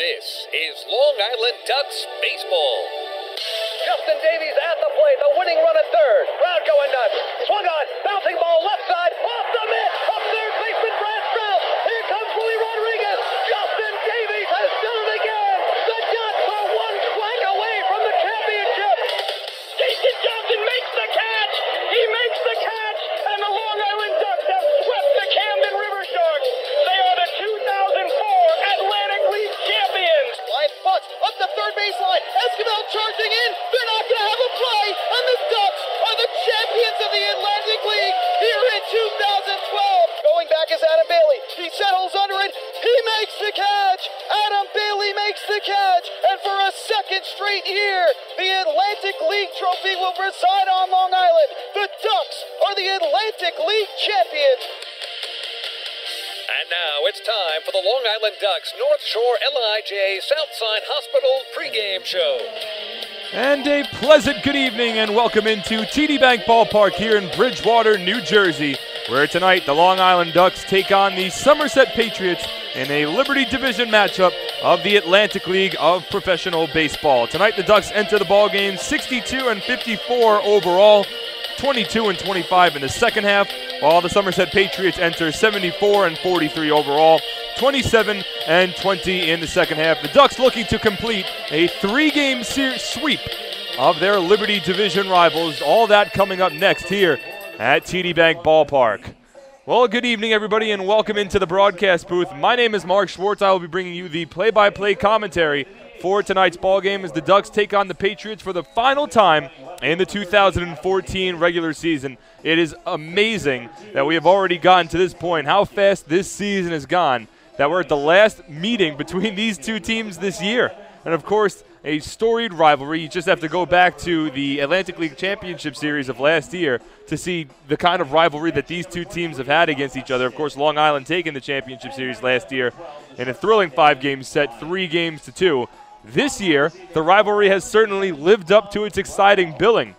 This is Long Island Ducks baseball. Justin Davies at the plate, the winning run at third. Crowd going nuts. Swung on, bouncing ball left side, off the mitt, up third baseman Brad Strauss. Here comes Willie Rodriguez. Justin Davies has done it again. The Ducks are one strike away from the championship. Jason Johnson makes the catch. He makes the catch, and the Long Island Ducks have swept the Camden River Sharks. They are the 2004 Atlantic League champions. Line butts up the third baseline. Esquivel charging in. They're not going to have a play, and the Ducks are the champions of the Atlantic League here in 2012. Going back is Adam Bailey. He settles under it. He makes the catch. Adam Bailey makes the catch. And for a second straight year, the Atlantic League trophy will reside on Long Island. The Ducks are the Atlantic League champions. And now it's time for the Long Island Ducks North Shore LIJ Southside Hospital pregame show. And a pleasant good evening and welcome into TD Bank Ballpark here in Bridgewater, New Jersey, where tonight the Long Island Ducks take on the Somerset Patriots in a Liberty Division matchup of the Atlantic League of Professional Baseball. Tonight the Ducks enter the ballgame 62-54 overall, 22-25 in the second half, while the Somerset Patriots enter 74-43 overall, 27-20 in the second half. The Ducks looking to complete a three-game sweep of their Liberty Division rivals. All that coming up next here at TD Bank Ballpark. Well, good evening, everybody, and welcome into the broadcast booth. My name is Mark Schwartz. I will be bringing you the play-by-play commentary for tonight's ballgame as the Ducks take on the Patriots for the final time in the 2014 regular season. It is amazing that we have already gotten to this point, how fast this season has gone, that we're at the last meeting between these two teams this year. And, of course, a storied rivalry. You just have to go back to the Atlantic League Championship Series of last year to see the kind of rivalry that these two teams have had against each other. Of course, Long Island taking the Championship Series last year in a thrilling 5-game set, 3-2. This year, the rivalry has certainly lived up to its exciting billing,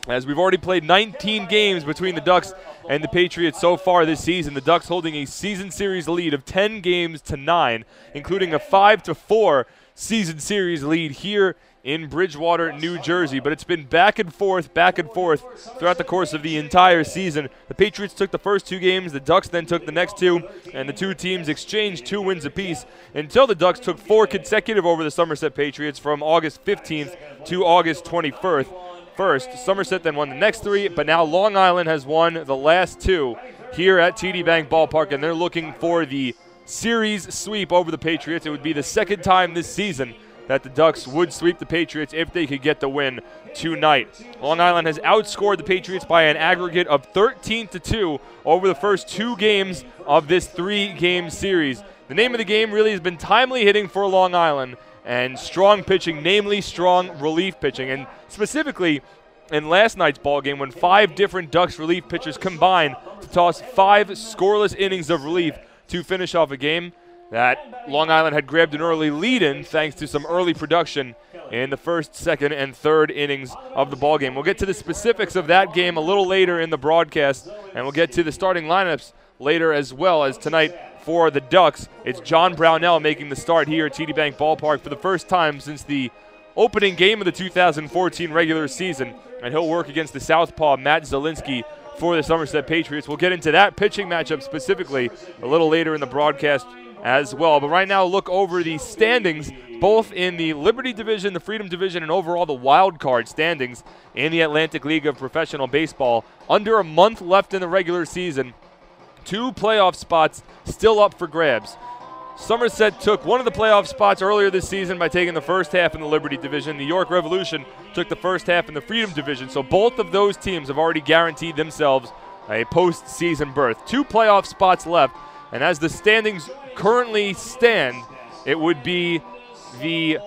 as we've already played 19 games between the Ducks and the Patriots so far this season. The Ducks holding a season series lead of 10 games to 9, including a 5-4 season series lead here in Bridgewater, New Jersey. But it's been back and forth throughout the course of the entire season. The Patriots took the first 2 games, the Ducks then took the next 2, and the two teams exchanged 2 wins apiece until the Ducks took 4 consecutive over the Somerset Patriots from August 15th to August 21st. Somerset then won the next 3, but now Long Island has won the last 2 here at TD Bank Ballpark, and they're looking for the series sweep over the Patriots. It would be the second time this season that the Ducks would sweep the Patriots if they could get the win tonight. Long Island has outscored the Patriots by an aggregate of 13-2 over the first 2 games of this 3-game series. The name of the game really has been timely hitting for Long Island and strong pitching, namely strong relief pitching. And specifically in last night's ballgame, when 5 different Ducks relief pitchers combined to toss 5 scoreless innings of relief to finish off a game that Long Island had grabbed an early lead in thanks to some early production in the first, second, and third innings of the ballgame. We'll get to the specifics of that game a little later in the broadcast, and we'll get to the starting lineups later as well. As tonight for the Ducks, it's John Brownell making the start here at TD Bank Ballpark for the first time since the opening game of the 2014 regular season, and he'll work against the southpaw Matt Zielinski for the Somerset Patriots. We'll get into that pitching matchup specifically a little later in the broadcast as well. But right now, look over the standings, both in the Liberty Division, the Freedom Division, and overall the wild card standings in the Atlantic League of Professional Baseball. Under a month left in the regular season, 2 playoff spots still up for grabs. Somerset took one of the playoff spots earlier this season by taking the first half in the Liberty Division. The York Revolution took the first half in the Freedom Division. So both of those teams have already guaranteed themselves a postseason berth. 2 playoff spots left. And as the standings currently stand, it would be the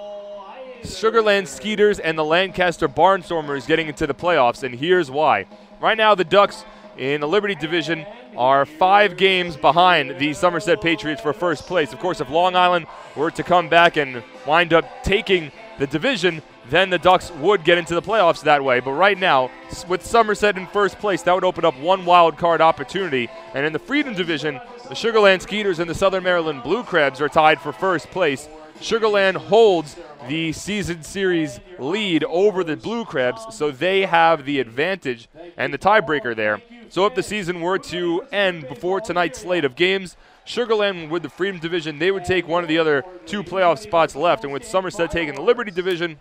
Sugarland Skeeters and the Lancaster Barnstormers getting into the playoffs, and here's why. Right now, the Ducks in the Liberty Division are 5 games behind the Somerset Patriots for first place. Of course, if Long Island were to come back and wind up taking the division, then the Ducks would get into the playoffs that way. But right now, with Somerset in first place, that would open up one wild card opportunity. And in the Freedom Division, the Sugarland Skeeters and the Southern Maryland Blue Crabs are tied for first place Sugar Land holds the season series lead over the Blue Crabs, so they have the advantage and the tiebreaker there. So if the season were to end before tonight's slate of games, Sugar Land with the Freedom Division, they would take one of the other 2 playoff spots left. And with Somerset taking the Liberty Division,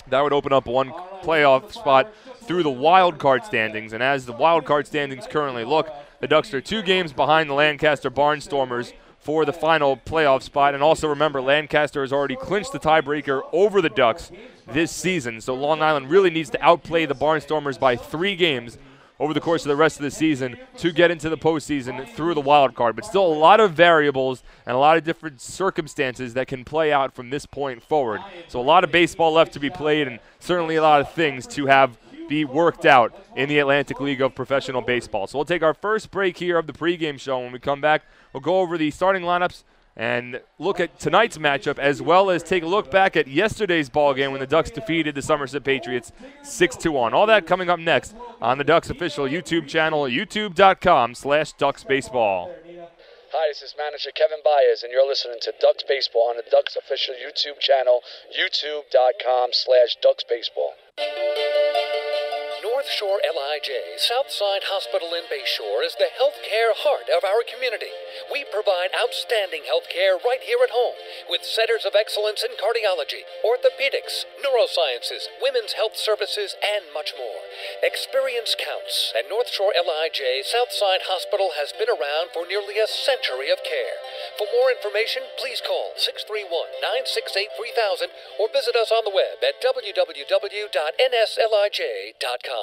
that would open up 1 playoff spot through the wild card standings. And as the wild card standings currently look, the Ducks are 2 games behind the Lancaster Barnstormers for the final playoff spot. And also remember, Lancaster has already clinched the tiebreaker over the Ducks this season. So Long Island really needs to outplay the Barnstormers by 3 games over the course of the rest of the season to get into the postseason through the wild card. But still a lot of variables and a lot of different circumstances that can play out from this point forward. So a lot of baseball left to be played and certainly a lot of things to have be worked out in the Atlantic League of Professional Baseball. So we'll take our first break here of the pregame show. When we come back, we'll go over the starting lineups and look at tonight's matchup, as well as take a look back at yesterday's ball game when the Ducks defeated the Somerset Patriots 6-1. All that coming up next on the Ducks official YouTube channel, youtube.com/DucksBaseball. Hi, this is manager Kevin Baez, and you're listening to Ducks Baseball on the Ducks official YouTube channel, youtube.com/DucksBaseball. North Shore LIJ Southside Hospital in Bayshore is the healthcare heart of our community. We provide outstanding healthcare right here at home with centers of excellence in cardiology, orthopedics, neurosciences, women's health services, and much more. Experience counts, and North Shore LIJ Southside Hospital has been around for nearly a century of care. For more information, please call 631-968-3000 or visit us on the web at www.nslij.com.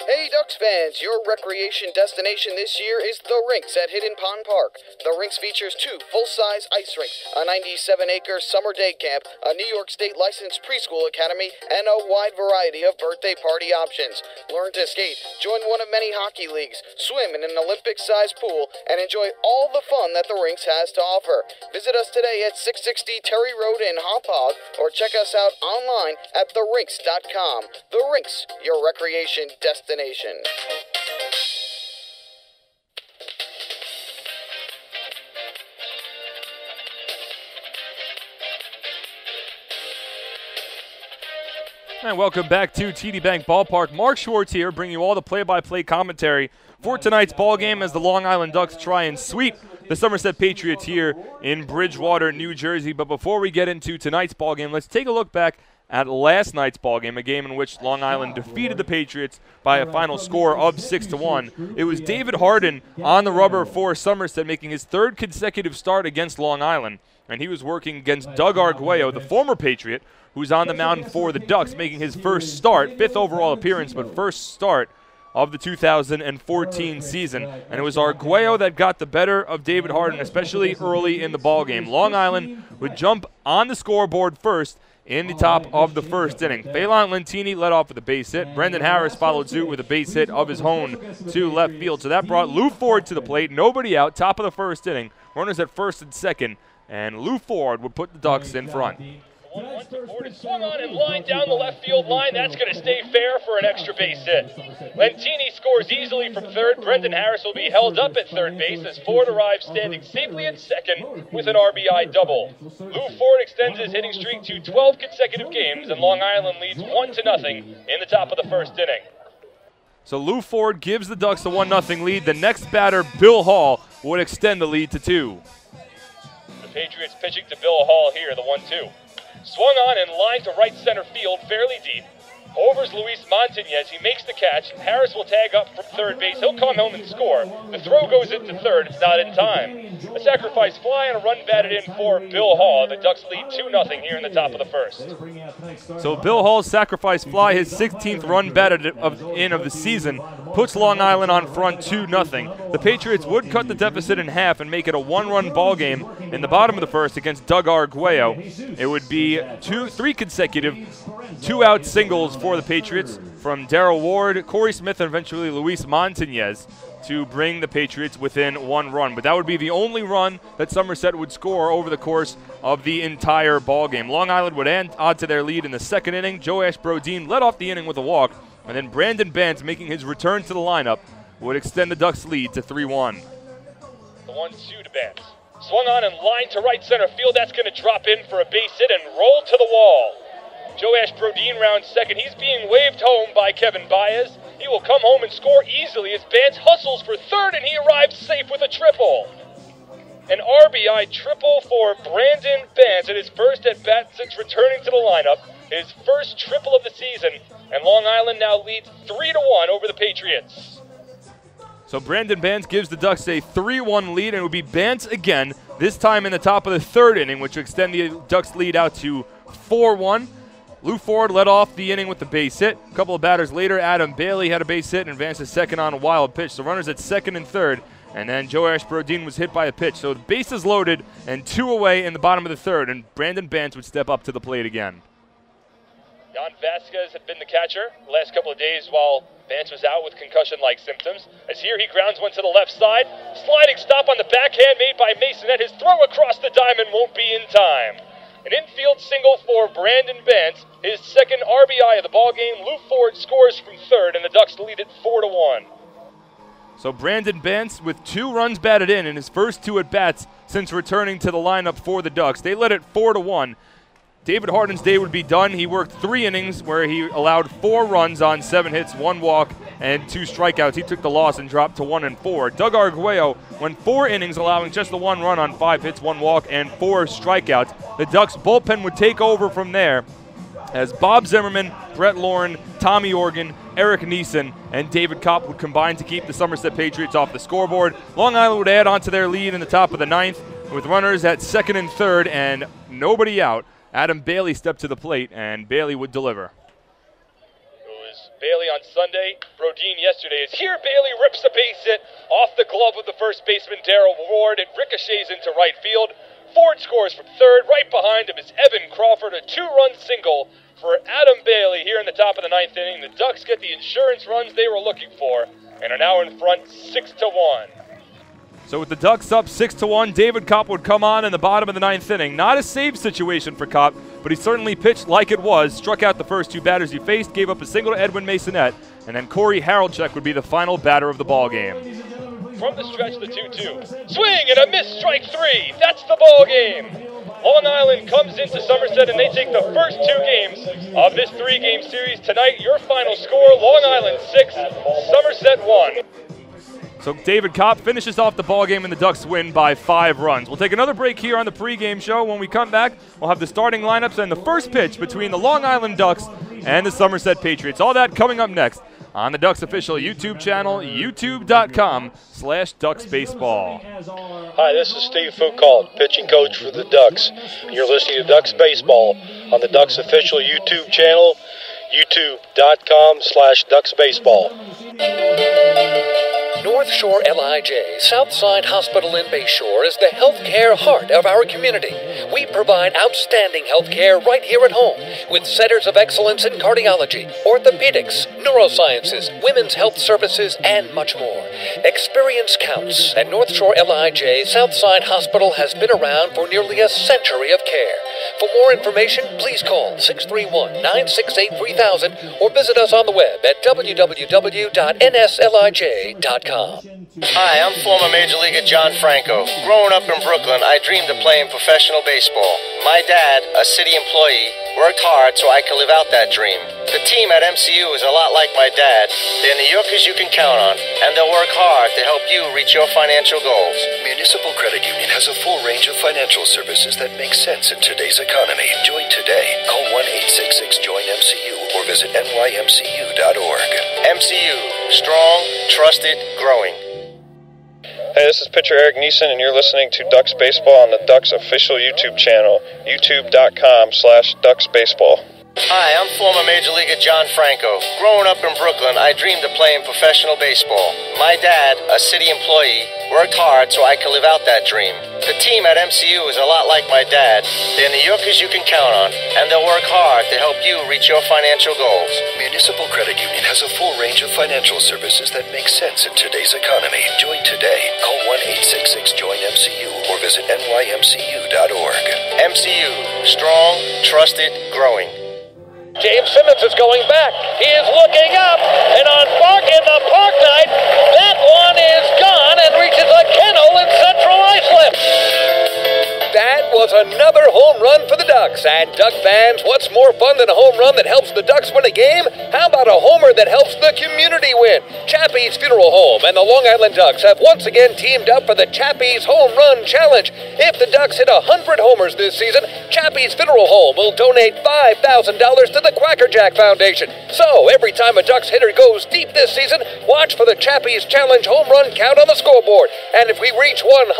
Hey Ducks fans, your recreation destination this year is The Rinks at Hidden Pond Park. The Rinks features 2 full-size ice rinks, a 97-acre summer day camp, a New York State licensed preschool academy, and a wide variety of birthday party options. Learn to skate, join one of many hockey leagues, swim in an Olympic-sized pool, and enjoy all the fun that The Rinks has to offer. Visit us today at 660 Terry Road in Hauppauge, or check us out online at therinks.com. The Rinks, your recreation destination. And welcome back to TD Bank Ballpark. Mark Schwartz here, bringing you all the play-by-play commentary for tonight's ball game as the Long Island Ducks try and sweep the Somerset Patriots here in Bridgewater, New Jersey. But before we get into tonight's ball game, let's take a look back at last night's ball game, a game in which Long Island defeated the Patriots by a final score of 6-1. It was David Harden on the rubber for Somerset, making his 3rd consecutive start against Long Island, and he was working against Doug Arguello, the former Patriot, who's on the mound for the Ducks, making his first start, 5th overall appearance, but first start of the 2014 season. And it was Arguello that got the better of David Harden, especially early in the ball game. Long Island would jump on the scoreboard first in the top of the first inning. Phelan Lentini led off with a base hit. Brendan Harris followed suit with a base hit of his own to left field. So that brought Lou Ford to the plate. Nobody out, top of the first inning. Runners at first and second, and Lou Ford would put the Ducks in front. Ford is swung on and lined down the left field line. That's going to stay fair for an extra base hit. Lentini scores easily from third. Brendan Harris will be held up at third base as Ford arrives standing safely at second with an RBI double. Lou Ford extends his hitting streak to 12 consecutive games, and Long Island leads 1-0 in the top of the first inning. So Lou Ford gives the Ducks a 1-0 lead. The next batter, Bill Hall, would extend the lead to 2. The Patriots pitching to Bill Hall here, the 1-2. Swung on and lined to right center field, fairly deep. Overs Luis Montañez. He makes the catch. Harris will tag up from third base. He'll come home and score. The throw goes into third. It's not in time. A sacrifice fly and a run batted in for Bill Hall. The Ducks lead 2-0 here in the top of the first. So Bill Hall's sacrifice fly, his 16th run batted of the season, puts Long Island on front 2-0. The Patriots would cut the deficit in half and make it a 1-run ball game in the bottom of the first against Doug Arguello. It would be 3 consecutive 2-out singles for the Patriots from Darrell Ward, Corey Smith, and eventually Luis Montañez to bring the Patriots within 1 run. But that would be the only run that Somerset would score over the course of the entire ball game. Long Island would add to their lead in the second inning. Joash Brodeen led off the inning with a walk, and then Brandon Bance, making his return to the lineup, would extend the Ducks' lead to 3-1. The 1-2 to Bance. Swung on and lined to right center field. That's going to drop in for a base hit and roll to the wall. Joash Brodin rounds second. He's being waved home by Kevin Baez. He will come home and score easily as Bance hustles for third, and he arrives safe with a triple. An RBI triple for Brandon Bance at his first at-bat since returning to the lineup. His first triple of the season, and Long Island now leads 3-1 over the Patriots. So Brandon Bance gives the Ducks a 3-1 lead, and it would be Bance again, this time in the top of the third inning, which would extend the Ducks lead out to 4-1. Lou Ford led off the inning with the base hit. A couple of batters later, Adam Bailey had a base hit and advanced to second on a wild pitch. So runners at second and third, and then Joash Brodin was hit by a pitch. So the bases loaded and 2 away in the bottom of the third, and Brandon Bance would step up to the plate again. Jan Vasquez had been the catcher the last couple of days while Bance was out with concussion-like symptoms. As here he grounds one to the left side. Sliding stop on the backhand made by Masonette. His throw across the diamond won't be in time. An infield single for Brandon Bance. His second RBI of the ballgame. Lou Ford scores from third, and the Ducks lead it 4-1. So Brandon Bance with 2 runs batted in his first 2 at-bats since returning to the lineup for the Ducks. They led it 4-1. David Harden's day would be done. He worked 3 innings where he allowed 4 runs on 7 hits, 1 walk, and 2 strikeouts. He took the loss and dropped to 1-4. Doug Arguello went 4 innings, allowing just the 1 run on 5 hits, 1 walk, and 4 strikeouts. The Ducks bullpen would take over from there as Bob Zimmerman, Brett Lauren, Tommy Organ, Eric Neeson, and David Kopp would combine to keep the Somerset Patriots off the scoreboard. Long Island would add on to their lead in the top of the 9th with runners at second and third and nobody out. Adam Bailey stepped to the plate, and Bailey would deliver. It was Bailey on Sunday, Brodin yesterday. As here, Bailey rips a base hit off the glove of the first baseman, Darrell Ward. It ricochets into right field. Ford scores from third. Right behind him is Evan Crawford, a 2-run single for Adam Bailey here in the top of the 9th inning. The Ducks get the insurance runs they were looking for and are now in front 6-1. So with the Ducks up 6-1, David Kopp would come on in the bottom of the 9th inning. Not a save situation for Kopp, but he certainly pitched like it was, struck out the first 2 batters he faced, gave up a single to Edwin Masonette, and then Corey Haraldchuk would be the final batter of the ballgame. From the stretch, the 2-2. Swing and a miss, strike 3. That's the ballgame. Long Island comes into Somerset, and they take the first 2 games of this 3-game series. Tonight, your final score, Long Island 6, Somerset 1. So David Kopp finishes off the ballgame, and the Ducks win by 5 runs. We'll take another break here on the pregame show. When we come back, we'll have the starting lineups and the first pitch between the Long Island Ducks and the Somerset Patriots. All that coming up next on the Ducks official YouTube channel, youtube.com/DucksBaseball. Hi, this is Steve Foucault, pitching coach for the Ducks. You're listening to Ducks Baseball on the Ducks official YouTube channel, youtube.com/DucksBaseball. North Shore LIJ, Southside Hospital in Bayshore, is the healthcare heart of our community. We provide outstanding healthcare right here at home, with centers of excellence in cardiology, orthopedics, neurosciences, women's health services, and much more. Experience counts, and North Shore LIJ Southside Hospital has been around for nearly a century of care. For more information, please call 631-968-3000 or visit us on the web at www.nslij.com. Hi, I'm former Major Leaguer John Franco. Growing up in Brooklyn, I dreamed of playing professional baseball. My dad, a city employee, worked hard so I could live out that dream. The team at MCU is a lot like my dad. They're New Yorkers you can count on, and they'll work hard to help you reach your financial goals. Municipal Credit Union has a full range of financial services that make sense in today's economy. Join today. Call 1-866-JOIN-MCU or visit nymcu.org. MCU, strong, trusted, growing. Hey, this is pitcher Eric Neeson, and you're listening to Ducks Baseball on the Ducks official YouTube channel, youtube.com/DucksBaseball. Hi, I'm former Major Leaguer John Franco. Growing up in Brooklyn, I dreamed of playing professional baseball. My dad, a city employee, worked hard so I could live out that dream. The team at MCU is a lot like my dad. They're New Yorkers you can count on, and they'll work hard to help you reach your financial goals. Municipal Credit Union has a full range of financial services that make sense in today's economy. Join today. Call 1-866-JOIN-MCU or visit nymcu.org. MCU, strong, trusted, growing. James Simmons is going back. He is looking up, and on Park in the Park Night, that one is gone and reaches a kennel in Central Islip. That was another home run for the Ducks. And Duck fans, what's more fun than a home run that helps the Ducks win a game? How about a homer that helps the community win? Chappie's Funeral Home and the Long Island Ducks have once again teamed up for the Chappie's Home Run Challenge. If the Ducks hit 100 homers this season, Chappie's Funeral Home will donate $5,000 to the Quackerjack Foundation. So every time a Ducks hitter goes deep this season, watch for the Chappie's Challenge home run count on the scoreboard. And if we reach 100,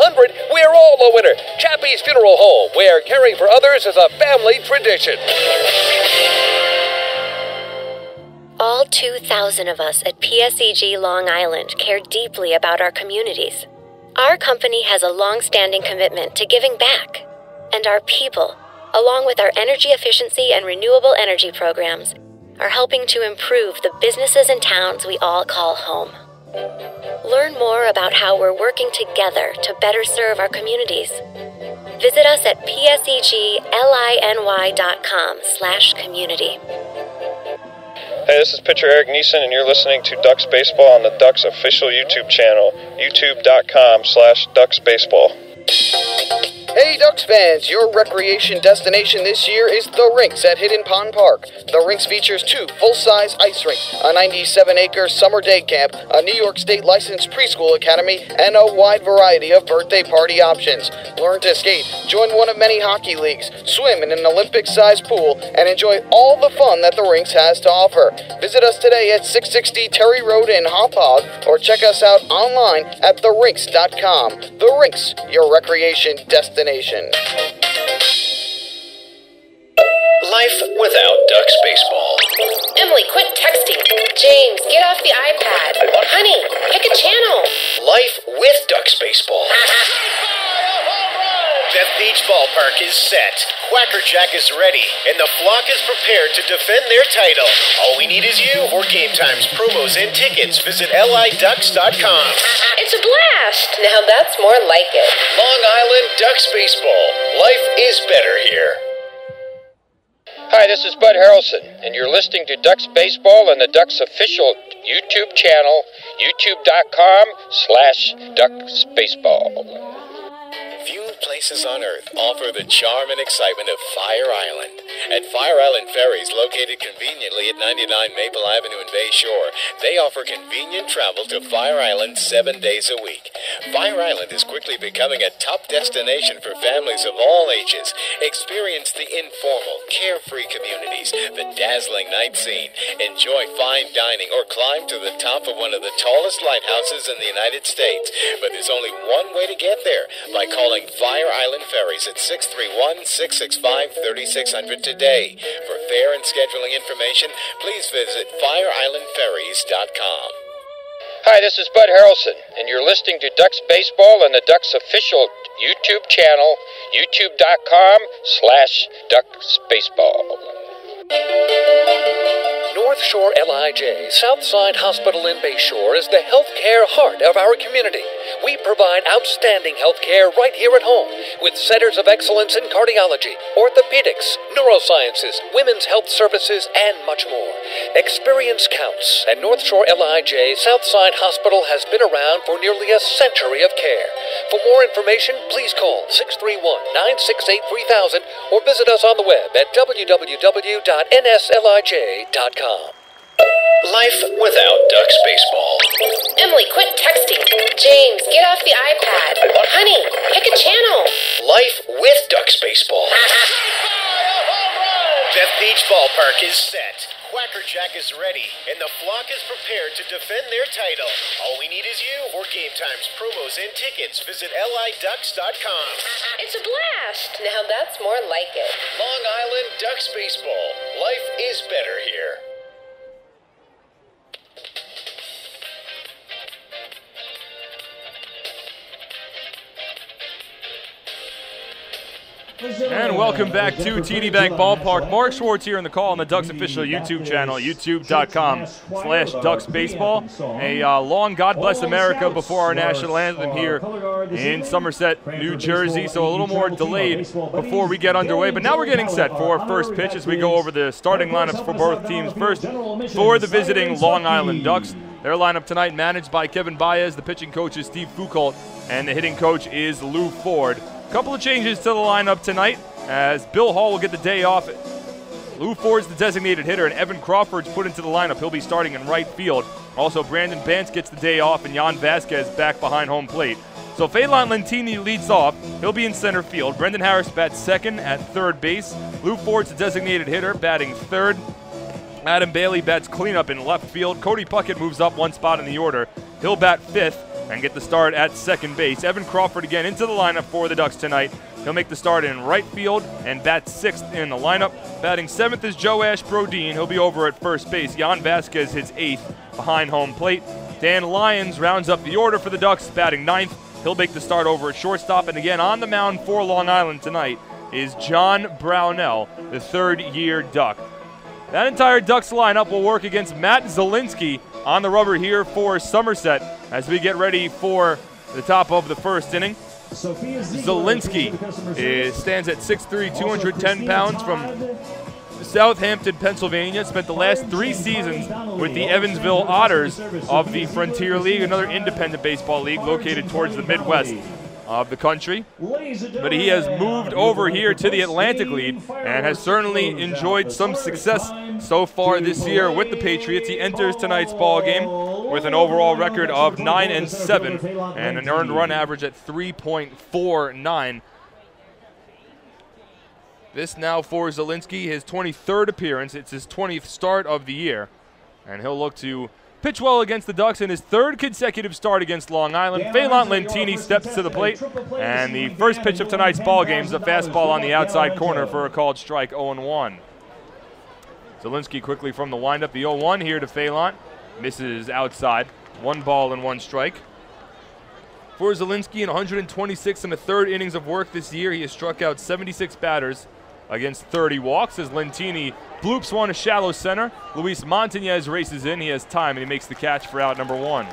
we're all a winner. Chappie's Funeral Home, where caring for others is a family tradition. All 2,000 of us at PSEG Long Island care deeply about our communities. Our company has a long-standing commitment to giving back. And our people, along with our energy efficiency and renewable energy programs, are helping to improve the businesses and towns we all call home. Learn more about how we're working together to better serve our communities. Visit us at psegliny.com/community. Hey, this is pitcher Eric Neeson, and you're listening to Ducks Baseball on the Ducks official YouTube channel, youtube.com/DucksBaseball. Hey Ducks fans, your recreation destination this year is The Rinks at Hidden Pond Park. The Rinks features 2 full-size ice rinks, a 97-acre summer day camp, a New York State licensed preschool academy, and a wide variety of birthday party options. Learn to skate, join one of many hockey leagues, swim in an Olympic-sized pool, and enjoy all the fun that The Rinks has to offer. Visit us today at 660 Terry Road in Hauppauge, or check us out online at therinks.com. The Rinks, your recreation destination. Life without Ducks baseball. Emily, quit texting. James, get off the iPad. Honey, pick a channel. Life with Ducks baseball. Death Beach Ballpark is set. Quackerjack is ready, and the flock is prepared to defend their title. All we need is you for game times, promos, and tickets. Visit liducks.com. It's a blast. Now that's more like it. Long Island Ducks baseball. Life is better here. Hi, this is Bud Harrelson, and you're listening to Ducks Baseball on the Ducks official YouTube channel, youtube.com/DucksBaseball. Few places on Earth offer the charm and excitement of Fire Island. At Fire Island Ferries, located conveniently at 99 Maple Avenue in Bay Shore, they offer convenient travel to Fire Island 7 days a week. Fire Island is quickly becoming a top destination for families of all ages. Experience the informal, carefree communities, the dazzling night scene, enjoy fine dining, or climb to the top of one of the tallest lighthouses in the United States. But there's only one way to get there, by calling Fire Island Ferries at 631-665-3600 today. For fare and scheduling information, please visit fireislandferries.com. Hi, this is Bud Harrelson, and you're listening to Ducks Baseball on the Ducks official YouTube channel, youtube.com/DucksBaseball. North Shore LIJ, Southside Hospital in Bay Shore, is the healthcare heart of our community. We provide outstanding healthcare right here at home, with centers of excellence in cardiology, orthopedics, neurosciences, women's health services, and much more. Experience counts, and North Shore LIJ Southside Hospital has been around for nearly a century of care. For more information, please call 631-968-3000 or visit us on the web at www.nslij.com. Life without Ducks baseball. Emily, quit texting. James, get off the iPad. Honey, pick a channel. Life with Ducks baseball. Death Beach Ballpark is set. Quackerjack is ready, and the flock is prepared to defend their title. All we need is you for game times, promos, and tickets. Visit liducks.com. It's a blast. Now that's more like it. Long Island Ducks baseball. Life is better here. And welcome back to TD Bank Ballpark. Mark Schwartz here in the call on the Ducks official YouTube channel, youtube.com/DucksBaseball. A long God Bless America before our national anthem here in Somerset, New Jersey. So a little more delayed before we get underway. But now we're getting set for our first pitch as we go over the starting lineups for both teams. First, for the visiting Long Island Ducks. Their lineup tonight managed by Kevin Baez. The pitching coach is Steve Foucault, and the hitting coach is Lou Ford. couple of changes to the lineup tonight, as Bill Hall will get the day off. Lou Ford's the designated hitter, and Evan Crawford's put into the lineup. He'll be starting in right field. Also, Brandon Bance gets the day off, and Jan Vasquez back behind home plate. So Phelan Lentini leads off. He'll be in center field. Brendan Harris bats second at third base. Lou Ford's the designated hitter, batting third. Adam Bailey bats cleanup in left field. Cody Puckett moves up one spot in the order. He'll bat fifth and get the start at second base. Evan Crawford again into the lineup for the Ducks tonight. He'll make the start in right field and bat sixth in the lineup. Batting seventh is Joe Ash Brodeen. He'll be over at first base. Jan Vasquez hits eighth behind home plate. Dan Lyons rounds up the order for the Ducks, batting ninth. He'll make the start over at shortstop. And again on the mound for Long Island tonight is John Brownell, the third-year Duck. That entire Ducks lineup will work against Matt Zielinski on the rubber here for Somerset as we get ready for the top of the first inning. Zielinski stands at 6'3", 210 pounds from Southampton, Pennsylvania. Spent the last 3 seasons with the Evansville Otters of the Frontier League, another independent baseball league located towards the Midwest of the country. But he has moved over here to the Atlantic League and has certainly enjoyed some success so far this year with the Patriots. He enters tonight's ball game with an overall record of 9-7 and an earned run average at 3.49. This now for Zielinski, his 23rd appearance. It's his 20th start of the year, and he'll look to pitch well against the Ducks in his 3rd consecutive start against Long Island. Phelan Lentini steps to the plate, and the first pitch of tonight's ball game is a fastball on the outside corner for a called strike, 0-1. Zielinski quickly from the windup, the 0-1 here to Phelan. Misses outside, 1 ball and 1 strike. For Zielinski, in 126 and a third innings of work this year, he has struck out 76 batters against 30 walks as Lentini bloops one to shallow center. Luis Montañez races in. He has time, and he makes the catch for out number 1.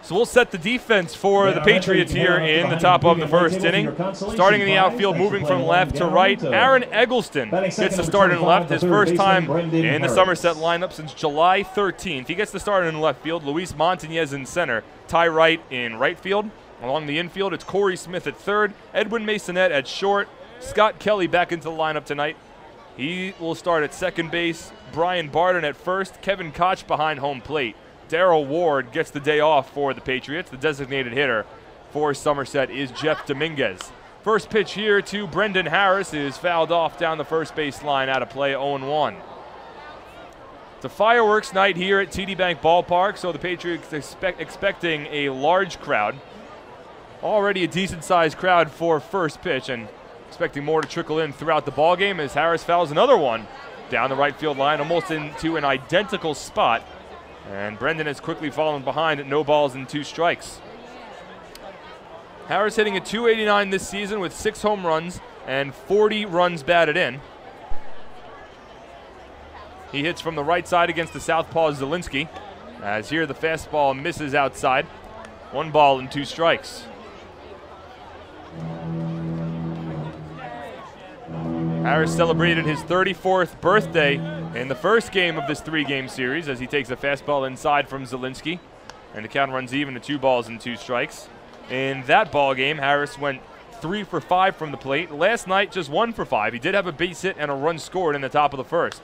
So we'll set the defense for the Patriots here in the top of the first inning. Starting in the outfield, moving from left to right, Aaron Eggleston gets the start in left. His first time in the Somerset lineup since July 13th. He gets the start in left field. Luis Montañez in center. Ty Wright in right field. Along the infield, it's Corey Smith at third, Edwin Masonette at short, Scott Kelly back into the lineup tonight. He will start at second base, Brian Barton at first, Kevin Koch behind home plate. Darrell Ward gets the day off for the Patriots. The designated hitter for Somerset is Jeff Dominguez. First pitch here to Brendan Harris is fouled off down the first base line, out of play, 0-1. It's a fireworks night here at TD Bank Ballpark, so the Patriots expecting a large crowd. Already a decent-sized crowd for first pitch, and expecting more to trickle in throughout the ballgame as Harris fouls another one down the right field line, almost into an identical spot. And Brendan has quickly fallen behind at no balls and 2 strikes. Harris hitting a .289 this season with 6 home runs and 40 runs batted in. He hits from the right side against the southpaw Zielinski, as here the fastball misses outside. 1 ball and 2 strikes. Harris celebrated his 34th birthday in the first game of this 3-game series as he takes a fastball inside from Zielinski, and the count runs even to 2 balls and 2 strikes. In that ball game, Harris went 3 for 5 from the plate. Last night, just 1 for 5. He did have a base hit and a run scored in the top of the first.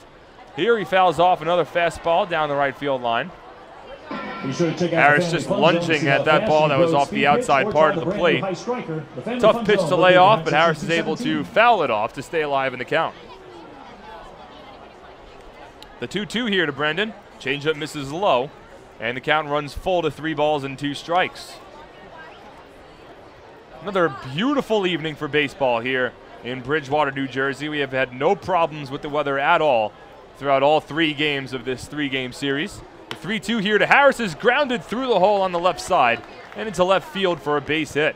Here he fouls off another fastball down the right field line. Harris just lunging at that ball that was off the outside part of the plate. Tough pitch to lay off, but Harris is able to foul it off to stay alive in the count. The 2-2 here to Brendan. Changeup misses low, and the count runs full to 3 balls and 2 strikes. Another beautiful evening for baseball here in Bridgewater, New Jersey. We have had no problems with the weather at all throughout all 3 games of this 3-game series. The 3-2 here to Harris is grounded through the hole on the left side and into left field for a base hit.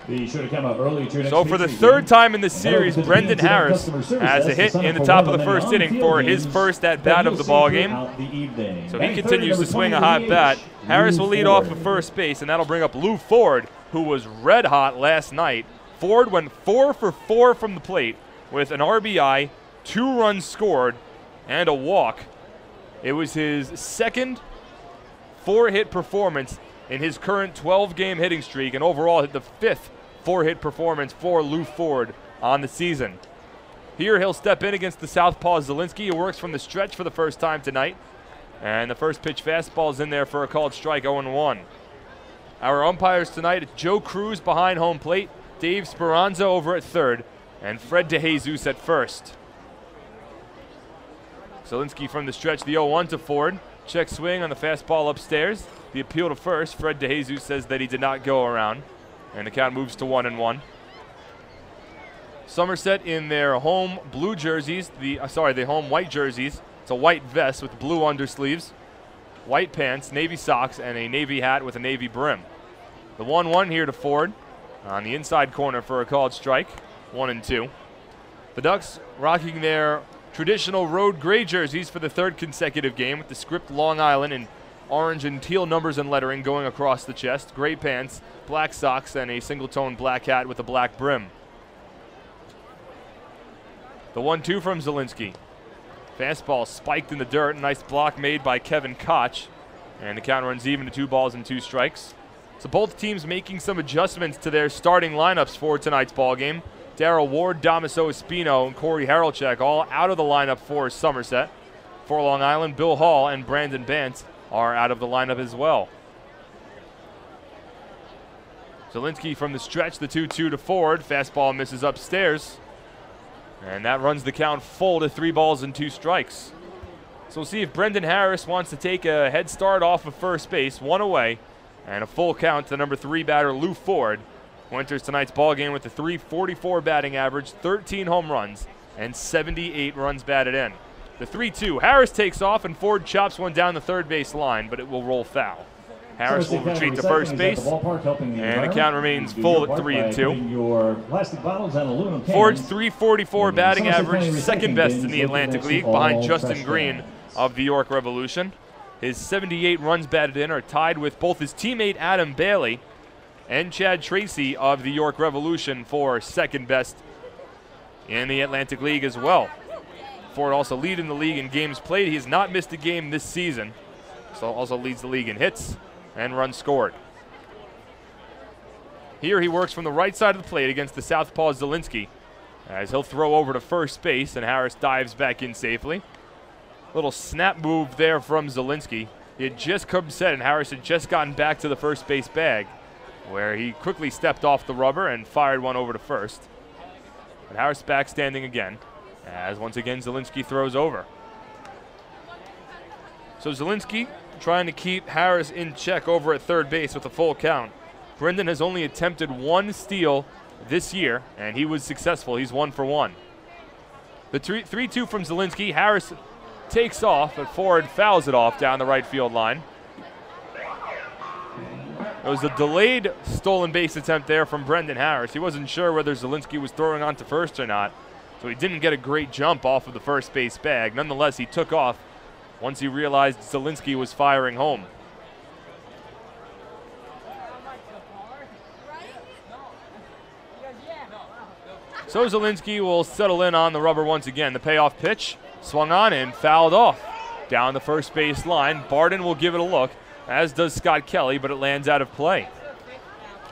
So for the 3rd time in this series, Brendan Harris has a hit in the top of the first inning for his first at-bat of the ballgame. So he continues to swing a hot bat. Harris will lead off at first base, and that'll bring up Lou Ford, who was red hot last night. Ford went 4 for 4 from the plate with an RBI, 2 runs scored, and a walk. It was his second 4-hit performance in his current 12-game hitting streak, and overall hit the 5th 4-hit performance for Lou Ford on the season. Here he'll step in against the southpaw Zielinski, who works from the stretch for the first time tonight. And the first pitch fastball's in there for a called strike, 0-1. Our umpires tonight, it's Joe Cruz behind home plate, Dave Speranza over at third, and Fred DeJesus at first. Zielinski from the stretch, the 0-1 to Ford. Check swing on the fastball upstairs. The appeal to first. Fred DeJesus says that he did not go around. And the count moves to 1-1. Somerset in their home blue jerseys, the home white jerseys. It's a white vest with blue undersleeves, white pants, navy socks, and a navy hat with a navy brim. The 1-1 here to Ford on the inside corner for a called strike, 1-2. The Ducks rocking their traditional road gray jerseys for the third consecutive game with the script Long Island in orange and teal numbers and lettering going across the chest, gray pants, black socks, and a single-tone black hat with a black brim. The 1-2 from Zielinski. Fastball spiked in the dirt. Nice block made by Kevin Koch. And the count runs even to 2 balls and 2 strikes. So both teams making some adjustments to their starting lineups for tonight's ballgame. Darrell Ward, Damaso Espino, and Corey Harelchek all out of the lineup for Somerset. For Long Island, Bill Hall and Brandon Bantz are out of the lineup as well. Zielinski from the stretch, the 2-2 to Ford. Fastball misses upstairs. And that runs the count full to 3 balls and 2 strikes. So we'll see if Brendan Harris wants to take a head start off of first base, 1 away, and a full count to number 3 batter Lou Ford, who enters tonight's ballgame with a .344 batting average, 13 home runs, and 78 runs batted in. The 3-2, Harris takes off and Ford chops one down the third base line, but it will roll foul. Harris will retreat to first base, and the count remains full at 3-2. Ford's .344 batting average, second best in the Atlantic League, behind Justin Green of the York Revolution. His 78 runs batted in are tied with both his teammate Adam Bailey and Chad Tracy of the York Revolution for second best in the Atlantic League as well. Ford also leading the league in games played. He has not missed a game this season, so also leads the league in hits and runs scored. Here he works from the right side of the plate against the southpaw Zielinski, as he'll throw over to first base and Harris dives back in safely. Little snap move there from Zielinski. He had just come set and Harris had just gotten back to the first base bag, where he quickly stepped off the rubber and fired one over to first. But Harris back standing again, as once again Zielinski throws over. So Zielinski trying to keep Harris in check over at third base with a full count. Brendan has only attempted 1 steal this year, and he was successful. He's 1 for 1. The 3-2 from Zielinski. Harris takes off, but Ford fouls it off down the right field line. It was a delayed stolen base attempt there from Brendan Harris. He wasn't sure whether Zielinski was throwing on to first or not, so he didn't get a great jump off of the first base bag. Nonetheless, he took off once he realized Zielinski was firing home. So Zielinski will settle in on the rubber once again. The payoff pitch swung on and fouled off down the first base line. Barden will give it a look, as does Scott Kelly, but it lands out of play.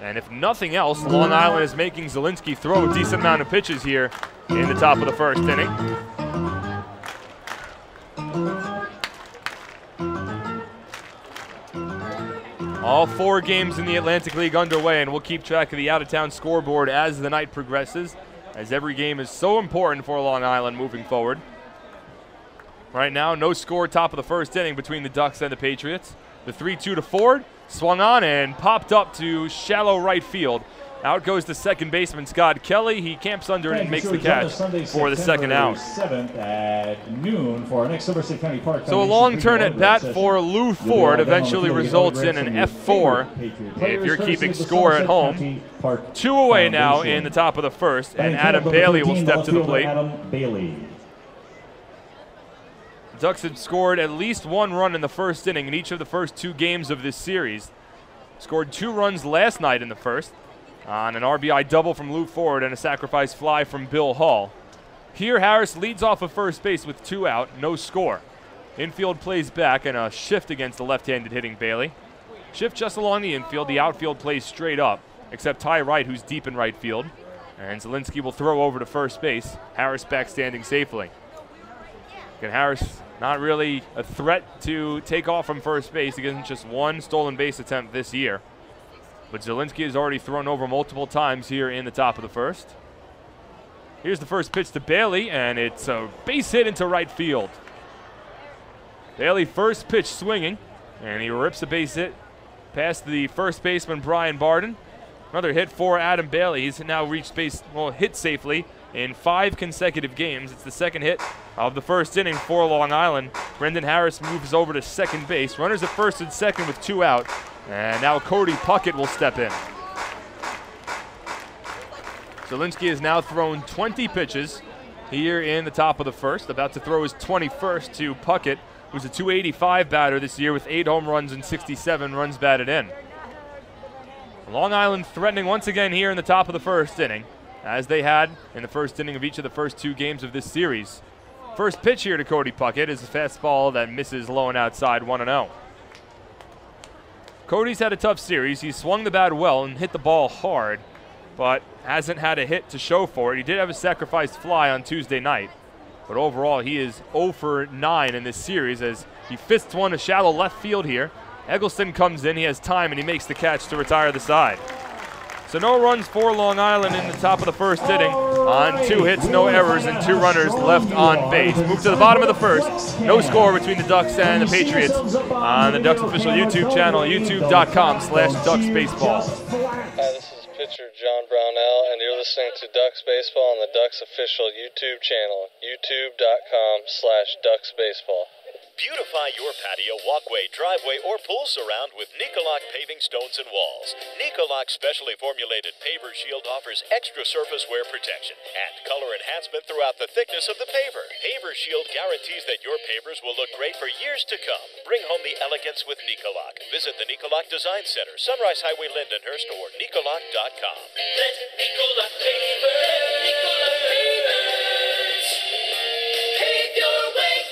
And if nothing else, Long Island is making Zielinski throw a decent amount of pitches here in the top of the first inning. All 4 games in the Atlantic League underway, and we'll keep track of the out-of-town scoreboard as the night progresses, as every game is so important for Long Island moving forward. Right now, no score top of the first inning between the Ducks and the Patriots. The 3-2 to Ford, swung on and popped up to shallow right field. Out goes the second baseman, Scott Kelly. He camps under it and makes the catch for the second out. 7th at noon for our next Somerset County Park. So a long turn at bat for Lou Ford eventually results in an F4 if you're keeping score at home. 2 away now in the top of the first, and Adam Bailey will step to the plate. Ducks had scored at least 1 run in the first inning in each of the first 2 games of this series. Scored 2 runs last night in the first on an RBI double from Lou Ford and a sacrifice fly from Bill Hall. Here Harris leads off of first base with 2 out, no score. Infield plays back and a shift against the left-handed hitting Bailey. Shift just along the infield, the outfield plays straight up. except Ty Wright, who's deep in right field. And Zielinski will throw over to first base. Harris back standing safely. Again, Harris not really a threat to take off from first base. He gets just one stolen base attempt this year. But Zielinski has already thrown over multiple times here in the top of the first. Here's the first pitch to Bailey, and it's a base hit into right field. Bailey first pitch swinging, and he rips a base hit past the first baseman Brian Barden. Another hit for Adam Bailey. He's now reached base, hit safely in 5 consecutive games. It's the second hit of the first inning for Long Island. Brendan Harris moves over to second base. Runners at first and second with 2 out. And now Cody Puckett will step in. Zielinski has now thrown 20 pitches here in the top of the first. About to throw his 21st to Puckett, who's a .285 batter this year with 8 home runs and 67 runs batted in. Long Island threatening once again here in the top of the first inning, as they had in the first inning of each of the first 2 games of this series. First pitch here to Cody Puckett is a fastball that misses low and outside, 1-0. Cody's had a tough series. He's swung the bat well and hit the ball hard, but hasn't had a hit to show for it. He did have a sacrificed fly on Tuesday night, but overall he is 0 for 9 in this series as he fists one to shallow left field here. Eggleston comes in, he has time, and he makes the catch to retire the side. So no runs for Long Island in the top of the first inning on 2 hits, no errors, and 2 runners left on base. Move to the bottom of the first. No score between the Ducks and the Patriots on the Ducks official YouTube channel, youtube.com/DucksBaseball. Hi, this is pitcher John Brownell, and you're listening to Ducks Baseball on the Ducks official YouTube channel, youtube.com/DucksBaseball. Beautify your patio, walkway, driveway, or pool surround with Nicoloc paving stones and walls. Nicoloc's specially formulated paver shield offers extra surface wear protection and color enhancement throughout the thickness of the paver. Paver shield guarantees that your pavers will look great for years to come. Bring home the elegance with Nicoloc. Visit the Nicoloc Design Center, Sunrise Highway, Lindenhurst, or Nicoloc.com. Let Nicoloc pavers, Nicoloc pavers, pave your way.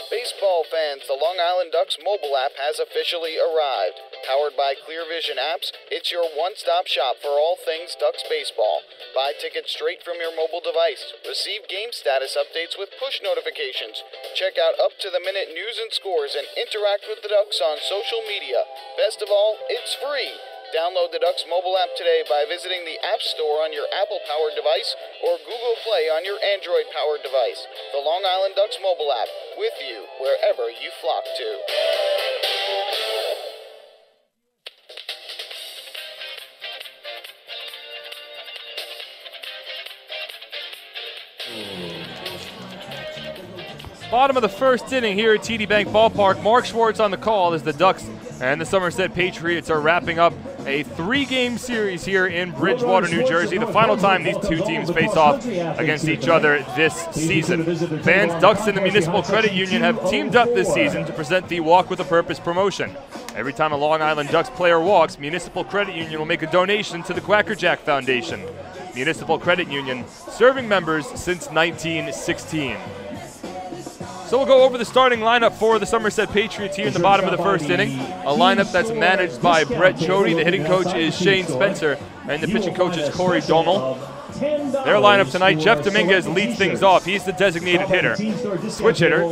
Baseball fans, the Long Island Ducks mobile app has officially arrived. Powered by Clear Vision Apps, it's your one-stop shop for all things Ducks baseball. Buy tickets straight from your mobile device. Receive game status updates with push notifications. Check out up-to-the-minute news and scores and interact with the Ducks on social media. Best of all, it's free. Download the Ducks mobile app today by visiting the App Store on your Apple-powered device or Google Play on your Android-powered device. The Long Island Ducks mobile app, with you wherever you flock to. Bottom of the first inning here at TD Bank Ballpark. Mark Schwartz on the call as the Ducks and the Somerset Patriots are wrapping up a 3-game series here in Bridgewater, New Jersey. The final time these 2 teams face off against each other this season. Fans, Ducks, and the Municipal Credit Union have teamed up this season to present the Walk with a Purpose promotion. Every time a Long Island Ducks player walks, Municipal Credit Union will make a donation to the Quackerjack Foundation. Municipal Credit Union, serving members since 1916. So we'll go over the starting lineup for the Somerset Patriots here in the bottom of the first inning. A lineup that's managed by Brett Chody. The hitting coach is Shane Spencer, and the pitching coach is Corey Domel. Their lineup tonight, Jeff Dominguez leads things off. He's the designated hitter. Switch hitter,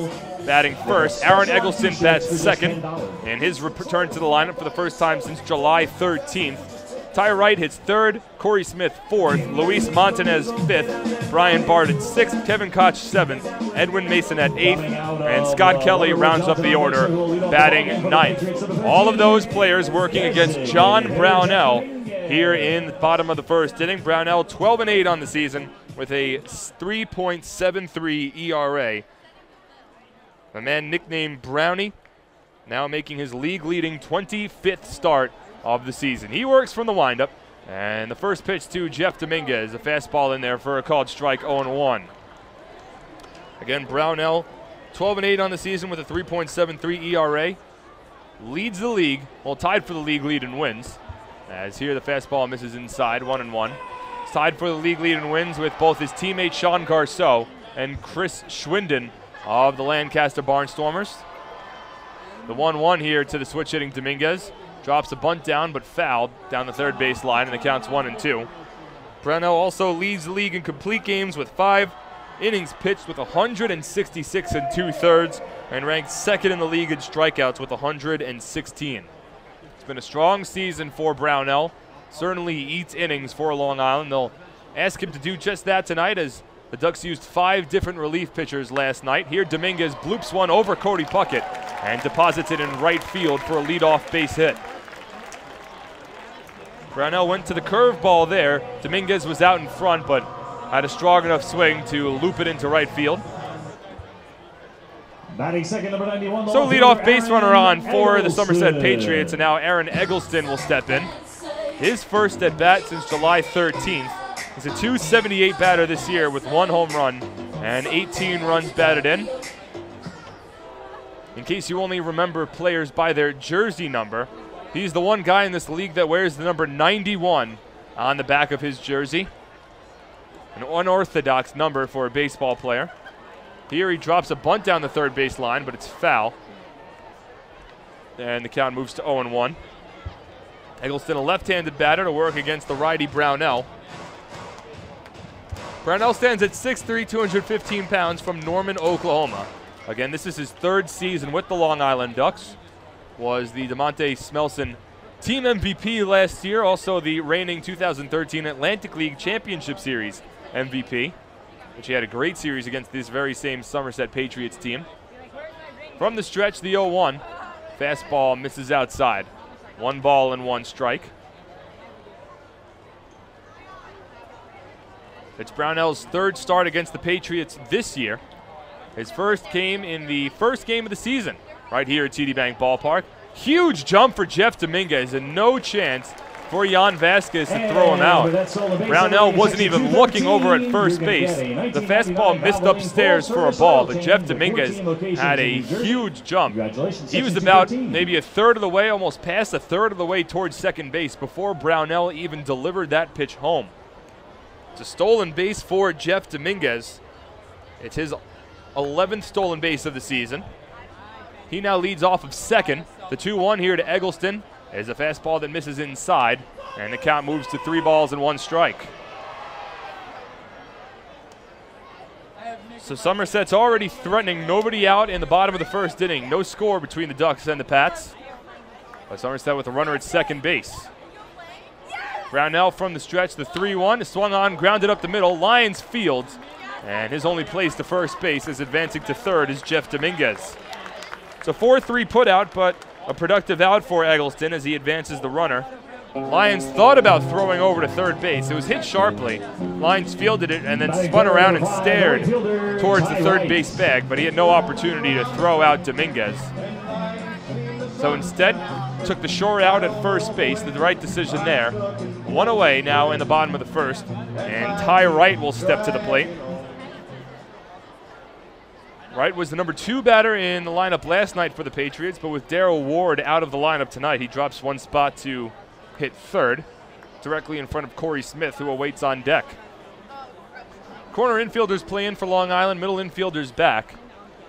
batting first. Aaron Eggleston bats second, and his return to the lineup for the first time since July 13th. Ty Wright hits third, Corey Smith fourth, Luis Montanez fifth, Brian Barden sixth, Kevin Koch seventh, Edwin Mason at eighth, and Scott Kelly rounds up the order, batting ninth. All of those players working against John Brownell here in the bottom of the first inning. Brownell 12-8 on the season with a 3.73 ERA. The man nicknamed Brownie, now making his league-leading 25th start of the season. He works from the windup, and the first pitch to Jeff Dominguez, a fastball in there for a called strike, 0-1. Again, Brownell, 12-8 on the season with a 3.73 ERA, leads the league, well, tied for the league lead in wins, as here the fastball misses inside, 1-1. He's tied for the league lead in wins with both his teammate Sean Garceau and Chris Schwinden of the Lancaster Barnstormers. The 1-1 here to the switch hitting Dominguez. drops a bunt down, but fouled down the third base line, and the count's 1-2. Brownell also leads the league in complete games with 5 innings pitched with 166 2/3, and ranked second in the league in strikeouts with 116. It's been a strong season for Brownell. Certainly eats innings for Long Island. They'll ask him to do just that tonight, as the Ducks used 5 different relief pitchers last night. Here, Dominguez bloops one over Cody Puckett and deposits it in right field for a leadoff base hit. Brownell went to the curveball there. Dominguez was out in front, but had a strong enough swing to loop it into right field. Batting second, number 91. So leadoff base runner on for the Somerset Patriots, and now Aaron Eggleston will step in. His first at bat since July 13th. He's a .278 batter this year with 1 home run and 18 runs batted in. In case you only remember players by their jersey number, he's the one guy in this league that wears the number 91 on the back of his jersey. An unorthodox number for a baseball player. Here he drops a bunt down the third base line, but it's foul. And the count moves to 0-1. Eggleston, a left-handed batter to work against the righty Brownell. Brownell stands at 6'3", 215 pounds from Norman, Oklahoma. Again, this is his 3rd season with the Long Island Ducks. Was the DeMonte Smelson team MVP last year, also the reigning 2013 Atlantic League Championship Series MVP, which he had a great series against this very same Somerset Patriots team. From the stretch, the 0-1. Fastball misses outside. 1 ball and 1 strike. It's Brownell's 3rd start against the Patriots this year. His first came in the first game of the season, right here at TD Bank Ballpark. Huge jump for Jeff Dominguez, and no chance for Jan Vasquez to throw him out. Brownell wasn't even looking over at first base. The fastball missed upstairs for a ball, but Jeff Dominguez had a huge jump. He was about maybe a third of the way, almost past a third of the way towards second base before Brownell even delivered that pitch home. It's a stolen base for Jeff Dominguez. It's his 11th stolen base of the season. He now leads off of second. The 2-1 here to Eggleston is a fastball that misses inside, and the count moves to 3 balls and 1 strike. So Somerset's already threatening nobody out in the bottom of the 1st inning. No score between the Ducks and the Pats. But Somerset with a runner at second base. Brownell from the stretch, the 3-1 is swung on, grounded up the middle. Lions fields, and his only place to first base is advancing to third is Jeff Dominguez. It's a 4-3 put out, but a productive out for Eggleston as he advances the runner. Lions thought about throwing over to third base. It was hit sharply. Lions fielded it and then spun around and stared towards the third base bag, but he had no opportunity to throw out Dominguez. So instead, took the short out at first base, the right decision there. 1 away now in the bottom of the 1st, and Ty Wright will step to the plate. Wright was the number 2 batter in the lineup last night for the Patriots, but with Darryl Ward out of the lineup tonight, he drops 1 spot to hit third, directly in front of Corey Smith, who awaits on deck. Corner infielders play in for Long Island, middle infielders back.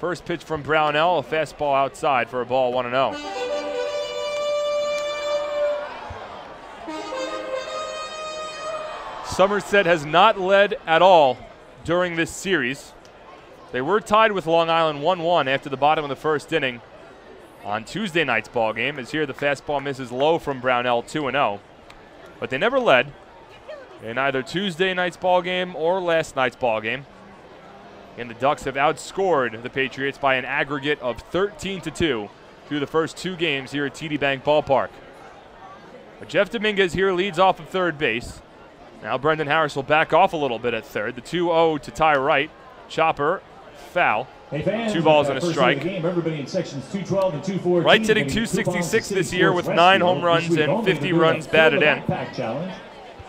First pitch from Brownell, a fastball outside for a ball, 1-0. Somerset has not led at all during this series. They were tied with Long Island 1-1 after the bottom of the 1st inning on Tuesday night's ball game, as here the fastball misses low from Brownell, 2-0. But they never led in either Tuesday night's ball game or last night's ball game. And the Ducks have outscored the Patriots by an aggregate of 13-2 through the first 2 games here at TD Bank Ballpark. But Jeff Dominguez here leads off of third base. Now Brendan Harris will back off a little bit at third. The 2-0 to Ty Wright. Chopper, foul. Hey fans, 2 balls and a strike. Everybody in sections 212 and 214. Wright's hitting .266 this year with 9 home runs and 50 runs batted in.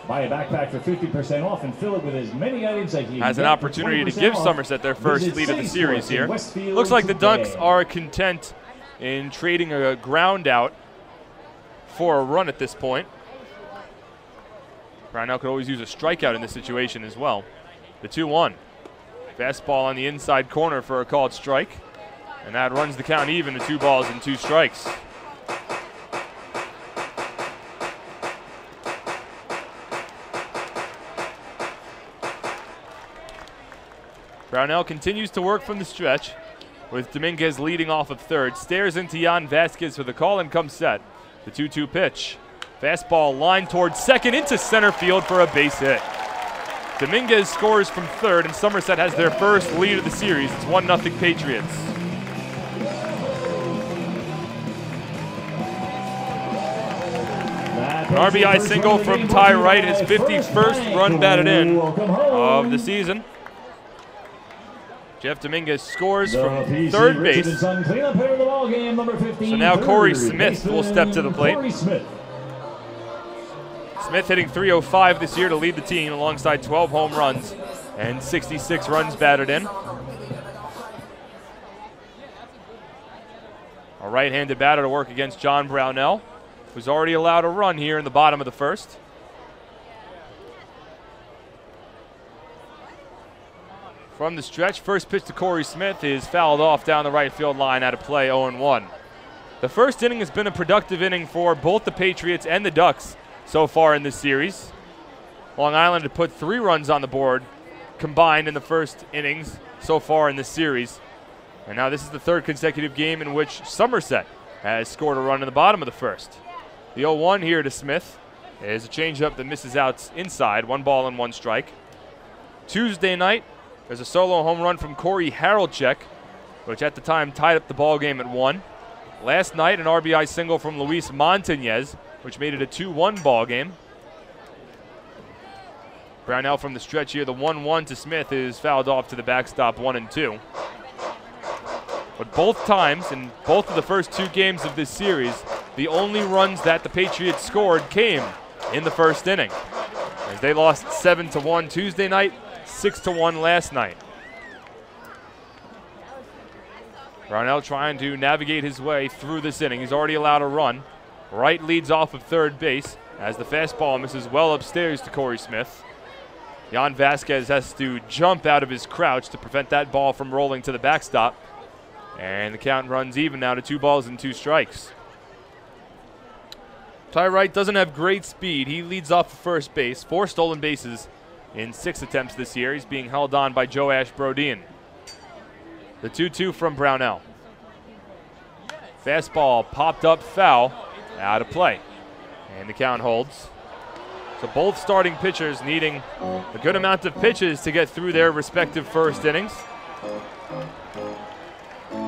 Buy a backpack for 50% off and fill it with as many items as you has an opportunity to give Somerset their first lead of the series here. Looks like the Ducks are content in trading a ground out for a run at this point. Brownell could always use a strikeout in this situation as well. The 2-1. Fastball on the inside corner for a called strike. And that runs the count even to 2 balls and 2 strikes. Brownell continues to work from the stretch with Dominguez leading off of third. Stares into Jan Vasquez for the call and comes set. The 2-2 pitch. Fastball line towards second into center field for a base hit. Dominguez scores from third, and Somerset has their first lead of the series. It's 1-0 Patriots. An RBI single from Ty Wright, his 51st run batted in of the season. Jeff Dominguez scores from third base. So now Corey Smith will step to the plate. Smith hitting .305 this year to lead the team alongside 12 home runs and 66 runs batted in. A right-handed batter to work against John Brownell, who's already allowed a run here in the bottom of the first. From the stretch, first pitch to Corey Smith is fouled off down the right field line out of play, 0-1. The first inning has been a productive inning for both the Patriots and the Ducks so far in this series. Long Island had put 3 runs on the board combined in the first innings so far in this series. And now this is the third consecutive game in which Somerset has scored a run in the bottom of the first. The 0-1 here to Smith is a changeup that misses out inside, 1 ball and 1 strike. Tuesday night, there's a solo home run from Corey Haraldchek, which at the time tied up the ball game at 1. Last night, an RBI single from Luis Montañez, which made it a 2-1 ball game. Brownell from the stretch here, the 1-1 to Smith is fouled off to the backstop, 1-2. But both times, in both of the first 2 games of this series, the only runs that the Patriots scored came in the first inning, as they lost 7-1 Tuesday night, 6-1 last night. Brownell trying to navigate his way through this inning. He's already allowed a run. Wright leads off of third base as the fastball misses well upstairs to Corey Smith. Jan Vasquez has to jump out of his crouch to prevent that ball from rolling to the backstop. And the count runs even now to 2 balls and 2 strikes. Ty Wright doesn't have great speed. He leads off of first base, 4 stolen bases in 6 attempts this year. He's being held on by Joash Brodin. The 2-2 from Brownell. Fastball popped up foul, out of play. And the count holds. So both starting pitchers needing a good amount of pitches to get through their respective first innings.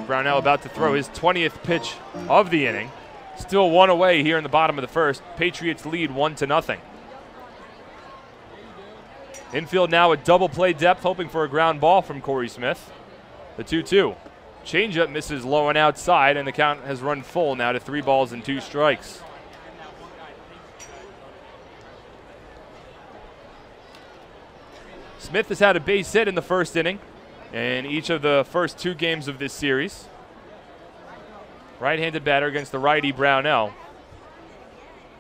Brownell about to throw his 20th pitch of the inning. Still 1 away here in the bottom of the first. Patriots lead 1-0. Infield now at double play depth, hoping for a ground ball from Corey Smith. The 2-2. Changeup misses low and outside, and the count has run full now to 3 balls and 2 strikes. Smith has had a base hit in the first inning in each of the first 2 games of this series. Right-handed batter against the righty Brownell.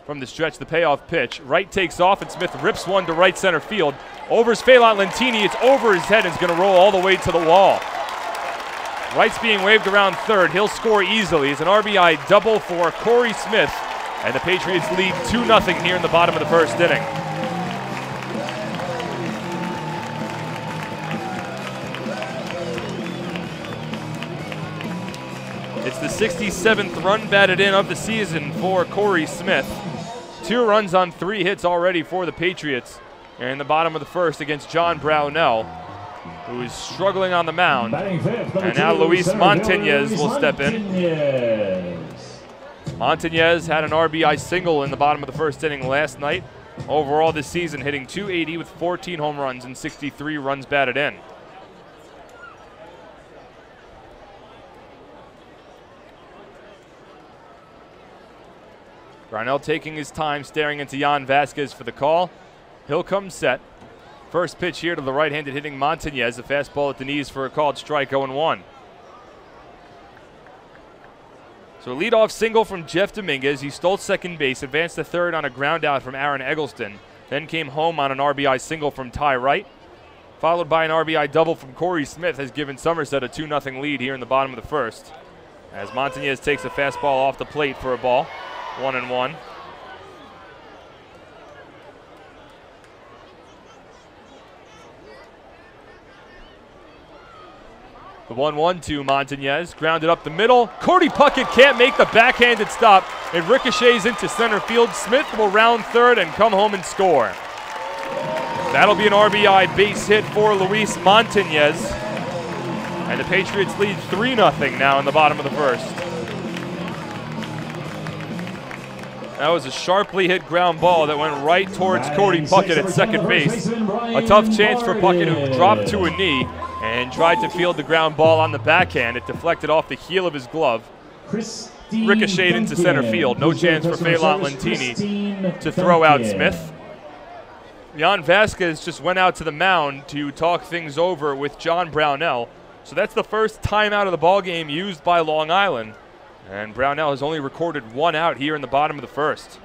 From the stretch, the payoff pitch. Wright takes off, and Smith rips one to right center field. Over his Phelan Lentini. It's over his head and is going to roll all the way to the wall. Wright's being waved around third. He'll score easily. It's an RBI double for Corey Smith, and the Patriots lead 2-0 here in the bottom of the first inning. It's the 67th run batted in of the season for Corey Smith. 2 runs on 3 hits already for the Patriots. And in the bottom of the first against John Brownell, who is struggling on the mound. And now Luis Montañez will step in. Montañez had an RBI single in the bottom of the first inning last night. Overall this season hitting .280 with 14 home runs and 63 runs batted in. Brownell taking his time, staring into Jan Vasquez for the call. He'll come set. First pitch here to the right-handed hitting Montañez. A fastball at the knees for a called strike, 0-1. So a leadoff single from Jeff Dominguez. He stole second base, advanced to third on a ground out from Aaron Eggleston. Then came home on an RBI single from Ty Wright. Followed by an RBI double from Corey Smith has given Somerset a 2-0 lead here in the bottom of the first. As Montañez takes a fastball off the plate for a ball. 1-1. The 1-1 to Montañez, grounded up the middle. Cody Puckett can't make the backhanded stop. It ricochets into center field. Smith will round third and come home and score. That'll be an RBI base hit for Luis Montañez. And the Patriots lead 3-0 now in the bottom of the first. That was a sharply hit ground ball that went right towards Cody Puckett at second base. A tough chance for Puckett, who dropped to a knee and tried to field the ground ball on the backhand. It deflected off the heel of his glove, ricocheted into center field. No chance for Phelan Lentini to throw out Smith. Jan Vasquez just went out to the mound to talk things over with John Brownell. So that's the first timeout of the ball game used by Long Island. And Brownell has only recorded 1 out here in the bottom of the first.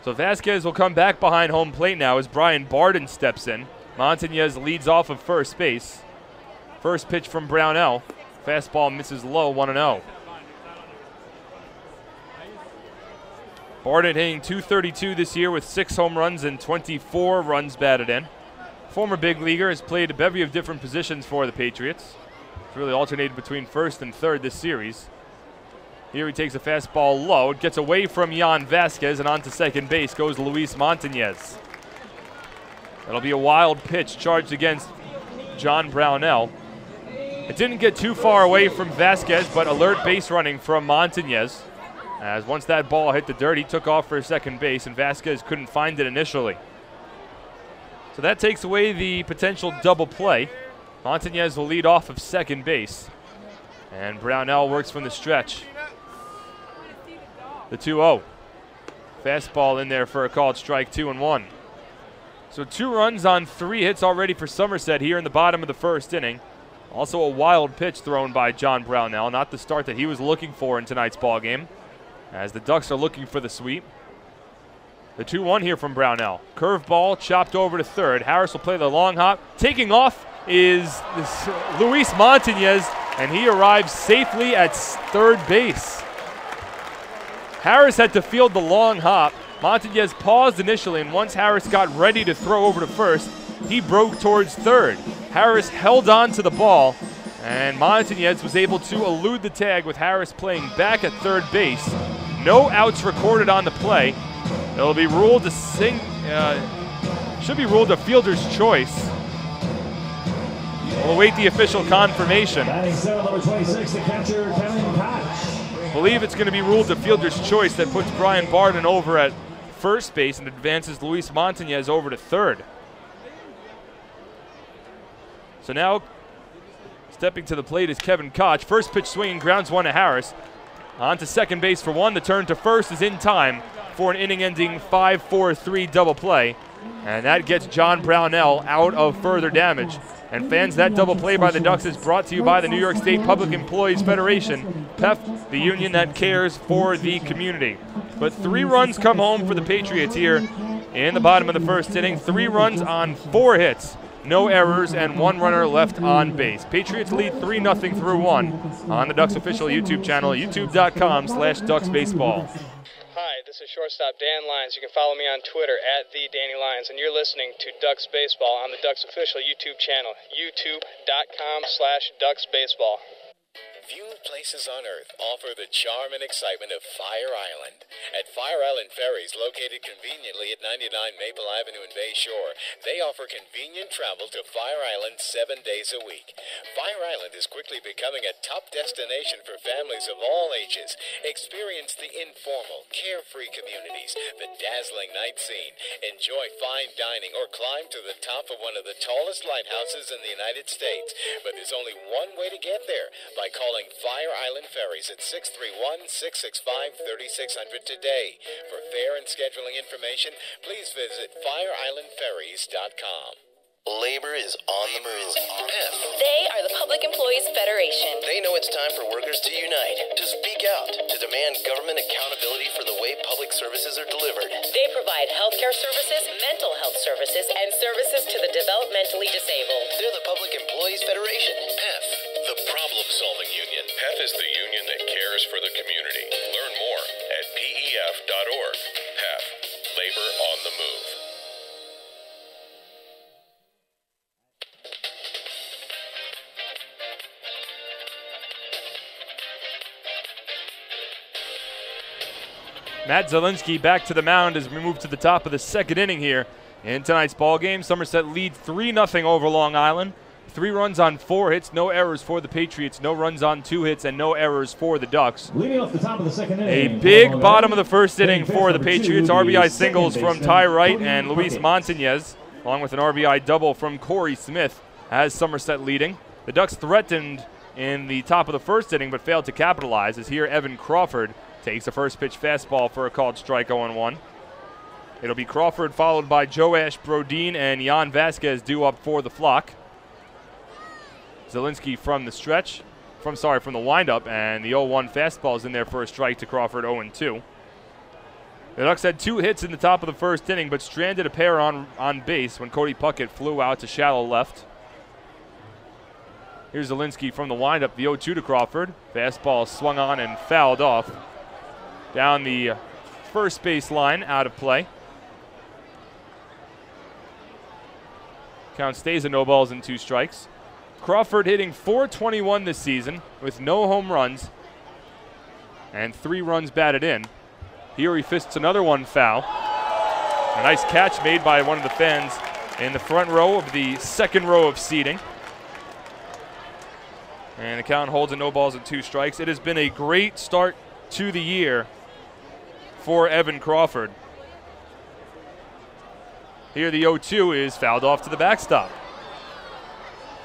So Vasquez will come back behind home plate now as Brian Barden steps in. Montañez leads off of first base. First pitch from Brownell. Fastball misses low, 1-0. Barden hitting .232 this year with 6 home runs and 24 runs batted in. Former big leaguer, has played a bevy of different positions for the Patriots. He's really alternated between first and third this series. Here he takes a fastball low. It gets away from Jan Vasquez, and onto second base goes Luis Montañez. That'll be a wild pitch charged against John Brownell. It didn't get too far away from Vasquez, but alert base running from Montañez. As once that ball hit the dirt, he took off for second base, and Vasquez couldn't find it initially. So that takes away the potential double play. Montañez will lead off of second base. And Brownell works from the stretch. The 2-0. Fastball in there for a called strike, 2-1. So 2 runs on 3 hits already for Somerset here in the bottom of the first inning. Also a wild pitch thrown by John Brownell. Not the start that he was looking for in tonight's ball game, as the Ducks are looking for the sweep. The 2-1 here from Brownell. Curveball chopped over to third. Harris will play the long hop. Taking off is Luis Montañez, and he arrives safely at third base. Harris had to field the long hop. Montañez paused initially, and once Harris got ready to throw over to first, he broke towards third. Harris held on to the ball, and Montañez was able to elude the tag with Harris playing back at third base. No outs recorded on the play. It'll be ruled should be ruled a fielder's choice. We'll await the official confirmation. Number 26, the catcher, Kevin Koch. Believe it's going to be ruled a fielder's choice that puts Brian Barden over at first base and advances Luis Montañez over to third. So now, stepping to the plate is Kevin Koch. First pitch swinging, grounds 1 to Harris. On to second base for 1. The turn to first is in time for an inning-ending 5-4-3 double play. And that gets John Brownell out of further damage. And fans, that double play by the Ducks is brought to you by the New York State Public Employees Federation, PEF, the union that cares for the community. But 3 runs come home for the Patriots here in the bottom of the first inning. 3 runs on 4 hits. No errors, and 1 runner left on base. Patriots lead 3-0 through 1 on the Ducks official YouTube channel, youtube.com/DucksBaseball. Hi, this is shortstop Dan Lyons. You can follow me on Twitter at @TheDannyLyons, and you're listening to Ducks Baseball on the Ducks official YouTube channel, youtube.com/DucksBaseball. Few places on Earth offer the charm and excitement of Fire Island. At Fire Island Ferries, located conveniently at 99 Maple Avenue in Bay Shore, they offer convenient travel to Fire Island 7 days a week. Fire Island is quickly becoming a top destination for families of all ages. Experience the informal, carefree communities, the dazzling night scene, enjoy fine dining, or climb to the top of one of the tallest lighthouses in the United States. But there's only one way to get there, by calling Fire Island Ferries at 631-665-3600 today. For fare and scheduling information, please visit FireIslandFerries.com. Labor is on the move. PEF. They are the Public Employees Federation. They know it's time for workers to unite, to speak out, to demand government accountability for the way public services are delivered. They provide healthcare services, mental health services, and services to the developmentally disabled. They're the Public Employees Federation, PEF. The problem-solving union. PEF is the union that cares for the community. Learn more at pef.org. PEF. Labor Matt Zielinski back to the mound as we move to the top of the second inning here in tonight's ball game. Somerset leads 3-0 over Long Island. 3 runs on 4 hits, no errors for the Patriots, no runs on 2 hits, and no errors for the Ducks. Leading off the top of the second A inning, big bottom of the first inning for the Patriots. RBI singles from Ty Wright and Luis Montañez, along with an RBI double from Corey Smith, has Somerset leading. The Ducks threatened in the top of the first inning but failed to capitalize, as here Evan Crawford takes a first pitch fastball for a called strike 0-1. It'll be Crawford followed by Joash Brodin and Jan Vasquez due up for the flock. Zielinski from the stretch, from the windup, and the 0-1 fastball is in there for a strike to Crawford, 0-2. The Ducks had 2 hits in the top of the first inning, but stranded a pair on base when Cody Puckett flew out to shallow left. Here's Zielinski from the windup, the 0-2 to Crawford. Fastball swung on and fouled off down the first base line, out of play. Count stays at no balls and 2 strikes. Crawford hitting .421 this season with no home runs and 3 runs batted in. Here he fists another one foul. A nice catch made by one of the fans in the front row of the second row of seating. And the count holds at no balls and 2 strikes. It has been a great start to the year for Evan Crawford. Here the 0-2 is fouled off to the backstop.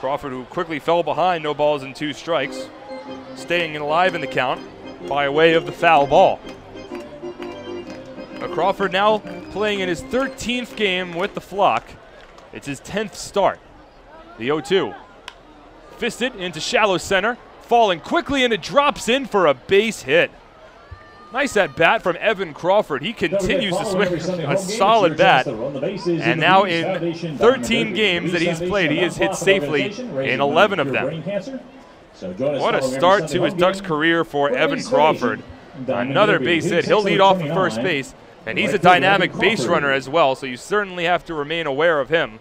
Crawford, who quickly fell behind, no balls and 2 strikes, staying alive in the count by way of the foul ball. Crawford now playing in his 13th game with the flock. It's his 10th start. The 0-2. Fisted into shallow center, falling quickly, and it drops in for a base hit. Nice at bat from Evan Crawford. He continues to swing a solid bat. And now in 13 games that he's played, he has hit safely in 11 of them. What a start to his Ducks career for Evan Crawford. Another base hit. He'll lead off at first base. And he's a dynamic base runner as well, so you certainly have to remain aware of him.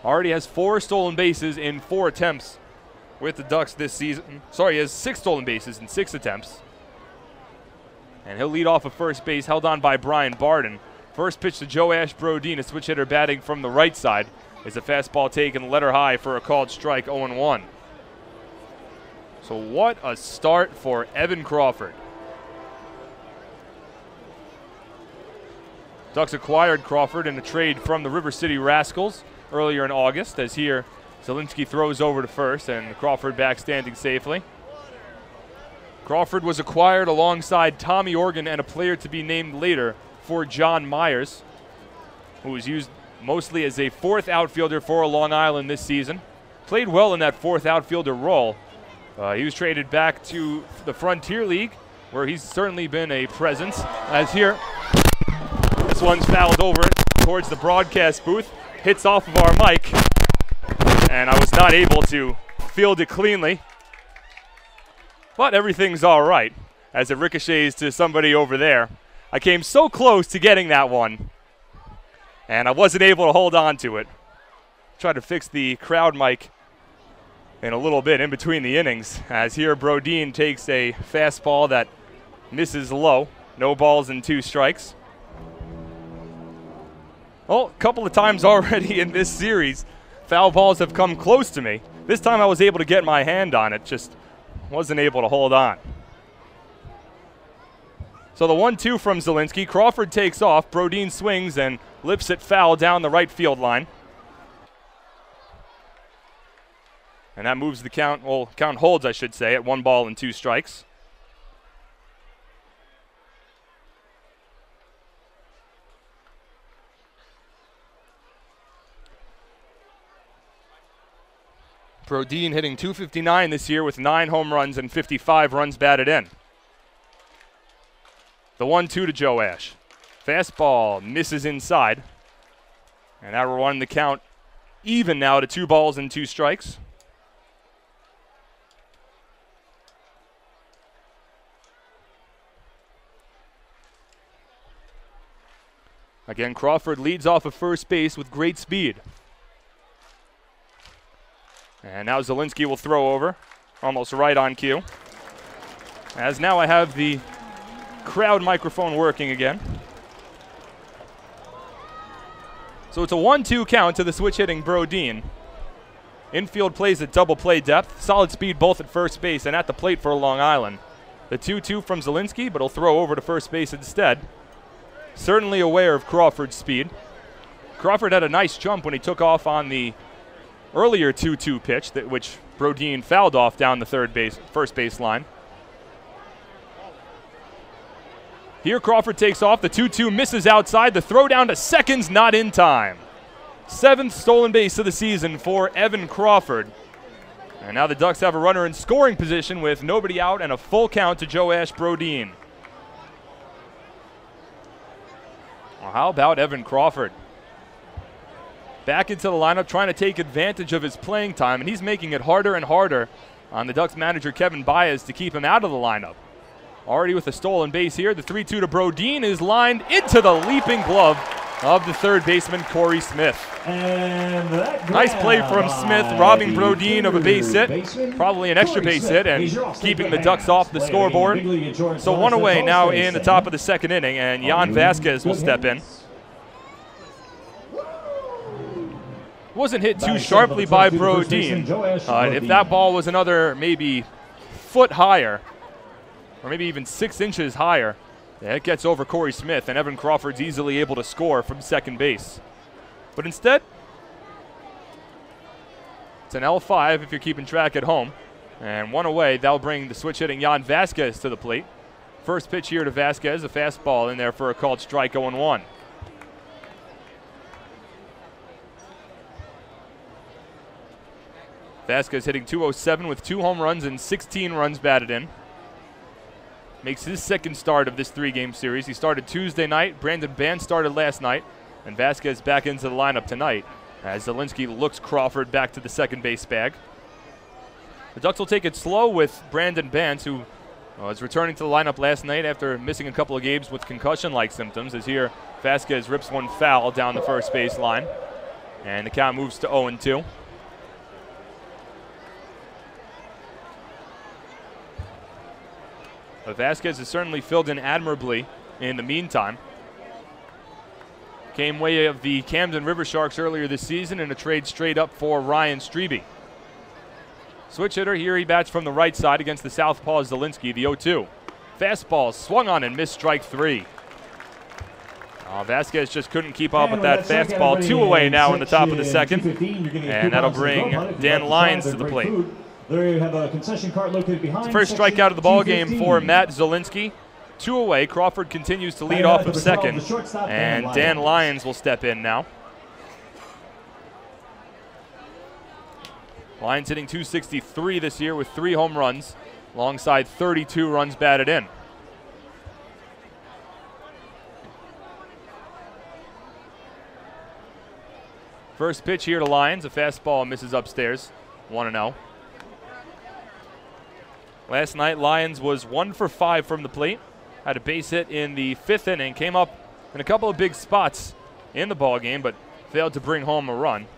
Already has 4 stolen bases in 4 attempts with the Ducks this season. Sorry, he has 6 stolen bases in 6 attempts. And he'll lead off at first base, held on by Brian Barden. First pitch to Joash Brodin, a switch hitter batting from the right side, is a fastball taken letter high for a called strike, 0-1. So what a start for Evan Crawford. Ducks acquired Crawford in a trade from the River City Rascals earlier in August, as here Zielinski throws over to first and Crawford back standing safely. Crawford was acquired alongside Tommy Organ and a player to be named later for John Myers, who was used mostly as a 4th outfielder for Long Island this season. Played well in that 4th outfielder role. He was traded back to the Frontier League, where he's certainly been a presence. As here, this one's fouled over towards the broadcast booth, hits off of our mic, and I was not able to field it cleanly. But everything's all right as it ricochets to somebody over there. I came so close to getting that one, and I wasn't able to hold on to it. Try to fix the crowd mic in a little bit in between the innings, as here Brodin takes a fastball that misses low. No balls and 2 strikes. Well, a couple of times already in this series, foul balls have come close to me. This time I was able to get my hand on it, just wasn't able to hold on. So the 1-2 from Zielinski. Crawford takes off. Brodin swings and lips it foul down the right field line. And that moves the count, well, count holds, I should say, at 1 ball and 2 strikes. Brodin hitting .259 this year with 9 home runs and 55 runs batted in. The 1-2 to Joash. Fastball misses inside. And that will run the count even now to 2 balls and 2 strikes. Again, Crawford leads off of first base with great speed. And now Zielinski will throw over, almost right on cue. As now I have the crowd microphone working again. So it's a 1-2 count to the switch-hitting Brodeen. Infield plays at double play depth. Solid speed both at first base and at the plate for Long Island. The 2-2 from Zielinski, but he'll throw over to first base instead. Certainly aware of Crawford's speed. Crawford had a nice jump when he took off on the earlier 2-2 pitch, which Brodeen fouled off down the first base line. Here Crawford takes off. The 2-2 misses outside. The throw down to second's not in time. 7th stolen base of the season for Evan Crawford. And now the Ducks have a runner in scoring position with nobody out and a full count to Joash Brodeen. Well, how about Evan Crawford? Back into the lineup, trying to take advantage of his playing time, and he's making it harder and harder on the Ducks manager Kevin Baez to keep him out of the lineup. Already with a stolen base here, the 3-2 to Brodeen is lined into the leaping glove of the third baseman, Corey Smith. Nice play from Smith, robbing Brodeen of a base hit, probably an extra base hit, and keeping the Ducks off the scoreboard. So one away now in the top of the second inning, and Jan Vasquez will step in. Wasn't hit too sharply by Brodeen. If that ball was another maybe foot higher, or maybe even 6 inches higher, it gets over Corey Smith, and Evan Crawford's easily able to score from second base. But instead, it's an L5 if you're keeping track at home. And one away, that'll bring the switch-hitting Jan Vasquez to the plate. First pitch here to Vasquez, a fastball in there for a called strike, 0-1. Vasquez hitting .207 with 2 home runs and 16 runs batted in. Makes his second start of this 3-game series. He started Tuesday night. Brandon Band started last night. And Vasquez back into the lineup tonight as Zielinski looks Crawford back to the second base bag. The Ducks will take it slow with Brandon Band, who was returning to the lineup last night after missing a couple of games with concussion-like symptoms. As here, Vasquez rips one foul down the first base line. And the count moves to 0-2. Vasquez has certainly filled in admirably in the meantime. Came way of the Camden River Sharks earlier this season in a trade straight up for Ryan Strebe. Switch hitter here, he bats from the right side against the southpaw Zielinski, the 0-2. Fastball swung on and missed, strike 3. Vasquez just couldn't keep up with that fastball. 2 away now in the top of the second. And that'll bring Dan Lyons to the plate. There you have a concession cart located behind. First strikeout of the ball game for Matt Zielinski. 2 away. Crawford continues to lead off of second. And Dan Lyons will step in now. Lyons hitting .263 this year with 3 home runs, alongside 32 runs batted in. First pitch here to Lyons. A fastball misses upstairs. 1-0. Last night, Lyons was 1 for 5 from the plate. Had a base hit in the 5th inning. Came up in a couple of big spots in the ballgame, but failed to bring home a run.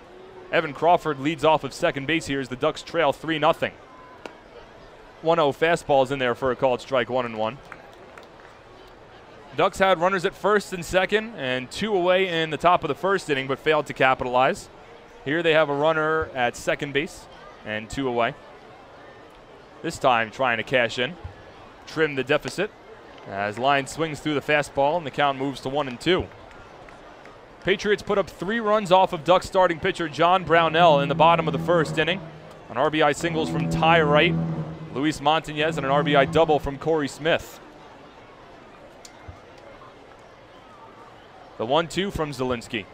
Evan Crawford leads off of second base here as the Ducks trail 3-0. 1-0 fastballs in there for a called strike, 1-1. Ducks had runners at first and second and 2 away in the top of the first inning, but failed to capitalize. Here they have a runner at second base and 2 away. This time trying to cash in, trim the deficit as Lyons swings through the fastball and the count moves to 1-2. Patriots put up 3 runs off of Ducks starting pitcher John Brownell in the bottom of the first inning. An RBI singles from Ty Wright, Luis Montañez, and an RBI double from Corey Smith. The 1-2 from Zielinski.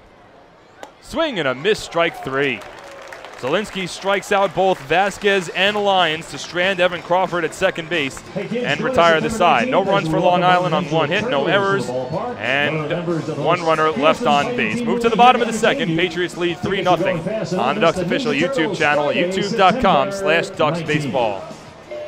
Swing and a miss, strike 3. Zielinski strikes out both Vasquez and Lyons to strand Evan Crawford at second base and retire the side. No runs for Long Island on 1 hit, no errors, and 1 runner left on base. Move to the bottom of the second. Patriots lead 3-0 on the Ducks official YouTube channel at youtube.com/DucksBaseball.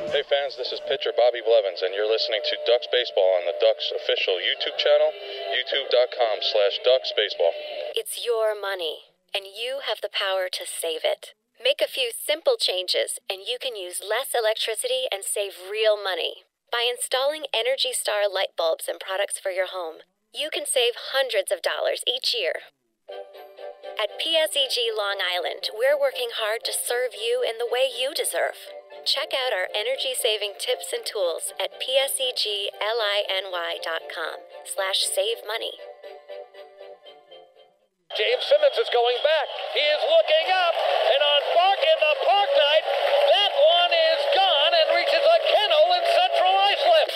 Hey fans, this is pitcher Bobby Blevins, and you're listening to Ducks Baseball on the Ducks official YouTube channel, youtube.com/DucksBaseball. It's your money, and you have the power to save it. Make a few simple changes, and you can use less electricity and save real money. By installing Energy Star light bulbs and products for your home, you can save hundreds of dollars each year. At PSEG Long Island, we're working hard to serve you in the way you deserve. Check out our energy-saving tips and tools at pseglinY.com/save money. James Simmons is going back. He is looking up, and on Bark in the Park Night, that one is gone and reaches a kennel in Central Islip.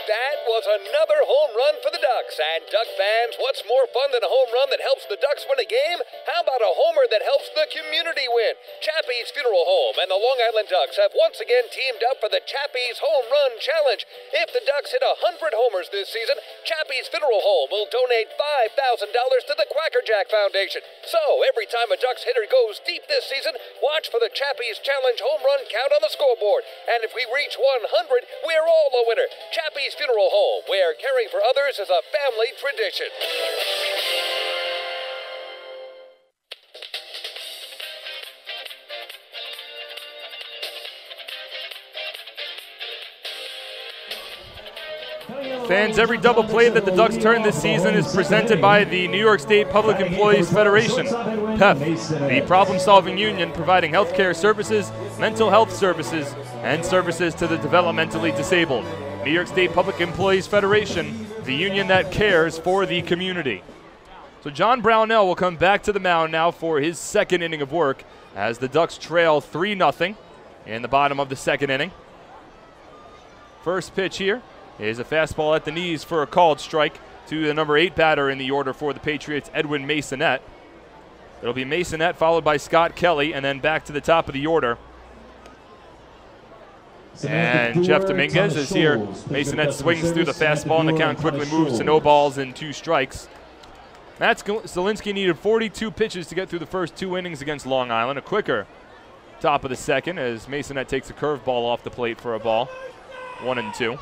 That was another home run for the Ducks. And Duck fans, what's more fun than a home run that helps the Ducks win a game? How about a homer that helps the community win? Chappie's Funeral Home and the Long Island Ducks have once again teamed up for the Chappie's Home Run Challenge. If the Ducks hit 100 homers this season, Chappie's Funeral Home will donate $5,000 to the Quacker Jack Foundation. So every time a Ducks hitter goes deep this season, watch for the Chappie's Challenge home run count on the scoreboard. And if we reach 100, we're all a winner. Chappie's Funeral Home, where caring for others is a family tradition. Fans, every double play that the Ducks turn this season is presented by the New York State Public Employees Federation, PEF, the problem-solving union providing healthcare services, mental health services, and services to the developmentally disabled. New York State Public Employees Federation, the union that cares for the community. So John Brownell will come back to the mound now for his second inning of work as the Ducks trail 3-0 in the bottom of the second inning. First pitch here is a fastball at the knees for a called strike to the number 8 batter in the order for the Patriots, Edwin Masonette. It'll be Masonette followed by Scott Kelly, and then back to the top of the order. And Jeff Dominguez is here. Masonette swings through the fastball, and the count quickly moves to no balls and 2 strikes. Matt Zielinski needed 42 pitches to get through the first 2 innings against Long Island. A quicker top of the second as Masonette takes a curveball off the plate for a ball. 1-2.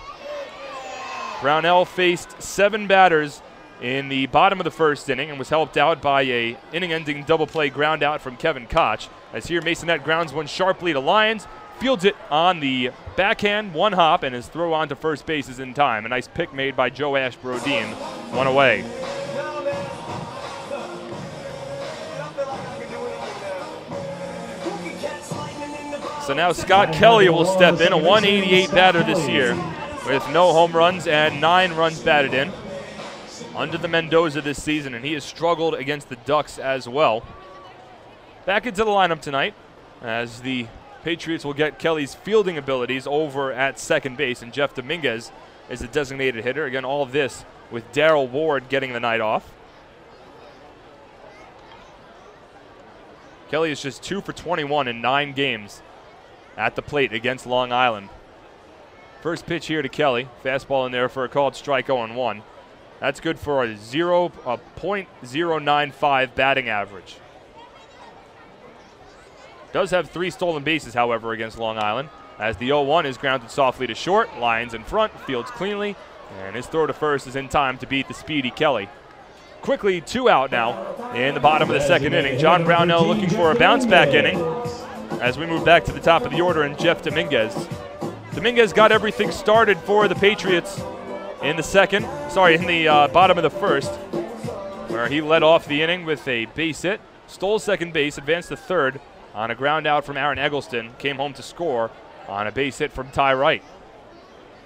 Brownell faced 7 batters in the bottom of the first inning and was helped out by a inning-ending double play ground out from Kevin Koch. As here, Masonette grounds one sharply to Lyons, fields it on the backhand, 1 hop, and his throw on to first base is in time. A nice pick made by Joe Ash-Brodeen, 1 away. So now Scott Kelly will step in, a 188 batter this year, with no home runs and 9 runs batted in. Under the Mendoza this season, and he has struggled against the Ducks as well. Back into the lineup tonight as the Patriots will get Kelly's fielding abilities over at second base, and Jeff Dominguez is the designated hitter. Again, all of this with Darrell Ward getting the night off. Kelly is just 2 for 21 in 9 games at the plate against Long Island. First pitch here to Kelly. Fastball in there for a called strike, 0-1. That's good for a .095 batting average. Does have 3 stolen bases, however, against Long Island, as the 0-1 is grounded softly to short. Lyons in front, fields cleanly, and his throw to first is in time to beat the speedy Kelly. Quickly 2 out now in the bottom of the second inning. John Brownell looking for a bounce-back inning as we move back to the top of the order, and Jeff Dominguez. Dominguez got everything started for the Patriots in the bottom of the first, where he led off the inning with a base hit, stole second base, advanced to third on a ground out from Aaron Eggleston, came home to score on a base hit from Ty Wright.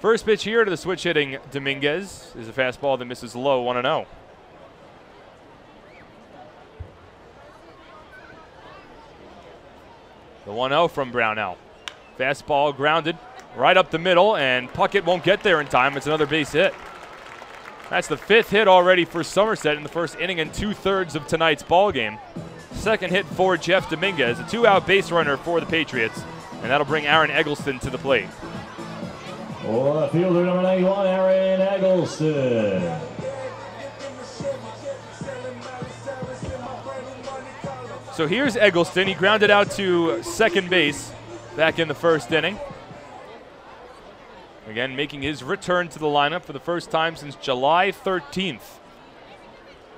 First pitch here to the switch-hitting Dominguez is a fastball that misses low, 1-0. The 1-0 from Brownell. Fastball grounded right up the middle, and Puckett won't get there in time. It's another base hit. That's the 5th hit already for Somerset in the first inning and 2/3 of tonight's ball game. Second hit for Jeff Dominguez, a 2-out base runner for the Patriots, and that'll bring Aaron Eggleston to the plate. For the fielder, number 91, Aaron Eggleston. So here's Eggleston. He grounded out to second base back in the first inning. Again, making his return to the lineup for the first time since July 13th.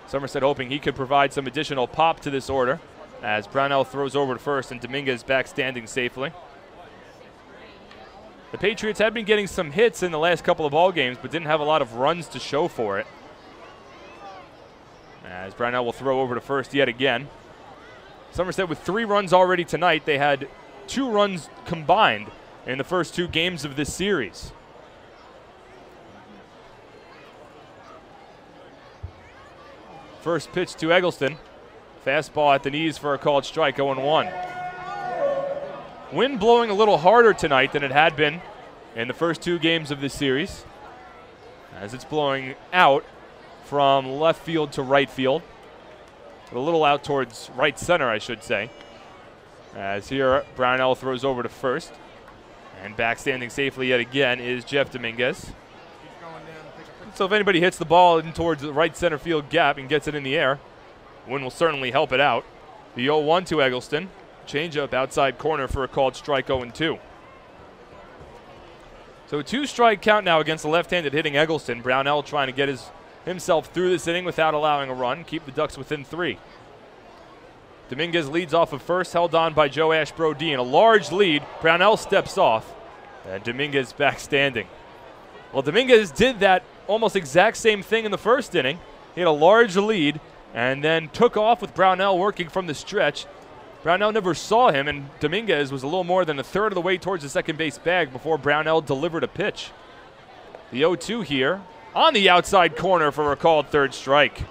Somerset hoping he could provide some additional pop to this order as Brownell throws over to first and Dominguez back standing safely. The Patriots had been getting some hits in the last couple of ball games, but didn't have a lot of runs to show for it. As Brownell will throw over to first yet again. Somerset with 3 runs already tonight. They had 2 runs combined in the first 2 games of this series. First pitch to Eggleston. Fastball at the knees for a called strike, 0-1. Wind blowing a little harder tonight than it had been in the first 2 games of this series, as it's blowing out from left field to right field. A little out towards right center, I should say. As here, Brownell throws over to first. And back standing safely yet again is Jeff Dominguez. So if anybody hits the ball in towards the right center field gap and gets it in the air, wind will certainly help it out. The 0-1 to Eggleston. Changeup outside corner for a called strike, 0-2. So a 2-strike count now against the left-handed hitting Eggleston. Brownell trying to get himself through this inning without allowing a run, keep the Ducks within 3. Dominguez leads off of first, held on by Joe Ashbro-Dean. A large lead. Brownell steps off, and Dominguez back standing. Well, Dominguez did that almost exact same thing in the first inning. He had a large lead and then took off with Brownell working from the stretch. Brownell never saw him, and Dominguez was a little more than a third of the way towards the second base bag before Brownell delivered a pitch. The 0-2 here on the outside corner for a called third strike.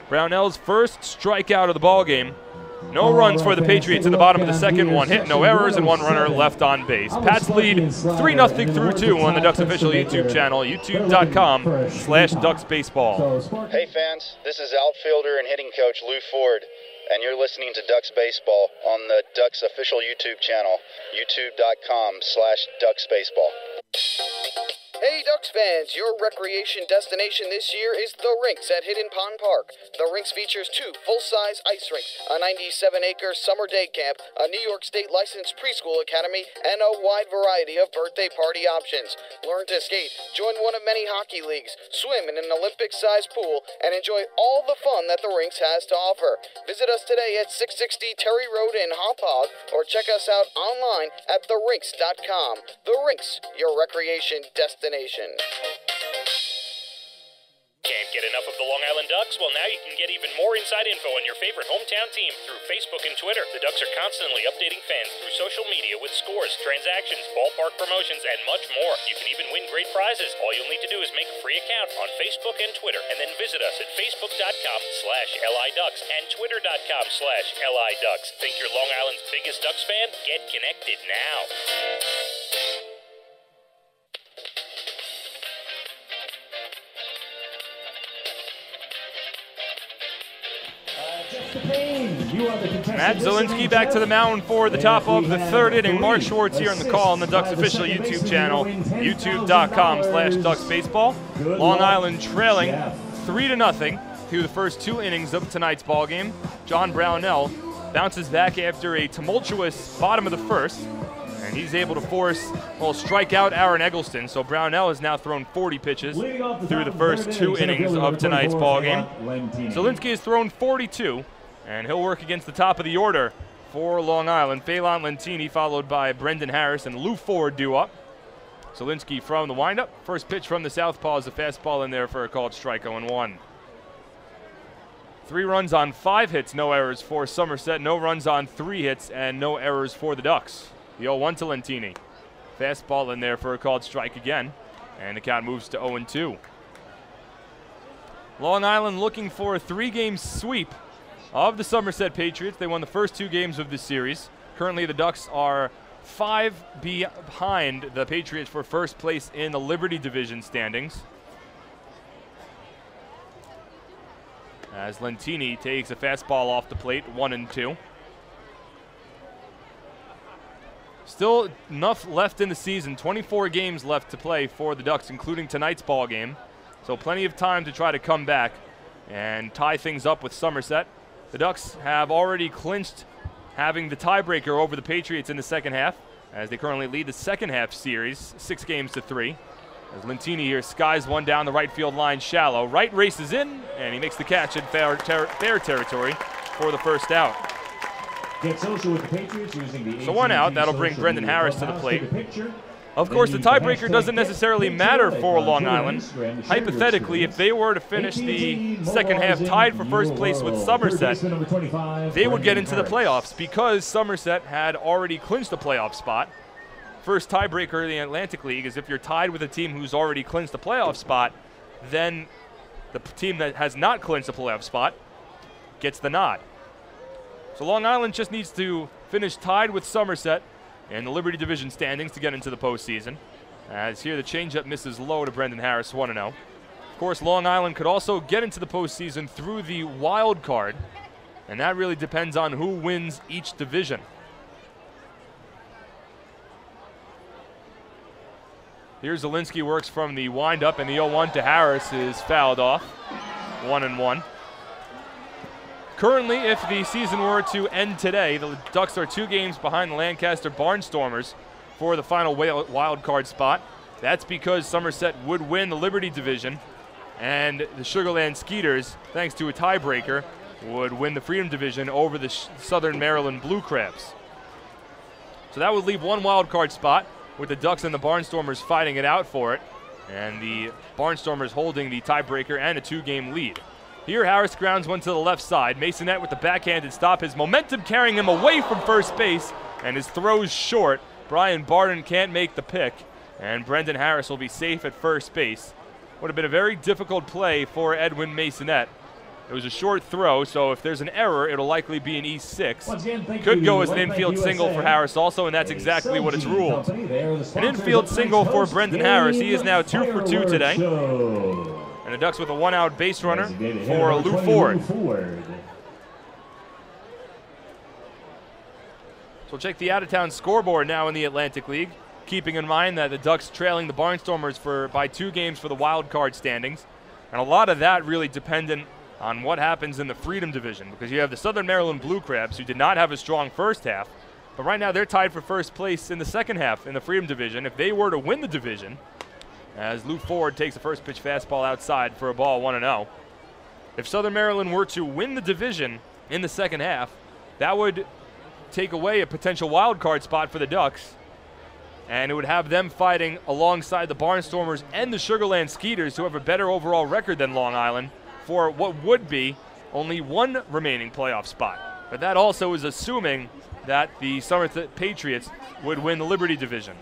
Brownell's first strikeout of the ball game. No runs for the Patriots in the bottom of the second. 1 hit, no errors, and 1 runner left on base. Pats lead 3-0 through 2 on the Ducks official YouTube channel, youtube.com/DucksBaseball. Hey fans, this is outfielder and hitting coach Lou Ford, and you're listening to Ducks Baseball on the Ducks official YouTube channel, youtube.com/DucksBaseball. Hey Ducks fans, your recreation destination this year is The Rinks at Hidden Pond Park. The Rinks features 2 full-size ice rinks, a 97-acre summer day camp, a New York State licensed preschool academy, and a wide variety of birthday party options. Learn to skate, join one of many hockey leagues, swim in an Olympic-sized pool, and enjoy all the fun that The Rinks has to offer. Visit us today at 660 Terry Road in Hauppauge, or check us out online at therinks.com. The Rinks, your recreation destination. Can't get enough of the Long Island Ducks? Well, now you can get even more inside info on your favorite hometown team through Facebook and Twitter. The Ducks are constantly updating fans through social media with scores, transactions, ballpark promotions, and much more. You can even win great prizes. All you'll need to do is make a free account on Facebook and Twitter, and then visit us at facebook.com/LIDucks and twitter.com/LIDucks. Think you're Long Island's biggest Ducks fan? Get connected now. Matt Zielinski back to the mound for the top of the third inning. Mark Schwartz here on the call on the Ducks official YouTube channel, youtube.com/DucksBaseball. Long Island trailing 3-0 through the first 2 innings of tonight's ballgame. John Brownell bounces back after a tumultuous bottom of the first, and he's able to strike out Aaron Eggleston. So Brownell has now thrown 40 pitches through the first 2 innings of tonight's ballgame. Zielinski has thrown 42. And he'll work against the top of the order for Long Island. Phelan Lentini followed by Brendan Harris and Lou Ford due up. Zielinski from the windup. First pitch from the southpaw is a fastball in there for a called strike, 0-1. 3 runs on 5 hits, no errors for Somerset. No runs on 3 hits and no errors for the Ducks. The 0-1 to Lentini. Fastball in there for a called strike again. And the count moves to 0-2. Long Island looking for a 3-game sweep of the Somerset Patriots. They won the first 2 games of this series. Currently, the Ducks are 5 behind the Patriots for first place in the Liberty Division standings. As Lentini takes a fastball off the plate, 1-2. Still enough left in the season, 24 games left to play for the Ducks, including tonight's ball game. So plenty of time to try to come back and tie things up with Somerset. The Ducks have already clinched having the tiebreaker over the Patriots in the second half, as they currently lead the second half series 6-3. As Lentini here skies one down the right field line shallow. Right races in, and he makes the catch in fair territory for the first out. Get social with the Patriots using the so 1 out. That'll bring Brendan Harris to the plate. Of course, the tiebreaker doesn't necessarily matter for Long Island. Hypothetically, if they were to finish the second half tied for first place with Somerset, they would get into the playoffs because Somerset had already clinched the playoff spot. First tiebreaker in the Atlantic League is if you're tied with a team who's already clinched the playoff spot, then the team that has not clinched the playoff spot gets the nod. So Long Island just needs to finish tied with Somerset in the Liberty Division standings to get into the postseason. As here the changeup misses low to Brendan Harris, 1-0. Of course, Long Island could also get into the postseason through the wild card, and that really depends on who wins each division. Here Zielinski works from the windup, and the 0-1 to Harris is fouled off. 1-1. Currently, if the season were to end today, the Ducks are 2 games behind the Lancaster Barnstormers for the final wild card spot. That's because Somerset would win the Liberty Division, and the Sugarland Skeeters, thanks to a tiebreaker, would win the Freedom Division over the Southern Maryland Blue Crabs. So that would leave 1 wild card spot, with the Ducks and the Barnstormers fighting it out for it, and the Barnstormers holding the tiebreaker and a 2-game lead. Here, Harris grounds one to the left side. Masonette with the backhanded stop. His momentum carrying him away from first base, and his throw's short. Brian Barden can't make the pick, and Brendan Harris will be safe at first base. Would have been a very difficult play for Edwin Masonette. It was a short throw, so if there's an error, it'll likely be an E6. Could go as an infield single for Harris also, and that's exactly what it's ruled. An infield single for Brendan Harris. He is now 2 for 2 today. And the Ducks with a 1-out base runner for Lou Ford. So we'll check the out-of-town scoreboard now in the Atlantic League, keeping in mind that the Ducks trailing the Barnstormers by 2 games for the wild card standings. And a lot of that really dependent on what happens in the Freedom Division, because you have the Southern Maryland Blue Crabs, who did not have a strong first half, but right now they're tied for first place in the second half in the Freedom Division. If they were to win the division, as Lou Ford takes the first pitch fastball outside for a ball, 1-0. If Southern Maryland were to win the division in the second half, that would take away a potential wild card spot for the Ducks, and it would have them fighting alongside the Barnstormers and the Sugarland Skeeters, who have a better overall record than Long Island, for what would be only 1 remaining playoff spot. But that also is assuming that the Somerset Patriots would win the Liberty Division.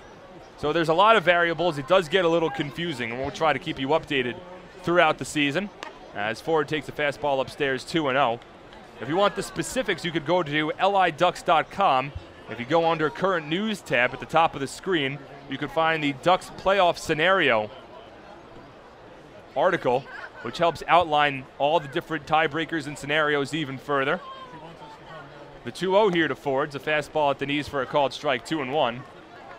So there's a lot of variables. It does get a little confusing, and we'll try to keep you updated throughout the season as Ford takes the fastball upstairs, 2-0. If you want the specifics, you could go to liducks.com. If you go under Current News tab at the top of the screen, you can find the Ducks playoff scenario article, which helps outline all the different tiebreakers and scenarios even further. The 2-0 here to Ford's a fastball at the knees for a called strike, 2-1.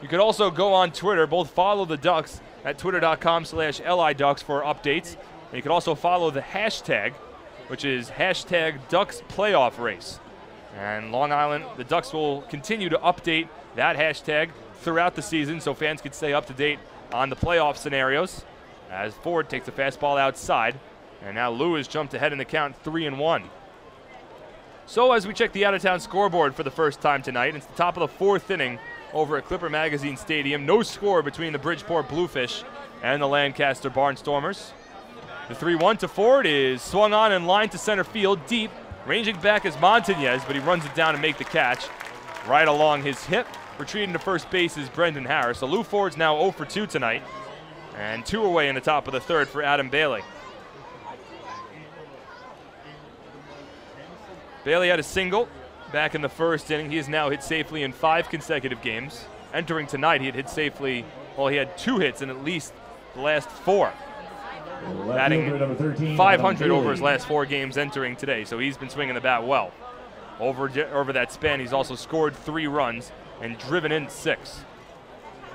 You could also go on Twitter, both follow the Ducks at twitter.com/liducks for updates. And you can also follow the hashtag, which is hashtag Ducks Playoff Race. And Long Island, the Ducks will continue to update that hashtag throughout the season so fans can stay up to date on the playoff scenarios. As Ford takes the fastball outside, and now Lou has jumped ahead in the count, 3-1. So as we check the out-of-town scoreboard for the first time tonight, it's the top of the 4th inning over at Clipper Magazine Stadium. No score between the Bridgeport Bluefish and the Lancaster Barnstormers. The 3-1 to Ford is swung on in line to center field, deep. Ranging back is Montañez, but he runs it down to make the catch. Right along his hip, retreating to first base is Brendan Harris. So Lou Ford's now 0 for 2 tonight. And 2 away in the top of the 3rd for Adam Bailey. Bailey had a single back in the 1st inning. He has now hit safely in 5 consecutive games. Entering tonight, he had hit safely, well, he had 2 hits in at least the last 4. Batting 500 over his last 4 games entering today, so he's been swinging the bat well. Over that span, he's also scored 3 runs and driven in 6.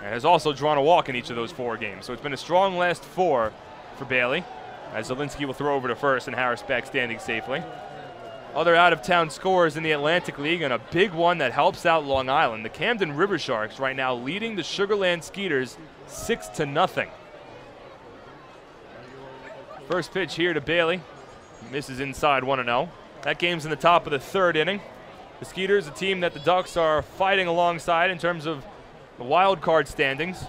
And has also drawn a walk in each of those 4 games. So it's been a strong last 4 for Bailey, as Zielinski will throw over to first and Harris back standing safely. Other out-of-town scores in the Atlantic League, and a big one that helps out Long Island. The Camden River Sharks right now leading the Sugarland Skeeters 6-0. First pitch here to Bailey. Misses inside, 1-0. That game's in the top of the 3rd inning. The Skeeters, a team that the Ducks are fighting alongside in terms of the wild card standings.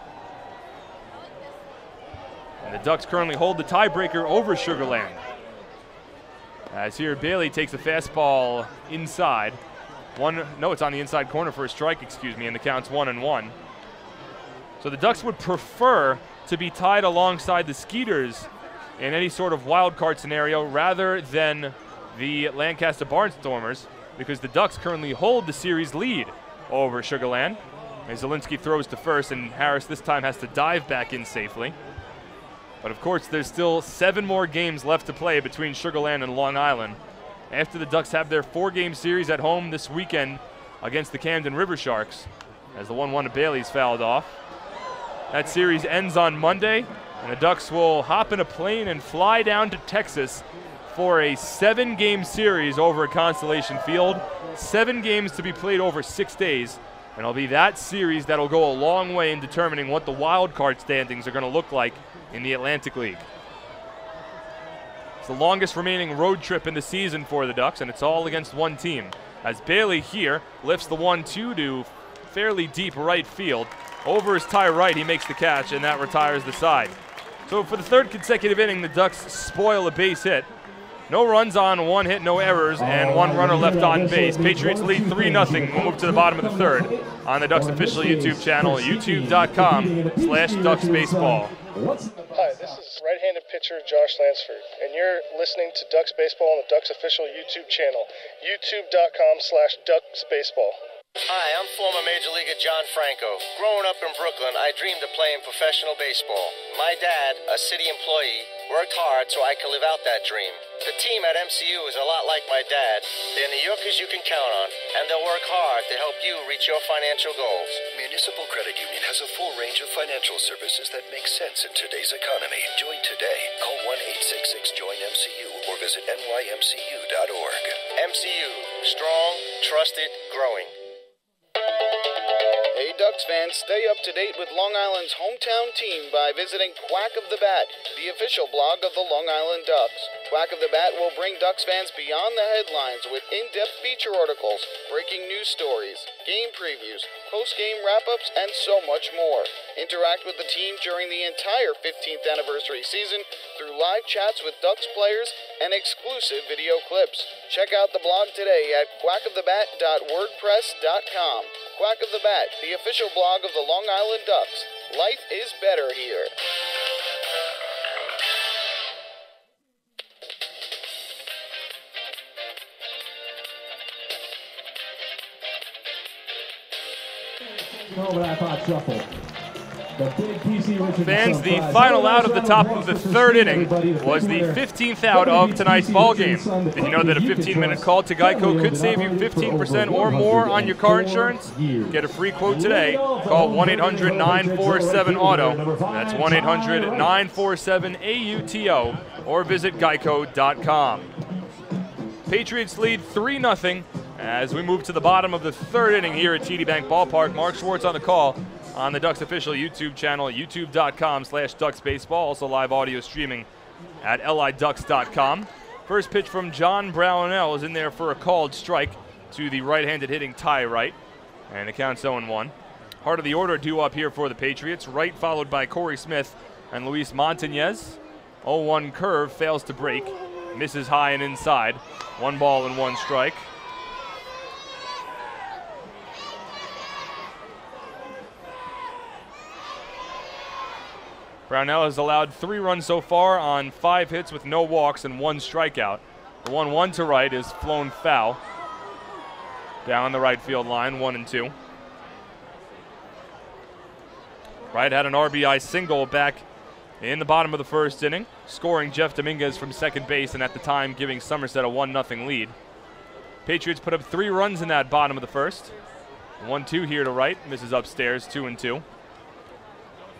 And the Ducks currently hold the tiebreaker over Sugar Land. As here, Bailey takes a fastball inside. It's on the inside corner for a strike, and the count's 1-1. So the Ducks would prefer to be tied alongside the Skeeters in any sort of wild card scenario rather than the Lancaster Barnstormers, because the Ducks currently hold the series lead over Sugar Land. As Zielinski throws to first, and Harris this time has to dive back in safely. But of course, there's still 7 more games left to play between Sugar Land and Long Island after the Ducks have their 4-game series at home this weekend against the Camden River Sharks, as the 1-1 of Bailey's fouled off. That series ends on Monday, and the Ducks will hop in a plane and fly down to Texas for a 7-game series over at Constellation Field. 7 games to be played over 6 days, and it'll be that series that'll go a long way in determining what the wild card standings are going to look like in the Atlantic League. It's the longest remaining road trip in the season for the Ducks, and it's all against one team. As Bailey here lifts the 1-2 to fairly deep right field. Over his tie right, he makes the catch, and that retires the side. So for the 3rd consecutive inning, the Ducks spoil a base hit. No runs on, 1 hit, no errors, and 1 runner left on base. Patriots lead 3-0. We'll move to the bottom of the 3rd on the Ducks official YouTube channel, youtube.com/DucksBaseball. Hi, this is right-handed pitcher Josh Lansford, and you're listening to Ducks Baseball on the Ducks official YouTube channel, youtube.com/DucksBaseball. Hi, I'm former Major Leaguer John Franco. Growing up in Brooklyn, I dreamed of playing professional baseball. My dad, a city employee, worked hard so I could live out that dream. The team at MCU is a lot like my dad. They're New Yorkers you can count on, and they'll work hard to help you reach your financial goals. Municipal Credit Union has a full range of financial services that make sense in today's economy. Join today. Call 1-866-JOIN-MCU or visit nymcu.org. MCU, strong, trusted, growing. Hey Ducks fans, stay up to date with Long Island's hometown team by visiting Quack of the Bat, the official blog of the Long Island Ducks. Quack of the Bat will bring Ducks fans beyond the headlines with in-depth feature articles, breaking news stories, game previews, post-game wrap-ups, and so much more. Interact with the team during the entire 15th anniversary season through live chats with Ducks players and exclusive video clips. Check out the blog today at quackofthebat.wordpress.com. Quack of the Bat, the official blog of the Long Island Ducks. Life is better here. Over that hot shuffle. Fans, the final out of the top of the 3rd inning was the 15th out of tonight's ball game. Did you know that a 15-minute call to Geico could save you 15% or more on your car insurance? Get a free quote today. Call 1-800-947-AUTO. That's 1-800-947-AUTO or visit geico.com. Patriots lead 3-0 as we move to the bottom of the 3rd inning here at TD Bank Ballpark. Mark Schwartz on the call on the Ducks official YouTube channel, youtube.com/DucksBaseball. Also live audio streaming at liducks.com. First pitch from John Brownell is in there for a called strike to the right-handed hitting Ty Wright. And the count's 0-1. Heart of the order due up here for the Patriots. Wright followed by Corey Smith and Luis Montañez. 0-1 curve fails to break. Misses high and inside. 1 ball and 1 strike. Brownell has allowed 3 runs so far on 5 hits with no walks and 1 strikeout. The 1-1 to right is flown foul. Down the right field line, 1-2. Wright had an RBI single back in the bottom of the 1st inning, scoring Jeff Dominguez from second base and at the time giving Somerset a 1-0 lead. Patriots put up 3 runs in that bottom of the 1st. 1-2 here to Wright, misses upstairs, 2-2.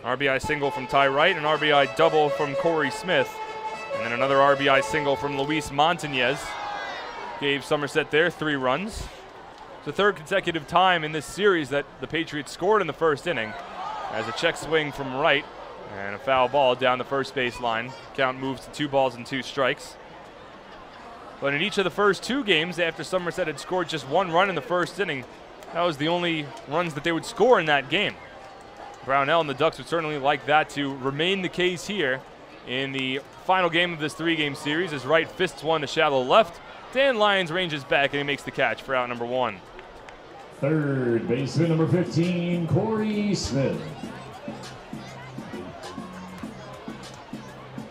RBI single from Ty Wright, an RBI double from Corey Smith, and then another RBI single from Luis Montañez. Gave Somerset their 3 runs. It's the 3rd consecutive time in this series that the Patriots scored in the 1st inning, as a check swing from Wright and a foul ball down the first base line. Count moves to 2 balls and 2 strikes. But in each of the first 2 games, after Somerset had scored just 1 run in the 1st inning, that was the only runs that they would score in that game. Brownell and the Ducks would certainly like that to remain the case here in the final game of this 3-game series as Wright fists one to shallow left. Dan Lyons ranges back and he makes the catch for out number 1. Third baseman number 15, Corey Smith.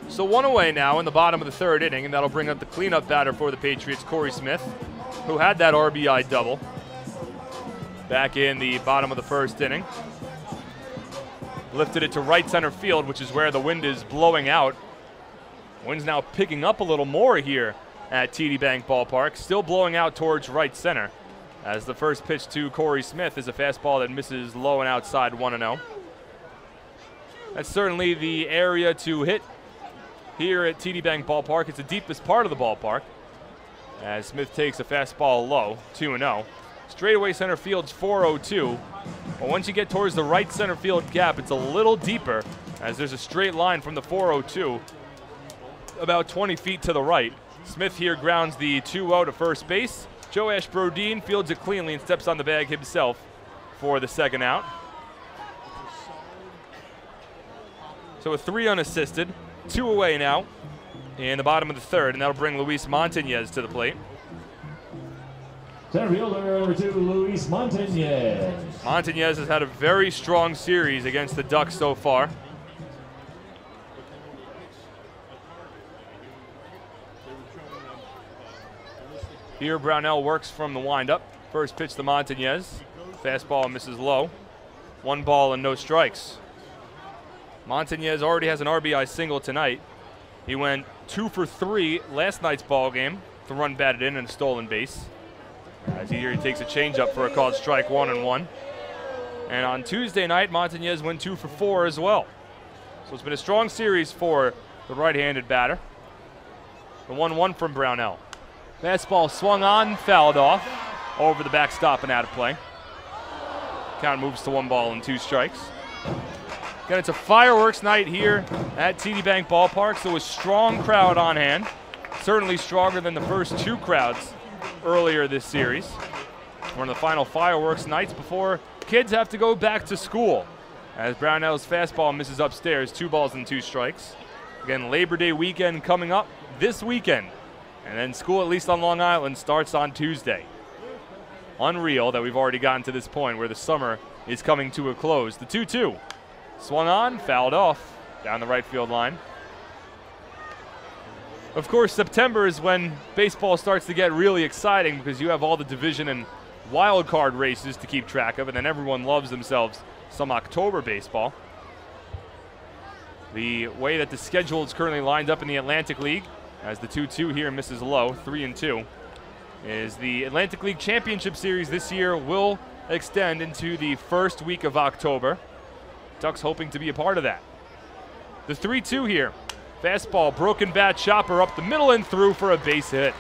So 1 away now in the bottom of the 3rd inning, and that'll bring up the cleanup batter for the Patriots, Corey Smith, who had that RBI double back in the bottom of the 1st inning. Lifted it to right center field, which is where the wind is blowing out. Wind's now picking up a little more here at TD Bank Ballpark, still blowing out towards right center, as the first pitch to Corey Smith is a fastball that misses low and outside 1-0. That's certainly the area to hit here at TD Bank Ballpark. It's the deepest part of the ballpark, as Smith takes a fastball low, 2-0. Straightaway center field's 402. But once you get towards the right center field gap, it's a little deeper, as there's a straight line from the 402 about 20 feet to the right. Smith here grounds the 2-0 to first base. Joe Ashbrodeen fields it cleanly and steps on the bag himself for the 2nd out. So a 3 unassisted, 2 away now in the bottom of the 3rd, and that'll bring Luis Montañez to the plate. Center fielder number 2, Luis Montañez. Montañez has had a very strong series against the Ducks so far. Here Brownell works from the windup. First pitch to Montañez. Fastball misses low. 1 ball and no strikes. Montañez already has an RBI single tonight. He went 2 for 3 last night's ball game. The run batted in and a stolen base. As he takes a changeup for a called strike, 1-1. And on Tuesday night, Montañez went 2 for 4 as well. So it's been a strong series for the right-handed batter. The 1-1 from Brownell. Fastball swung on, fouled off, over the backstop and out of play. Count moves to 1 ball and 2 strikes. Again, it's a fireworks night here at TD Bank Ballpark, so a strong crowd on hand. Certainly stronger than the first 2 crowds earlier this series. One of the final fireworks nights before kids have to go back to school, as Brownell's fastball misses upstairs, 2 balls and 2 strikes. Again, Labor Day weekend coming up this weekend, and then school, at least on Long Island, starts on Tuesday. Unreal that we've already gotten to this point where the summer is coming to a close. The 2-2 swung on, fouled off down the right field line. Of course, September is when baseball starts to get really exciting, because you have all the division and wild card races to keep track of, and then everyone loves themselves some October baseball. The way that the schedule is currently lined up in the Atlantic League, as the 2-2 here misses low, 3-2, is the Atlantic League Championship Series this year will extend into the first week of October. Ducks hoping to be a part of that. The 3-2 here. Fastball, broken bat, chopper up the middle and through for a base hit.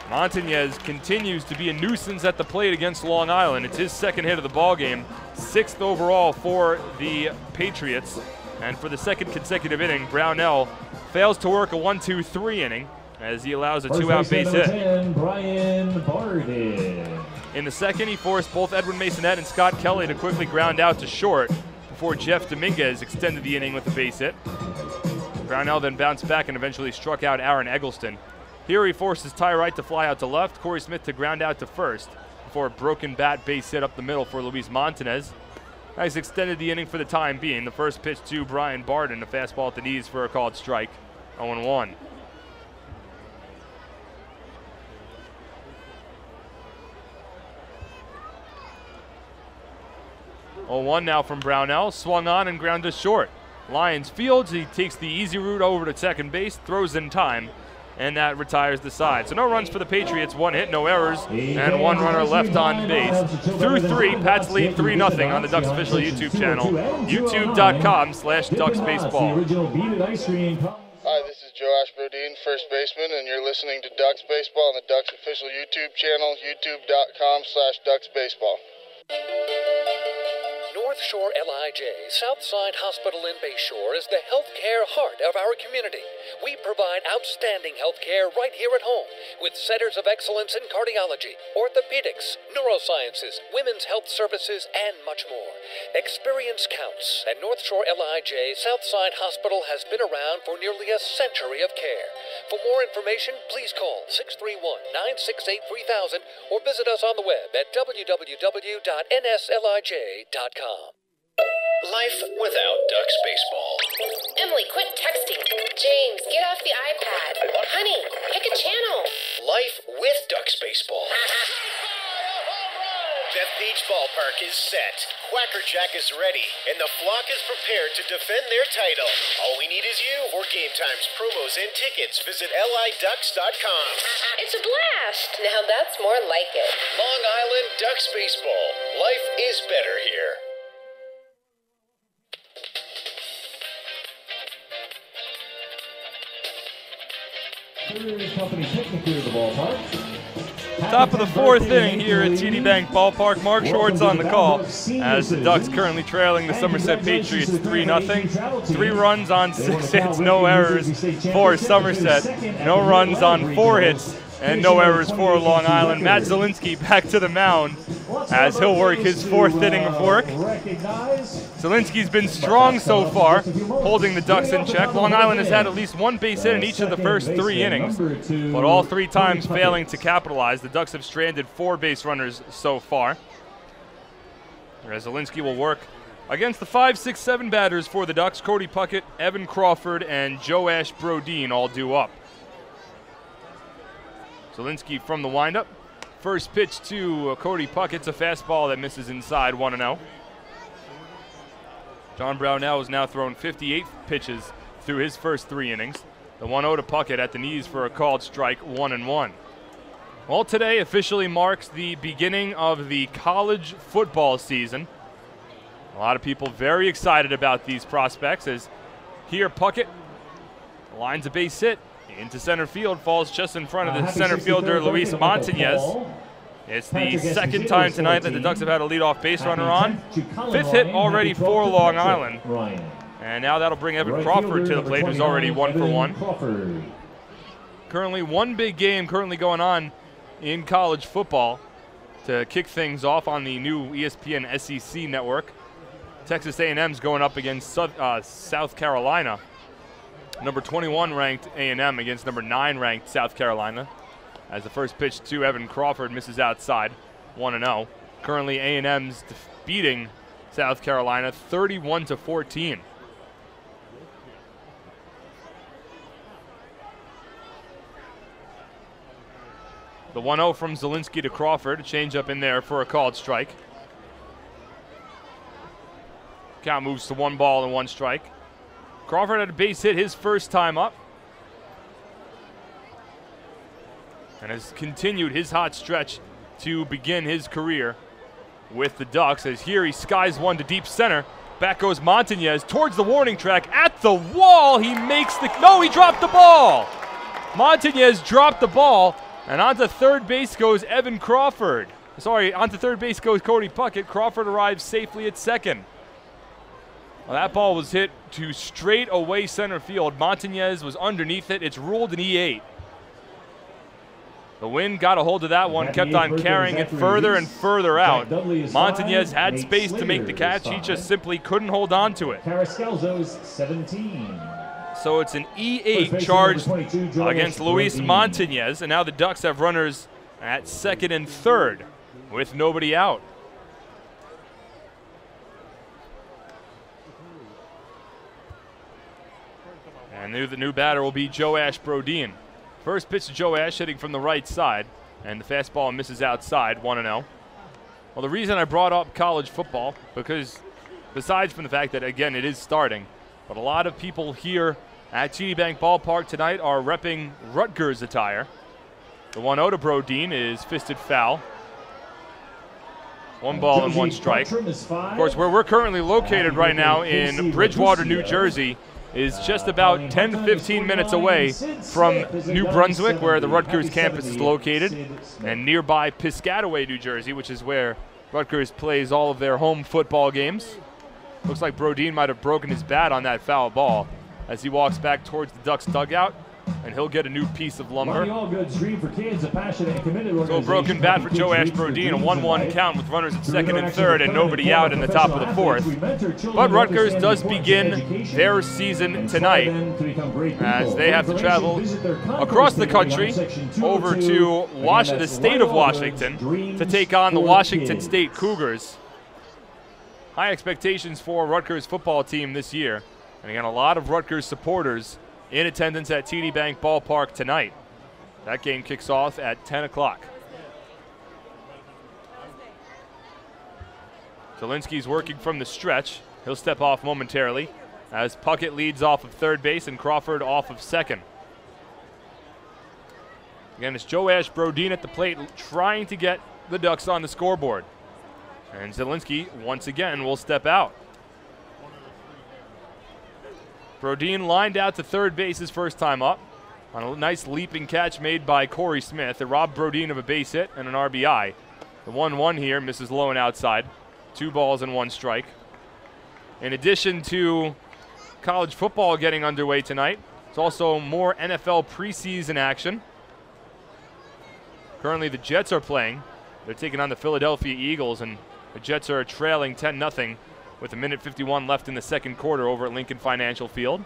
Montañez continues to be a nuisance at the plate against Long Island. It's his 2nd hit of the ball game, 6th overall for the Patriots. And for the 2nd consecutive inning, Brownell fails to work a 1-2-3 inning as he allows a 2-out base hit. 10, Brian Barden. In the 2nd, he forced both Edwin Masonette and Scott Kelly to quickly ground out to short before Jeff Dominguez extended the inning with a base hit. Brownell then bounced back and eventually struck out Aaron Eggleston. Here he forces Ty Wright to fly out to left, Corey Smith to ground out to first before a broken bat base hit up the middle for Luis Montañez. Nice extended the inning for the time being. The first pitch to Brian Barden, a fastball at the knees for a called strike, 0-1. Now from Brownell, swung on and grounded short. Lyons fields, he takes the easy route over to second base, throws in time, and that retires the side. So no runs for the Patriots, 1 hit, no errors, and 1 runner left on base. Through 3, Pats lead 3-0 on the Ducks official YouTube channel, youtube.com/DucksBaseball. Hi, this is Joe Ashbrodeen, first baseman, and you're listening to Ducks Baseball on the Ducks official YouTube channel, youtube.com/DucksBaseball. North Shore LIJ, Southside Hospital in Bayshore, is the healthcare heart of our community. We provide outstanding healthcare right here at home, with centers of excellence in cardiology, orthopedics, neurosciences, women's health services, and much more. Experience counts, and North Shore LIJ, Southside Hospital has been around for nearly a century of care. For more information, please call 631-968-3000 or visit us on the web at www.nslij.com. Life without Ducks baseball. Emily, quit texting. James, get off the iPad. Honey, pick a channel. Life with Ducks baseball. Bethpage Ballpark is set. Quacker Jack is ready, and the flock is prepared to defend their title. All we need is you. For game times, promos, and tickets, visit liducks.com. It's a blast. Now that's more like it. Long Island Ducks baseball. Life is better here. Company technically the ballpark. Top of the fourth inning here at TD Bank Ballpark. Mark Short's on the call as the Ducks currently trailing the Somerset Patriots 3-0. 3 runs on 6 hits, no errors for Somerset. No runs on 4 hits and no errors for Long Island. Matt Zielinski back to the mound as he'll work his 4th inning of work. Zielinski's been strong so far, holding the Ducks in check. Long Island has had at least 1 base hit in each of the first 3 innings, but all 3 times failing to capitalize. The Ducks have stranded 4 base runners so far. Whereas Zielinski will work against the 5, 6, 7 batters for the Ducks. Cody Puckett, Evan Crawford, and Joash Brodeen all due up. Zielinski from the windup. First pitch to Cody Puckett's a fastball that misses inside, 1-0. John Brownell has now thrown 58 pitches through his first 3 innings. The 1-0 to Puckett at the knees for a called strike, 1-1. Well, today officially marks the beginning of the college football season. A lot of people very excited about these prospects as here Puckett lines a base hit into center field, falls just in front of the center fielder Luis Montañez. It's the 2nd time tonight that the Ducks have had a leadoff base runner on. 5th hit already for Long Island. And now that'll bring Evan Crawford to the plate, who's already 1 for 1. Currently one big game currently going on in college football to kick things off on the new ESPN SEC network. Texas A&M's going up against South Carolina. Number 21 ranked A&M against number 9 ranked South Carolina. As the first pitch to Evan Crawford misses outside, 1-0. Currently A&M's beating South Carolina 31-14. The 1-0 from Zielinski to Crawford, a changeup in there for a called strike. Count moves to 1 ball and 1 strike. Crawford had a base hit his first time up and has continued his hot stretch to begin his career with the Ducks, as here he skies one to deep center. Back goes Montañez towards the warning track at the wall. He makes the, no, he dropped the ball. Montañez dropped the ball, and onto third base goes Evan Crawford. Sorry, onto third base goes Cody Puckett. Crawford arrives safely at second. Well, that ball was hit to straight away center field. Montañez was underneath it. It's ruled an E8. The wind got a hold of that one, kept on carrying it further and further out. Montañez had space to make the catch. He just simply couldn't hold on to it. Carrascalzo's 17. So it's an E8 charged against Luis Montañez, and now the Ducks have runners at 2nd and 3rd with nobody out. And the new batter will be Joash Brodeen. First pitch to Joash, hitting from the right side, and the fastball misses outside, 1-0. Well, the reason I brought up college football, because besides from the fact that, again, it is starting, but a lot of people here at TD Bank Ballpark tonight are repping Rutgers attire. The 1-0 to Brodeen is fisted foul. 1 ball and 1 strike. Of course, where we're currently located right now in Bridgewater, New Jersey, is just about 10 to 15 minutes away from New Brunswick, where the Rutgers campus is located, and nearby Piscataway, New Jersey, which is where Rutgers plays all of their home football games. Looks like Brodeen might have broken his bat on that foul ball as he walks back towards the Ducks dugout, and he'll get a new piece of lumber. So a broken bat for Joe Ash Brodeen, a 1-1 count with runners at second and third and nobody out in the top of the fourth. But Rutgers does begin their season tonight as they have to travel across the country over to the state of Washington to take on the Washington State Cougars. High expectations for Rutgers football team this year. And again, a lot of Rutgers supporters in attendance at TD Bank Ballpark tonight. That game kicks off at 10 o'clock. Zielinski's working from the stretch. He'll step off momentarily as Puckett leads off of third base and Crawford off of second. Again, it's Joe Ash Brodeen at the plate trying to get the Ducks on the scoreboard. And Zielinski, once again, will step out. Brodeen lined out to third base his first time up on a nice leaping catch made by Corey Smith. It robbed Brodeen of a base hit and an RBI. The 1-1 here misses low and outside. 2 balls and 1 strike. In addition to college football getting underway tonight, it's also more NFL preseason action. Currently the Jets are playing. They're taking on the Philadelphia Eagles, and the Jets are trailing 10-0 with 1:51 left in the second quarter over at Lincoln Financial Field.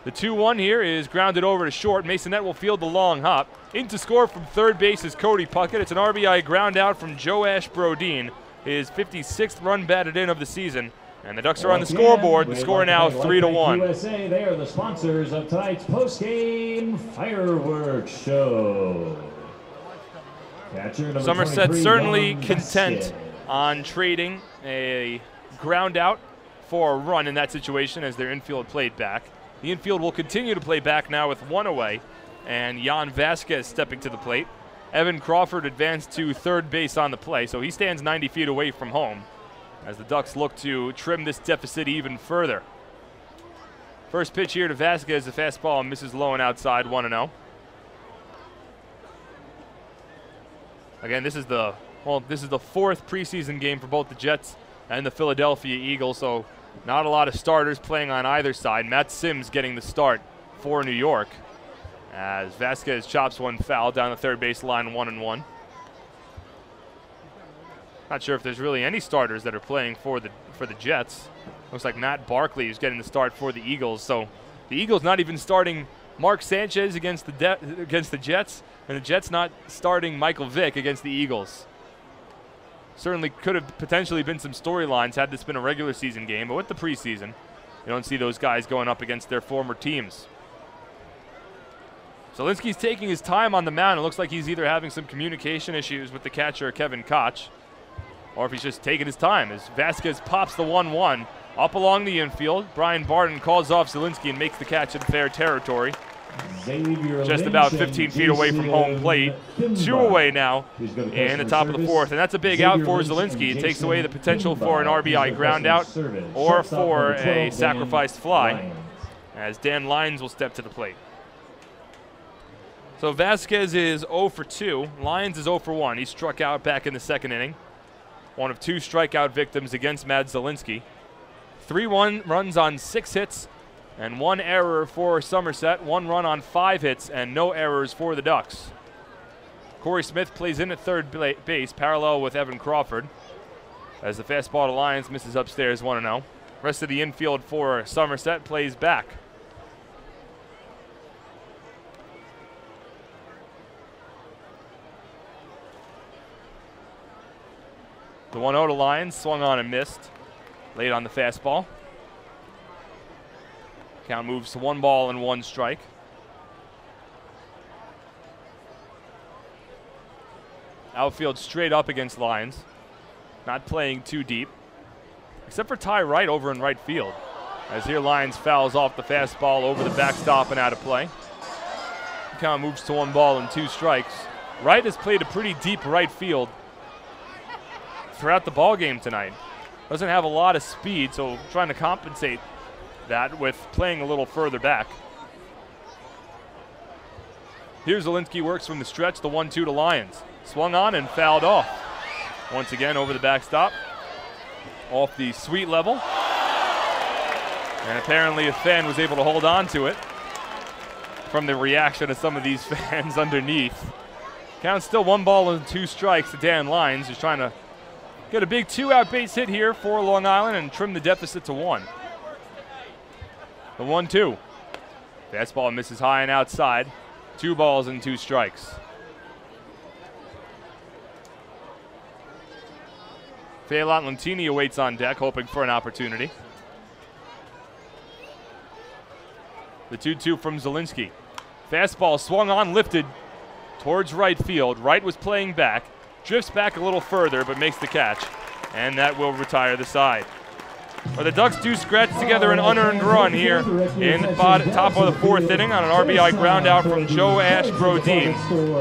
The 2-1 here is grounded over to short. Masonette will field the long hop. In to score from third base is Cody Puckett. It's an RBI ground out from Joe Ash Brodeen, his 56th run batted in of the season. And the Ducks are on the scoreboard. The score now 3-1. USA, they are the sponsors of tonight's post-game fireworks show. Somerset certainly content on trading a ground out for a run in that situation as their infield played back. The infield will continue to play back now with 1 away, and Jan Vasquez stepping to the plate. Evan Crawford advanced to third base on the play, so he stands 90 feet away from home as the Ducks look to trim this deficit even further. First pitch here to Vasquez, a fastball misses low and outside, 1-0. Again, this is the fourth preseason game for both the Jets and the Philadelphia Eagles, so not a lot of starters playing on either side. Matt Sims getting the start for New York as Vasquez chops one foul down the third base line, 1-1. Not sure if there's really any starters that are playing for the Jets. Looks like Matt Barkley is getting the start for the Eagles, so the Eagles not even starting Mark Sanchez against the Jets, and the Jets not starting Michael Vick against the Eagles. Certainly could have potentially been some storylines had this been a regular season game, but with the preseason, you don't see those guys going up against their former teams. Zielinski's taking his time on the mound. It looks like he's either having some communication issues with the catcher, Kevin Koch, or if he's just taking his time as Vasquez pops the 1-1 up along the infield. Brian Barton calls off Zielinski and makes the catch in fair territory. Just about 15 feet away from home plate. 2 away now in the top of the fourth. And that's a big out for Zielinski. It takes away the potential for an RBI ground out or for a sacrificed fly as Dan Lyons will step to the plate. So Vasquez is 0 for 2. Lyons is 0 for 1. He struck out back in the second inning. One of 2 strikeout victims against Mad Zielinski. 3 runs on 6 hits. And 1 error for Somerset, 1 run on 5 hits, and no errors for the Ducks. Corey Smith plays in at third base, parallel with Evan Crawford, as the fastball to Lyons misses upstairs, 1-0. Rest of the infield for Somerset plays back. The 1-0 to Lyons, swung on and missed, late on the fastball. Count moves to 1 ball and 1 strike. Outfield straight up against Lyons. Not playing too deep. Except for Ty Wright over in right field. As here Lyons fouls off the fastball over the backstop and out of play. Count moves to 1 ball and 2 strikes. Wright has played a pretty deep right field throughout the ball game tonight. Doesn't have a lot of speed, so trying to compensate that with playing a little further back. Here's Zielinski, works from the stretch, the 1-2 to Lyons. Swung on and fouled off. Once again, over the backstop. Off the sweet level. And apparently a fan was able to hold on to it from the reaction of some of these fans underneath. Count still 1 ball and 2 strikes to Dan Lyons, who's trying to get a big 2-out base hit here for Long Island and trim the deficit to 1. The 1-2. Fastball misses high and outside. 2 balls and 2 strikes. Phelan Lentini awaits on deck, hoping for an opportunity. The 2-2 from Zielinski. Fastball swung on, lifted towards right field. Wright was playing back, drifts back a little further, but makes the catch, and that will retire the side. But the Ducks do scratch together an unearned run here in the top of the 4th inning on an RBI ground out from Joash Brodin.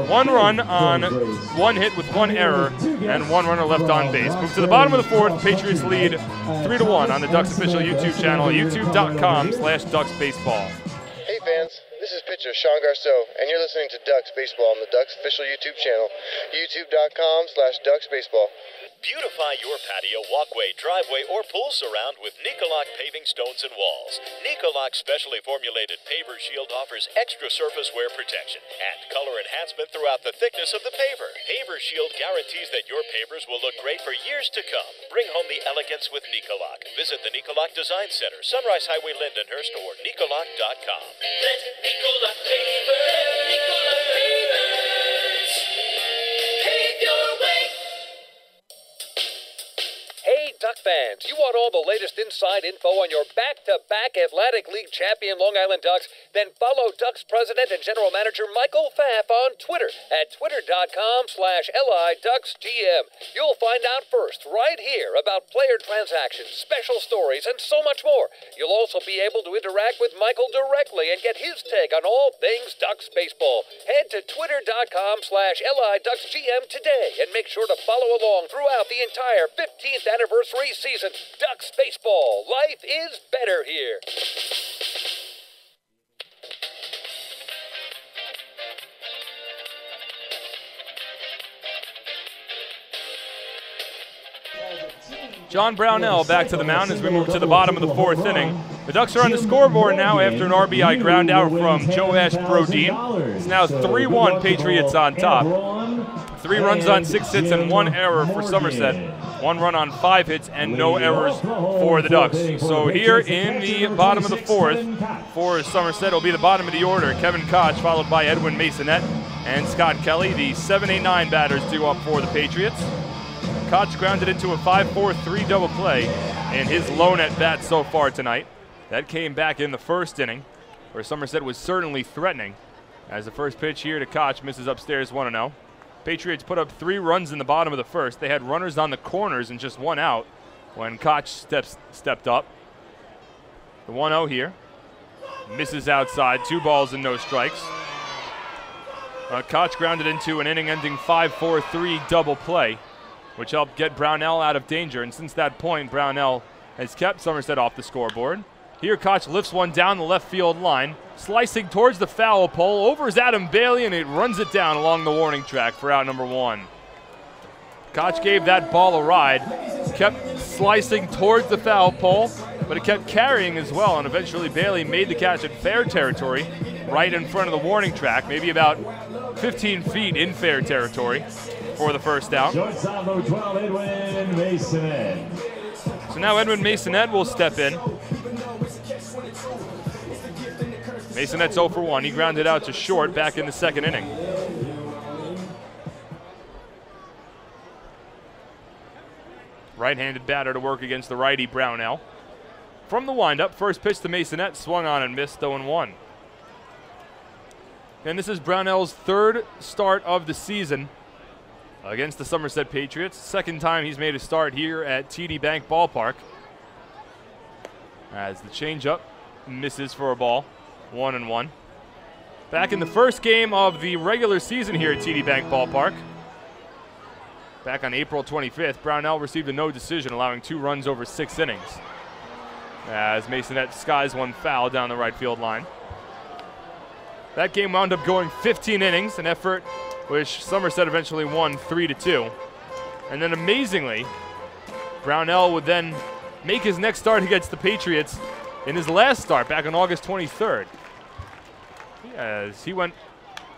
1 run on 1 hit with 1 error and 1 runner left on base. Move to the bottom of the 4th. Patriots lead 3-1 on the Ducks official YouTube channel, youtube.com/DucksBaseball. Hey fans, this is pitcher Sean Garceau, and you're listening to Ducks Baseball on the Ducks official YouTube channel, youtube.com/DucksBaseball. Beautify your patio, walkway, driveway, or pool surround with Nicolak paving stones and walls. Nicolak specially formulated paver shield offers extra surface wear protection and color enhancement throughout the thickness of the paver. Paver shield guarantees that your pavers will look great for years to come. Bring home the elegance with Nicolak. Visit the Nicolak Design Center, Sunrise Highway, Lindenhurst, or Nicolak.com. Let Nicolak Pavers, Nicolak Pavers, pave your way. Hey, Duck fans, you want all the latest inside info on your back-to-back Atlantic League champion Long Island Ducks? Then follow Ducks president and general manager Michael Pfaff on Twitter at twitter.com/LIDucksGM. You'll find out first right here about player transactions, special stories, and so much more. You'll also be able to interact with Michael directly and get his take on all things Ducks baseball. Head to twitter.com/LIDucksGM today and make sure to follow along throughout the entire 15th anniversary season. Ducks baseball. Life is better here. John Brownell back to the mound as we move to the bottom of the 4th inning. The Ducks are on the scoreboard now after an RBI ground out from Joash Brodin. It's now 3-1 Patriots on top. 3 runs on 6 hits and 1 error for Somerset. 1 run on 5 hits and no errors for the Ducks. So here in the bottom of the 4th for Somerset, it'll be the bottom of the order. Kevin Koch followed by Edwin Masonette and Scott Kelly. The 7-8-9 batters due up for the Patriots. Koch grounded into a 5-4-3 double play in his lone at-bat so far tonight. That came back in the 1st inning, where Somerset was certainly threatening. As the first pitch here to Koch misses upstairs 1-0. Patriots put up 3 runs in the bottom of the 1st. They had runners on the corners and just 1 out when Koch stepped up. The 1-0 here. Misses outside, 2 balls and no strikes. Koch grounded into an inning-ending 5-4-3 double play, which helped get Brownell out of danger. And since that point, Brownell has kept Somerset off the scoreboard. Here, Koch lifts one down the left field line, slicing towards the foul pole. Over is Adam Bailey, and it runs it down along the warning track for out number 1. Koch gave that ball a ride, kept slicing towards the foul pole, but it kept carrying as well, and eventually Bailey made the catch at fair territory, right in front of the warning track, maybe about 15 feet in fair territory for the first out. Shortstop number 12, Edwin Masonette. So now Edwin Masonette will step in. Masonette's 0 for 1. He grounded out to short back in the 2nd inning. Right-handed batter to work against the righty Brownell. From the windup, first pitch to Masonette, swung on and missed, 0-1. And this is Brownell's 3rd start of the season against the Somerset Patriots. 2nd time he's made a start here at TD Bank Ballpark. As the changeup misses for a ball, 1-1. Back in the 1st game of the regular season here at TD Bank Ballpark, back on April 25th, Brownell received a no decision, allowing 2 runs over 6 innings, as Masonette skies one foul down the right field line. That game wound up going 15 innings, an effort which Somerset eventually won 3-2. And then amazingly, Brownell would then make his next start against the Patriots in his last start back on August 23rd. As he went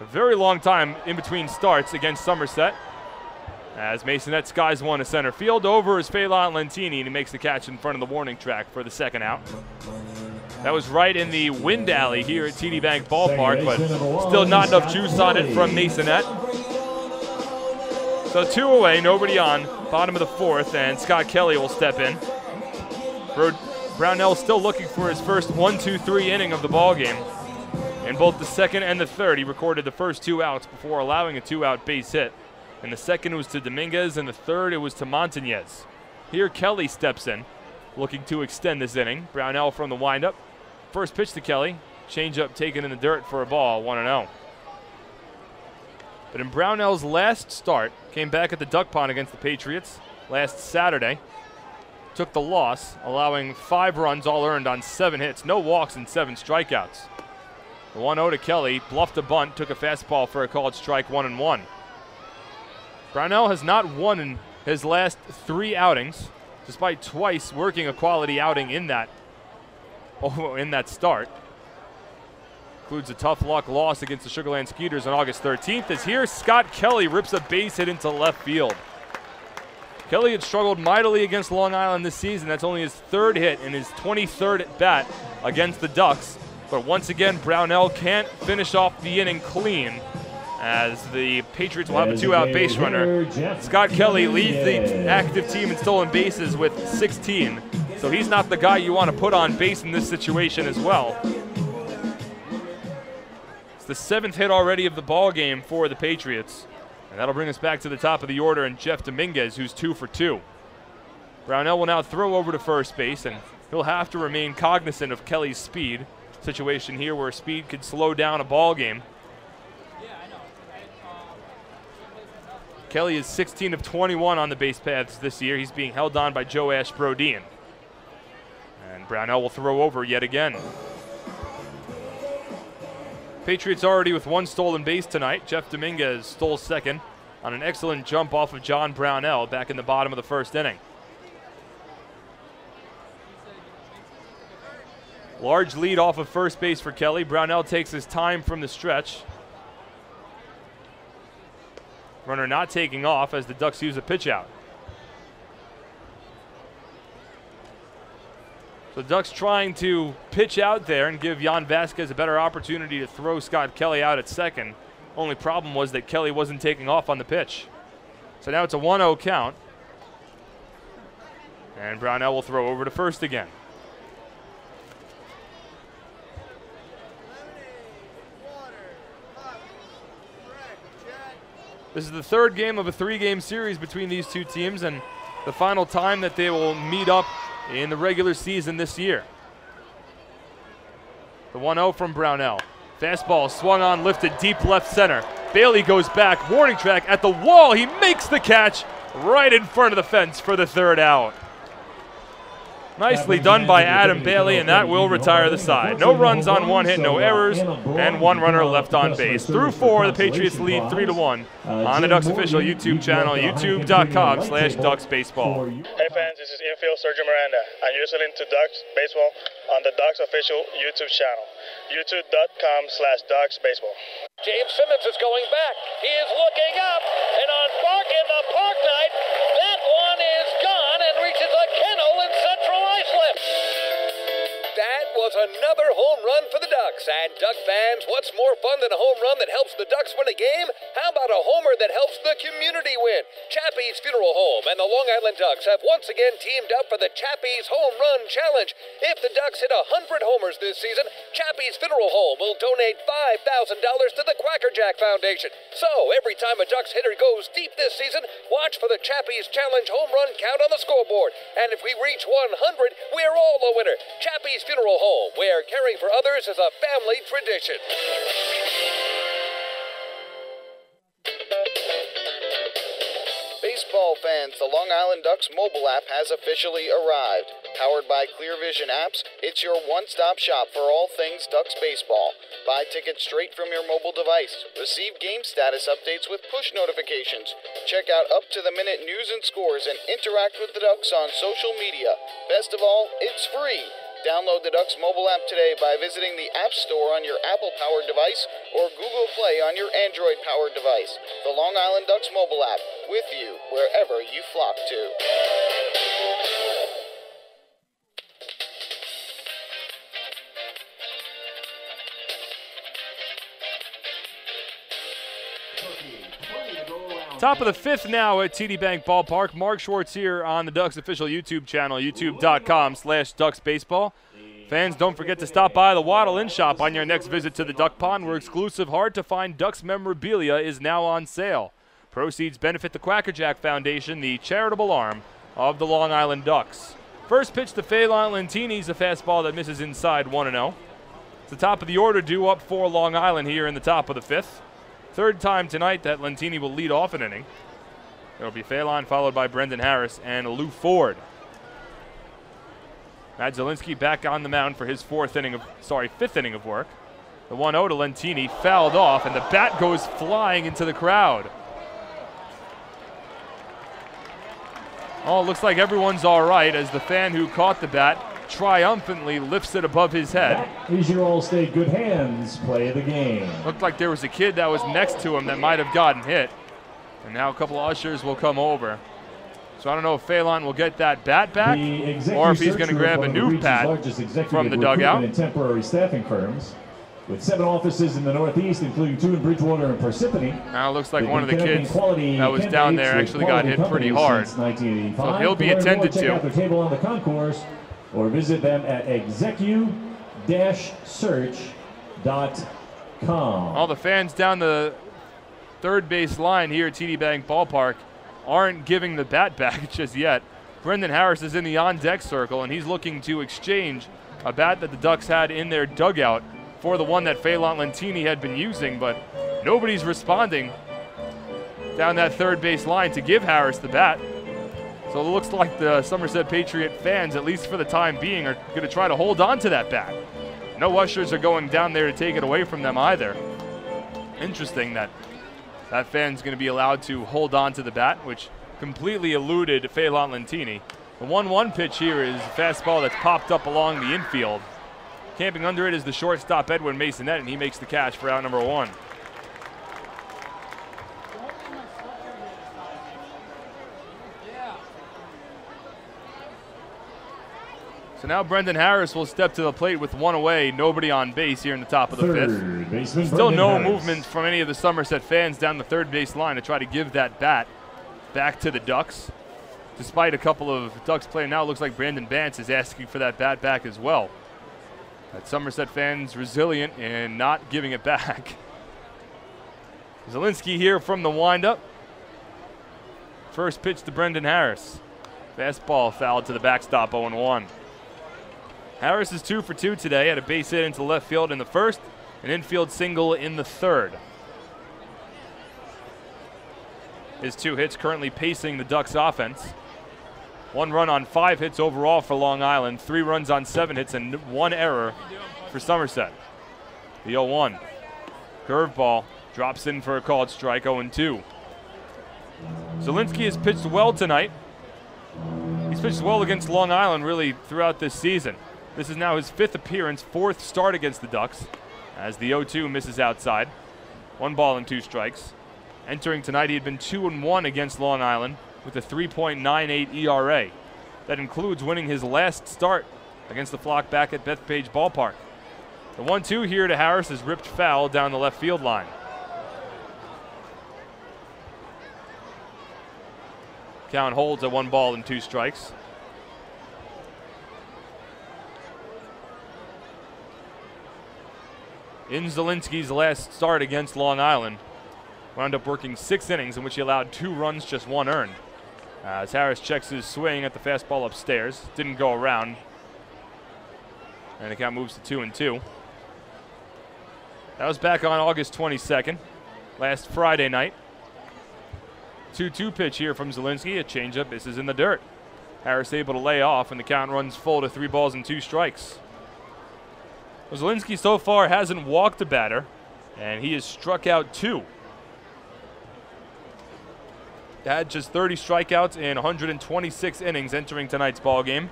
a very long time in between starts against Somerset. As Masonette skies one to center field, over is Phelan Lentini, and he makes the catch in front of the warning track for the second out. That was right in the wind alley here at TD Bank Ballpark, but still not enough juice on it from Masonette. So 2 away, nobody on, bottom of the 4th, and Scott Kelly will step in. Brownell still looking for his first 1-2-3 inning of the ball game. In both the second and the third, he recorded the first 2 outs before allowing a 2-out base hit. In the second, it was to Dominguez, and the third, it was to Montañez. Here, Kelly steps in, looking to extend this inning. Brownell from the windup. First pitch to Kelly, changeup taken in the dirt for a ball, 1-0. But in Brownell's last start, came back at the Duck Pond against the Patriots last Saturday. Took the loss, allowing 5 runs all earned on 7 hits, no walks and 7 strikeouts. The 1-0 to Kelly, bluffed a bunt, took a fastball for a called strike, 1-1. Brownell has not won in his last 3 outings, despite twice working a quality outing in that start. Includes a tough luck loss against the Sugarland Skeeters on August 13th, as here Scott Kelly rips a base hit into left field. Kelly had struggled mightily against Long Island this season. That's only his 3rd hit and his 23rd at bat against the Ducks. But once again, Brownell can't finish off the inning clean, as the Patriots will have a 2-out base runner. Scott Kelly leads the active team in stolen bases with 16, so he's not the guy you want to put on base in this situation as well. It's the 7th hit already of the ball game for the Patriots, and that'll bring us back to the top of the order and Jeff Dominguez, who's 2 for 2. Brownell will now throw over to first base, and he'll have to remain cognizant of Kelly's speed. Situation here where speed could slow down a ball game. Kelly is 16 of 21 on the base paths this year. He's being held on by Joe Ash Brodeen. And Brownell will throw over yet again. Patriots already with 1 stolen base tonight. Jeff Dominguez stole second on an excellent jump off of John Brownell back in the bottom of the 1st inning. Large lead off of first base for Kelly. Brownell takes his time from the stretch. Runner not taking off as the Ducks use a pitch out. So the Ducks trying to pitch out there and give Jan Vasquez a better opportunity to throw Scott Kelly out at second. Only problem was that Kelly wasn't taking off on the pitch. So now it's a 1-0 count. And Brownell will throw over to first again. This is the 3rd game of a 3-game series between these 2 teams, and the final time that they will meet up in the regular season this year. The 1-0 from Brownell. Fastball swung on, lifted deep left center. Bailey goes back, warning track at the wall. He makes the catch right in front of the fence for the 3rd out. Nicely done by Adam Bailey, and that will retire the side. No runs on 1 hit, no errors, and 1 runner left on base. Through 4, the Patriots lead 3-1 on the Ducks official YouTube channel, youtube.com/DucksBaseball. Hey fans, this is infield Sergio Miranda, and you're listening to Ducks Baseball on the Ducks official YouTube channel, youtube.com/DucksBaseball. James Simmons is going back. He is looking up, and on Bark in the Park Night, that one is gone and reaches a kennel in Central Islip. That was another home run for the Ducks. And Duck fans, what's more fun than a home run that helps the Ducks win a game? How about a homer that helps the community win? Chappie's Funeral Home and the Long Island Ducks have once again teamed up for the Chappie's Home Run Challenge. If the Ducks hit 100 homers this season, Chappie's Funeral Home will donate $5,000 to the Quacker Jack Foundation. So every time a Ducks hitter goes deep this season, watch for the Chappie's Challenge home run count on the scoreboard. And if we reach 100, we're all a winner. Chappie's Funeral Home, where caring for others is a family tradition. Baseball fans, the Long Island Ducks mobile app has officially arrived. Powered by Clear Vision Apps, it's your one-stop shop for all things Ducks baseball. Buy tickets straight from your mobile device. Receive game status updates with push notifications. Check out up-to-the-minute news and scores and interact with the Ducks on social media. Best of all, it's free. Download the Ducks mobile app today by visiting the App Store on your Apple-powered device or Google Play on your Android-powered device. The Long Island Ducks mobile app, with you wherever you flock to. Top of the fifth now at TD Bank Ballpark. Mark Schwartz here on the Ducks official YouTube channel, youtube.com/DucksBaseball. Fans, don't forget to stop by the Waddle Inn Shop on your next visit to the Duck Pond, where exclusive hard-to-find Ducks memorabilia is now on sale. Proceeds benefit the Quackerjack Foundation, the charitable arm of the Long Island Ducks. First pitch to Phelan Lentini's a fastball that misses inside 1-0. It's the top of the order due up for Long Island here in the top of the fifth. Third time tonight that Lentini will lead off an inning. It'll be Phelan followed by Brendan Harris and Lou Ford. Matt Zielinski back on the mound for his fifth inning of work. The 1-0 to Lentini fouled off, and the bat goes flying into the crowd. Oh, it looks like everyone's all right as the fan who caught the bat triumphantly lifts it above his head. That is your All-State Good Hands play of the game. Looked like there was a kid that was next to him that might have gotten hit. And now a couple of ushers will come over. So I don't know if Phelan will get that bat back or if he's going to grab a new bat from the dugout. And temporary staffing firms, with 7 offices in the Northeast, including 2 in Bridgewater and Parsippany. Now it looks like one of the kids that was down there actually got hit pretty hard. So he'll be attended to. Check out their table on the concourse or visit them at execu-search.com. All the fans down the third base line here at TD Bank Ballpark aren't giving the bat back just yet. Brendan Harris is in the on-deck circle, and he's looking to exchange a bat that the Ducks had in their dugout for the one that Phelan Lentini had been using, but nobody's responding down that third base line to give Harris the bat. So it looks like the Somerset Patriot fans, at least for the time being, are going to try to hold on to that bat. No ushers are going down there to take it away from them either. Interesting that that fan's going to be allowed to hold on to the bat, which completely eluded Phelan Lentini. The 1-1 pitch here is a fastball that's popped up along the infield. Camping under it is the shortstop Edwin Masonette, and he makes the catch for out number 1. So now Brendan Harris will step to the plate with 1 away, nobody on base here in the top of the fifth. Still no movement from any of the Somerset fans down the third base line to try to give that bat back to the Ducks. Despite a couple of Ducks playing now, it looks like Brandon Bance is asking for that bat back as well. That Somerset fans resilient in not giving it back. Zielinski here from the windup. First pitch to Brendan Harris. Fastball fouled to the backstop, 0-1. Harris is 2 for 2 today, had a base hit into left field in the first, an infield single in the third. His 2 hits currently pacing the Ducks offense. 1 run on 5 hits overall for Long Island, 3 runs on 7 hits, and 1 error for Somerset. The 0-1. Curveball drops in for a called strike, 0-2. Zielinski has pitched well tonight. He's pitched well against Long Island really throughout this season. This is now his 5th appearance, 4th start against the Ducks, as the 0-2 misses outside. 1 ball and 2 strikes. Entering tonight, he had been 2-1 against Long Island with a 3.98 ERA. That includes winning his last start against the Flock back at Bethpage Ballpark. The 1-2 here to Harris is ripped foul down the left field line. Count holds at 1 ball and 2 strikes. In Zielinski's last start against Long Island, wound up working 6 innings in which he allowed 2 runs, just 1 earned. As Harris checks his swing at the fastball upstairs, didn't go around, and the count moves to 2-2. That was back on August 22nd, last Friday night. 2-2 pitch here from Zielinski, a changeup. This is in the dirt. Harris able to lay off, and the count runs full to 3 balls and 2 strikes. Zielinski so far hasn't walked a batter, and he has struck out 2. Had just 30 strikeouts in 126 innings entering tonight's ball game.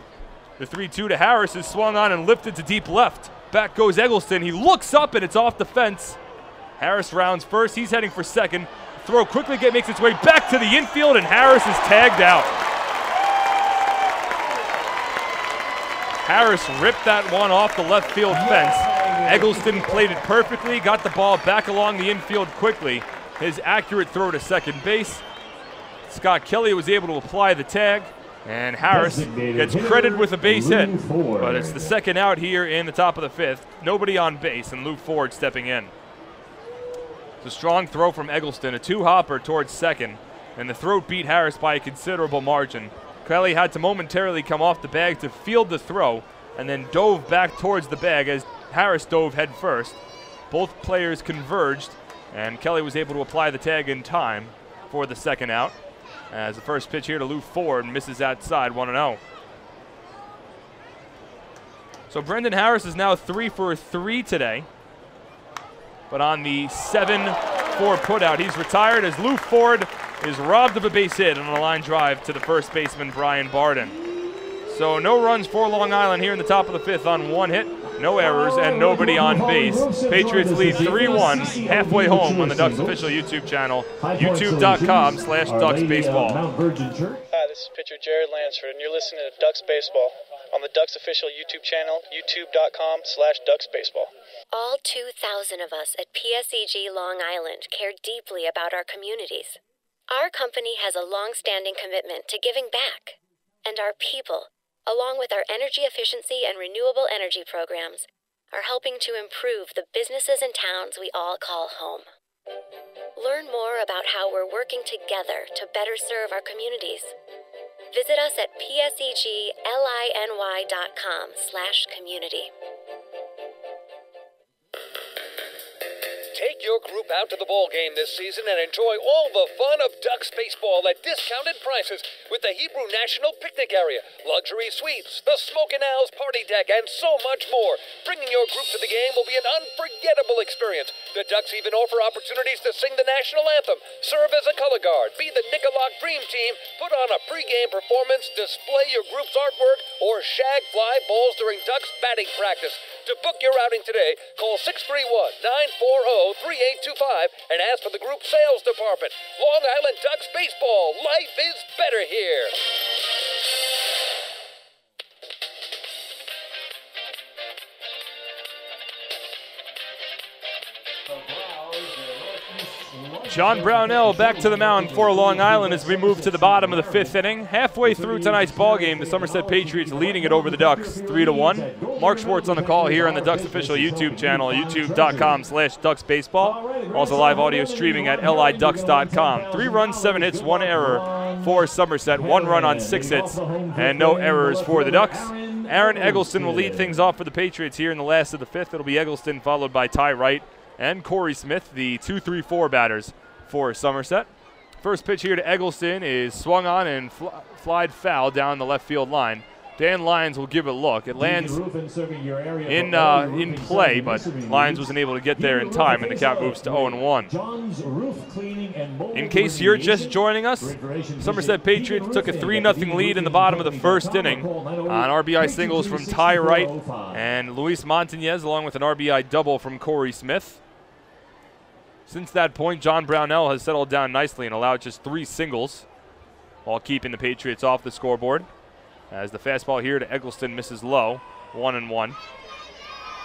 The 3-2 to Harris is swung on and lifted to deep left. Back goes Eggleston. He looks up, and it's off the fence. Harris rounds first. He's heading for second. Throw quickly makes its way back to the infield, and Harris is tagged out. Harris ripped that one off the left field fence. Eggleston played it perfectly, got the ball back along the infield quickly. His accurate throw to second base. Scott Kelly was able to apply the tag, and Harris gets credited with a base hit. But it's the second out here in the top of the 5th. Nobody on base, and Lou Ford stepping in. It's a strong throw from Eggleston, a 2-hopper towards second, and the throw beat Harris by a considerable margin. Kelly had to momentarily come off the bag to field the throw, and then dove back towards the bag as Harris dove head first. Both players converged, and Kelly was able to apply the tag in time for the second out. As the first pitch here to Lou Ford misses outside, 1-0. So Brendan Harris is now 3 for 3 today. But on the 7-4 putout, he's retired as Lou Ford is robbed of a base hit on a line drive to the first baseman, Brian Barden. So no runs for Long Island here in the top of the 5th on 1 hit, no errors, and nobody on base. Patriots lead 3-1 halfway home on the Ducks official YouTube channel, youtube.com/DucksBaseball. Hi, this is pitcher Jared Lansford, and you're listening to Ducks Baseball on the Ducks official YouTube channel, youtube.com/DucksBaseball. All 2,000 of us at PSEG Long Island care deeply about our communities. Our company has a long-standing commitment to giving back, and our people, along with our energy efficiency and renewable energy programs, are helping to improve the businesses and towns we all call home. Learn more about how we're working together to better serve our communities. Visit us at psegLINY.com/community. Take your group out to the ball game this season and enjoy all the fun of Ducks baseball at discounted prices with the Hebrew National Picnic Area, luxury suites, the Smokin' Owls party deck, and so much more. Bringing your group to the game will be an unforgettable experience. The Ducks even offer opportunities to sing the national anthem, serve as a color guard, be the Nicolak Dream Team, put on a pregame performance, display your group's artwork, or shag fly balls during Ducks batting practice. To book your outing today, call 631-940-3825 and ask for the group sales department. Long Island Ducks baseball. Life is better here. John Brownell back to the mound for Long Island as we move to the bottom of the 5th inning. Halfway through tonight's ball game, the Somerset Patriots leading it over the Ducks 3-1. Mark Schwartz on the call here on the Ducks official YouTube channel, youtube.com/DucksBaseball. Also live audio streaming at liducks.com. 3 runs, 7 hits, 1 error for Somerset. 1 run on 6 hits and no errors for the Ducks. Aaron Eggleston will lead things off for the Patriots here in the last of the 5th. It'll be Eggleston followed by Ty Wright and Corey Smith, the 2-3-4 batters for Somerset. First pitch here to Eggleston is swung on and flied foul down the left field line. Dan Lyons will give it a look. It lands in play, but Lyons wasn't able to get there in time, and the count moves to 0-1. In case you're just joining us, Somerset Patriots took a 3-0 lead in the bottom of the 1st inning on RBI singles from Ty Wright and Luis Montañez, along with an RBI double from Corey Smith. Since that point, John Brownell has settled down nicely and allowed just 3 singles while keeping the Patriots off the scoreboard. As the fastball here to Eggleston misses low, 1-1.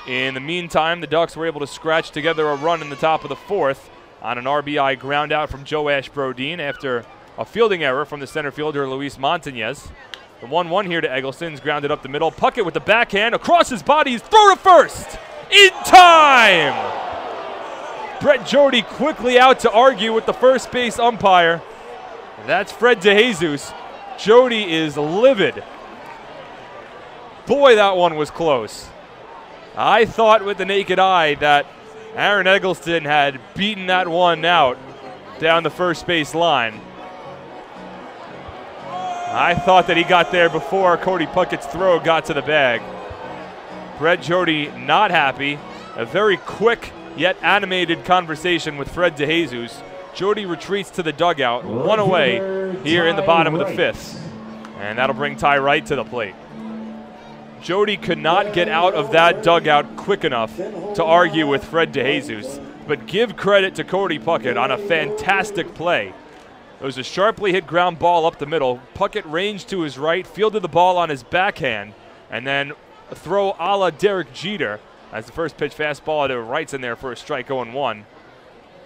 In the meantime, the Ducks were able to scratch together a run in the top of the 4th on an RBI ground out from Joe Ashbrodeen after a fielding error from the center fielder Luis Montañez. The 1-1 here to Eggleston's grounded up the middle. Puckett with the backhand across his body. He's throw to first in time. Brett Jody quickly out to argue with the first base umpire. That's Fred DeJesus. Jody is livid. Boy, that one was close. I thought with the naked eye that Aaron Eggleston had beaten that one out down the first base line. I thought that he got there before Cody Puckett's throw got to the bag. Brett Jody not happy. A very quick yet animated conversation with Fred DeJesus. Jody retreats to the dugout, one away here in the bottom of the fifth. And that'll bring Ty Wright to the plate. Jody could not get out of that dugout quick enough to argue with Fred DeJesus, but give credit to Cody Puckett on a fantastic play. It was a sharply hit ground ball up the middle. Puckett ranged to his right, fielded the ball on his backhand, and then a throw a la Derek Jeter as the first pitch fastball to Wright's in there for a strike 0-1.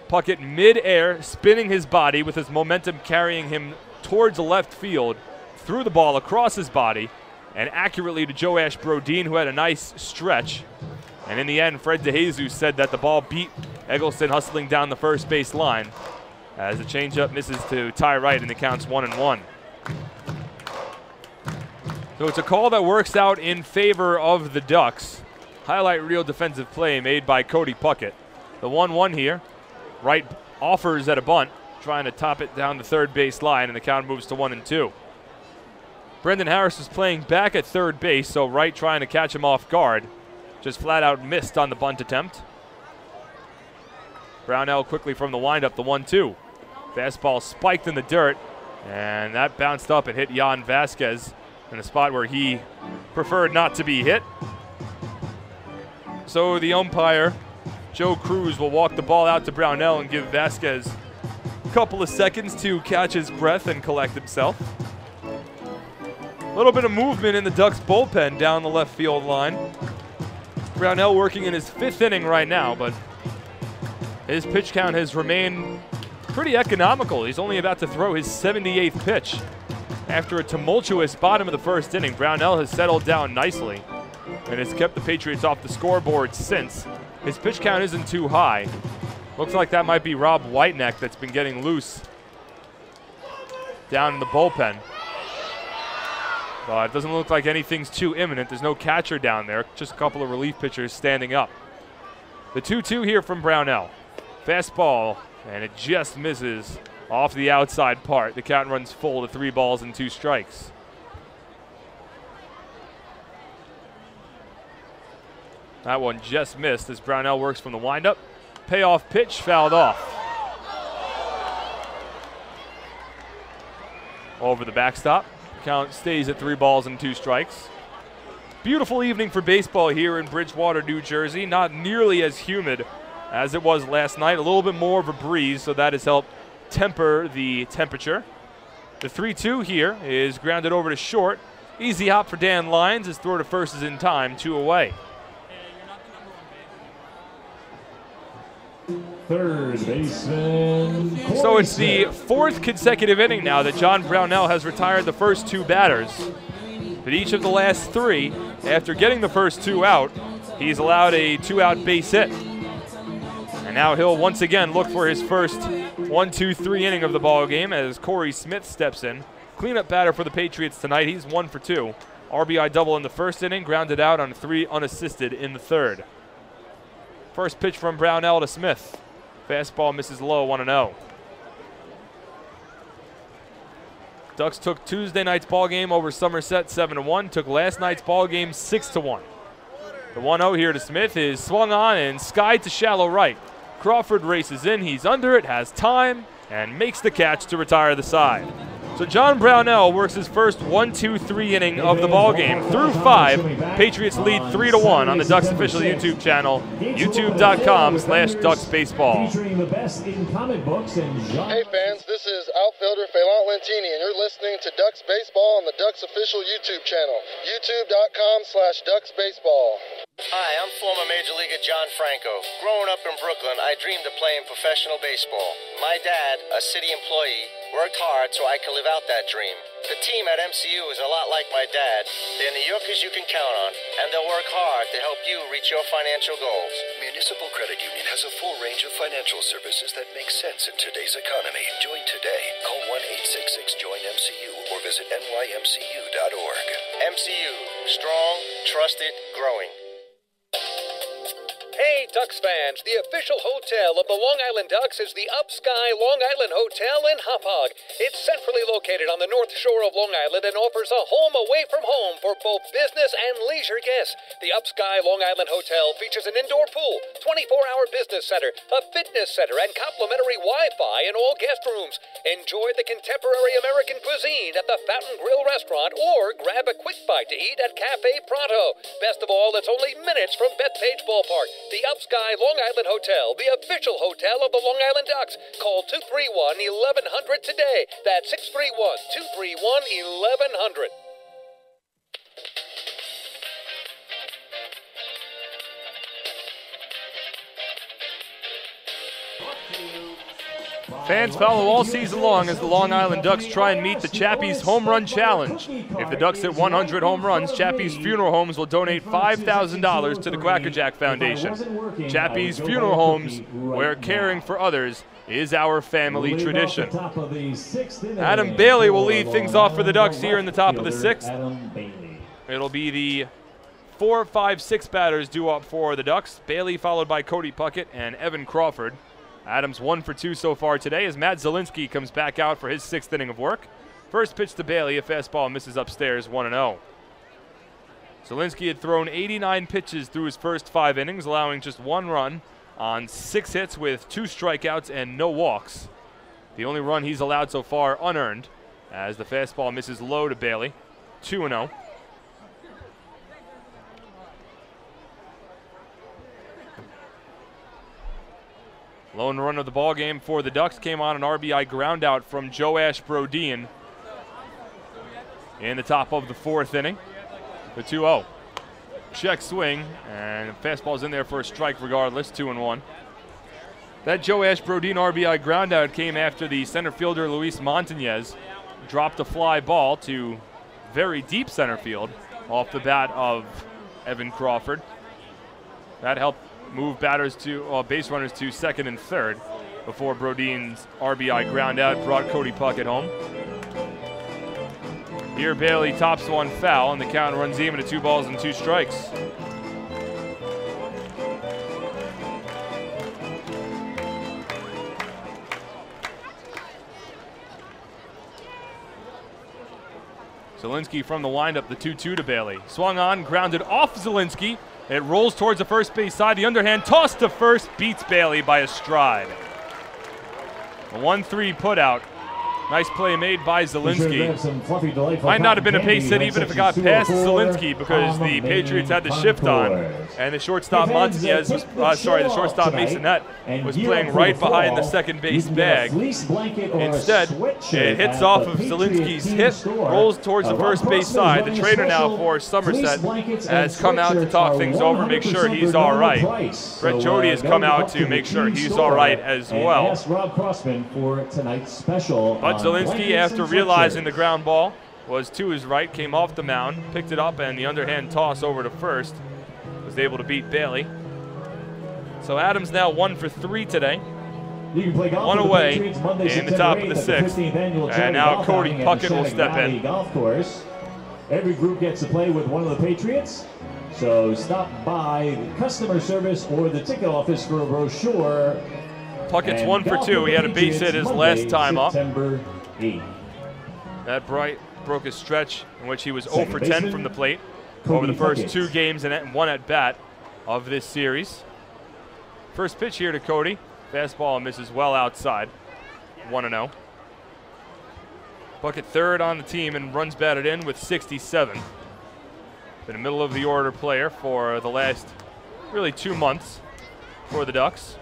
Puckett mid-air, spinning his body with his momentum carrying him towards left field, threw the ball across his body and accurately to Joash Brodin, who had a nice stretch. And in the end, Fred DeJesus said that the ball beat Eggleston hustling down the first base line as the changeup misses to Ty Wright and the count's 1-1. So it's a call that works out in favor of the Ducks. Highlight reel defensive play made by Cody Puckett. The 1-1 here. Wright offers at a bunt, trying to top it down the third base line, and the count moves to 1-2. Brendan Harris was playing back at third base, so Wright trying to catch him off guard. Just flat out missed on the bunt attempt. Brownell quickly from the windup, the 1-2. Fastball spiked in the dirt, and that bounced up and hit Jan Vasquez in a spot where he preferred not to be hit. So the umpire, Joe Cruz, will walk the ball out to Brownell and give Vasquez a couple of seconds to catch his breath and collect himself. A little bit of movement in the Ducks bullpen down the left field line. Brownell working in his fifth inning right now, but his pitch count has remained pretty economical. He's only about to throw his 78th pitch. After a tumultuous bottom of the first inning, Brownell has settled down nicely and has kept the Patriots off the scoreboard since. His pitch count isn't too high. Looks like that might be Rob Whiteneck that's been getting loose down in the bullpen. But it doesn't look like anything's too imminent. There's no catcher down there, just a couple of relief pitchers standing up. The 2-2 here from Brownell. Fastball, and it just misses off the outside part. The count runs full to 3 balls and 2 strikes. That one just missed as Brownell works from the windup. Payoff pitch fouled off. Over the backstop. Count stays at 3 balls and 2 strikes. Beautiful evening for baseball here in Bridgewater, New Jersey. Not nearly as humid as it was last night. A little bit more of a breeze, so that has helped temper the temperature. The 3-2 here is grounded over to short. Easy hop for Dan Lyons. His throw to first is in time, 2 away. Third baseman. So it's the 4th consecutive inning now that John Brownell has retired the first 2 batters. But each of the last 3, after getting the first 2 out, he's allowed a 2-out base hit. And now he'll once again look for his first 1-2-3 inning of the ball game as Corey Smith steps in. Cleanup batter for the Patriots tonight. He's 1 for 2. RBI double in the first inning, grounded out on 3 unassisted in the third. First pitch from Brownell to Smith. Fastball misses low, 1-0. Ducks took Tuesday night's ball game over Somerset 7-1. Took last night's ball game 6-1. The 1-0 here to Smith is swung on and skied to shallow right. Crawford races in. He's under it, has time, and makes the catch to retire the side. So John Brownell works his first 1-2-3 inning of the ballgame. Through 5, Patriots lead 3-1 on the Ducks official YouTube channel, youtube.com/DucksBaseball. Hey fans, this is outfielder Phelan Lentini, and you're listening to Ducks Baseball on the Ducks official YouTube channel, youtube.com/DucksBaseball. Hi, I'm former Major Leaguer John Franco. Growing up in Brooklyn, I dreamed of playing professional baseball. My dad, a city employee, worked hard so I could live out that dream. The team at MCU is a lot like my dad. They're New Yorkers you can count on, and they'll work hard to help you reach your financial goals. Municipal Credit Union has a full range of financial services that make sense in today's economy. Join today. Call 1-866-JOIN-MCU or visit nymcu.org. MCU, strong, trusted, growing. Hey, Ducks fans, the official hotel of the Long Island Ducks is the Upsky Long Island Hotel in Hauppauge. It's centrally located on the north shore of Long Island and offers a home away from home for both business and leisure guests. The Upsky Long Island Hotel features an indoor pool, 24-hour business center, a fitness center, and complimentary Wi-Fi in all guest rooms. Enjoy the contemporary American cuisine at the Fountain Grill restaurant or grab a quick bite to eat at Cafe Pronto. Best of all, it's only minutes from Bethpage Ballpark. The Upsky Long Island Hotel, the official hotel of the Long Island Ducks. Call 231-1100 today. That's 631-231-1100. Fans follow all season long as the Long Island Ducks try and meet the Chappie's Home Run Challenge. If the Ducks hit 100 home runs, Chappie's Funeral Homes will donate $5,000 to the Quackerjack Foundation. Chappie's Funeral Homes, where caring for others is our family tradition. Adam Bailey will lead things off for the Ducks here in the top of the sixth. It'll be the 4, 5, 6 batters due up for the Ducks. Bailey followed by Cody Puckett and Evan Crawford. Adams 1 for 2 so far today as Matt Zielinski comes back out for his 6th inning of work. First pitch to Bailey, a fastball misses upstairs, 1-0. Zielinski had thrown 89 pitches through his first 5 innings, allowing just 1 run on 6 hits with 2 strikeouts and no walks. The only run he's allowed so far unearned as the fastball misses low to Bailey, 2-0. Lone run of the ball game for the Ducks came on an RBI ground out from Joash Brodin in the top of the 4th inning. The 2-0. Check swing, and fastball's in there for a strike regardless, 2-1. That Joash Brodin RBI ground out came after the center fielder Luis Montañez dropped a fly ball to very deep center field off the bat of Evan Crawford. That helped move batters to base runners to 2nd and 3rd before Brodin's RBI ground out brought Cody Puckett home. Here Bailey tops one foul and the count runs even to 2 balls and 2 strikes. Zielinski from the windup, the 2-2 to Bailey. Swung on, grounded off Zielinski. It rolls towards the first base side. The underhand toss to first beats Bailey by a stride. A 1-3 put out. Nice play made by Zielinski. Might not have been a base hit even if it got past Zielinski because the Patriots had the shift on. And the shortstop Montañez was, the shortstop Masonette was playing right behind the second base bag. Instead, it hits off of Zielinski's hit, rolls towards the first base side. The trainer now for Somerset has come out to talk things over, make sure he's all right. Brett Jody has come out to make sure he's all right as well. But Zielinski, after realizing the ground ball was to his right, came off the mound, picked it up, and the underhand toss over to first was able to beat Bailey. So Adams now 1 for 3 today. 1 away in the top of the 6th. And now Cody Puckett will step in. Golf course. Every group gets to play with one of the Patriots. So stop by the customer service or the ticket office for a brochure. Puckett's 1 for 2. He had a base hit his last time up. That broke a stretch in which he was 0 for 10 from the plate over the first 2 games and 1 at bat of this series. First pitch here to Cody. Fastball misses well outside. 1-0. Puckett 3rd on the team and runs batted in with 67. Been a middle of the order player for the last really 2 months for the Ducks.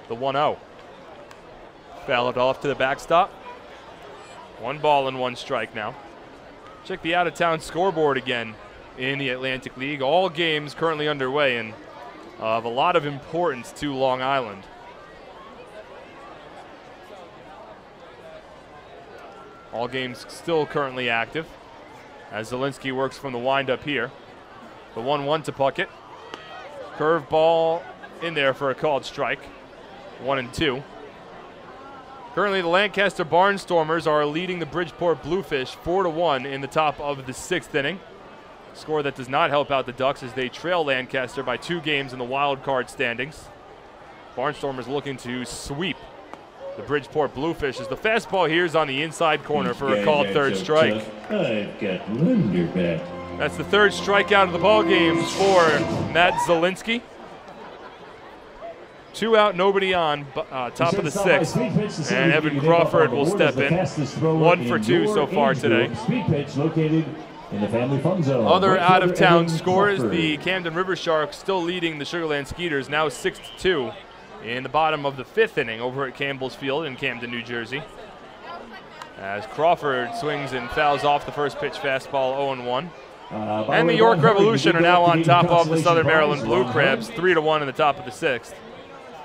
The 1-0. Fouled off to the backstop. 1 ball and 1 strike now. Check the out-of-town scoreboard again in the Atlantic League. All games currently underway and of a lot of importance to Long Island. All games still currently active as Zielinski works from the windup here. The 1-1 to Puckett. Curve ball in there for a called strike. 1-2. Currently, the Lancaster Barnstormers are leading the Bridgeport Bluefish 4-1 in the top of the 6th inning. Score that does not help out the Ducks as they trail Lancaster by 2 games in the wild card standings. Barnstormers looking to sweep the Bridgeport Bluefish as the fastball here is on the inside corner for a called third strike. I've got Lunder back. That's the 3rd strikeout of the ball game for Matt Zielinski. 2 out, nobody on, top of the 6th. And Evan Crawford will step in. 1 for 2 so far today. Speed pitch located in the family fun zone. Other out-of-town scores, the Camden River Sharks still leading the Sugarland Skeeters, now 6-2 in the bottom of the 5th inning over at Campbell's Field in Camden, New Jersey. As Crawford swings and fouls off the first pitch fastball 0-1. And the York Revolution are now on top of the Southern Maryland Blue Crabs, 3-1 in the top of the 6th.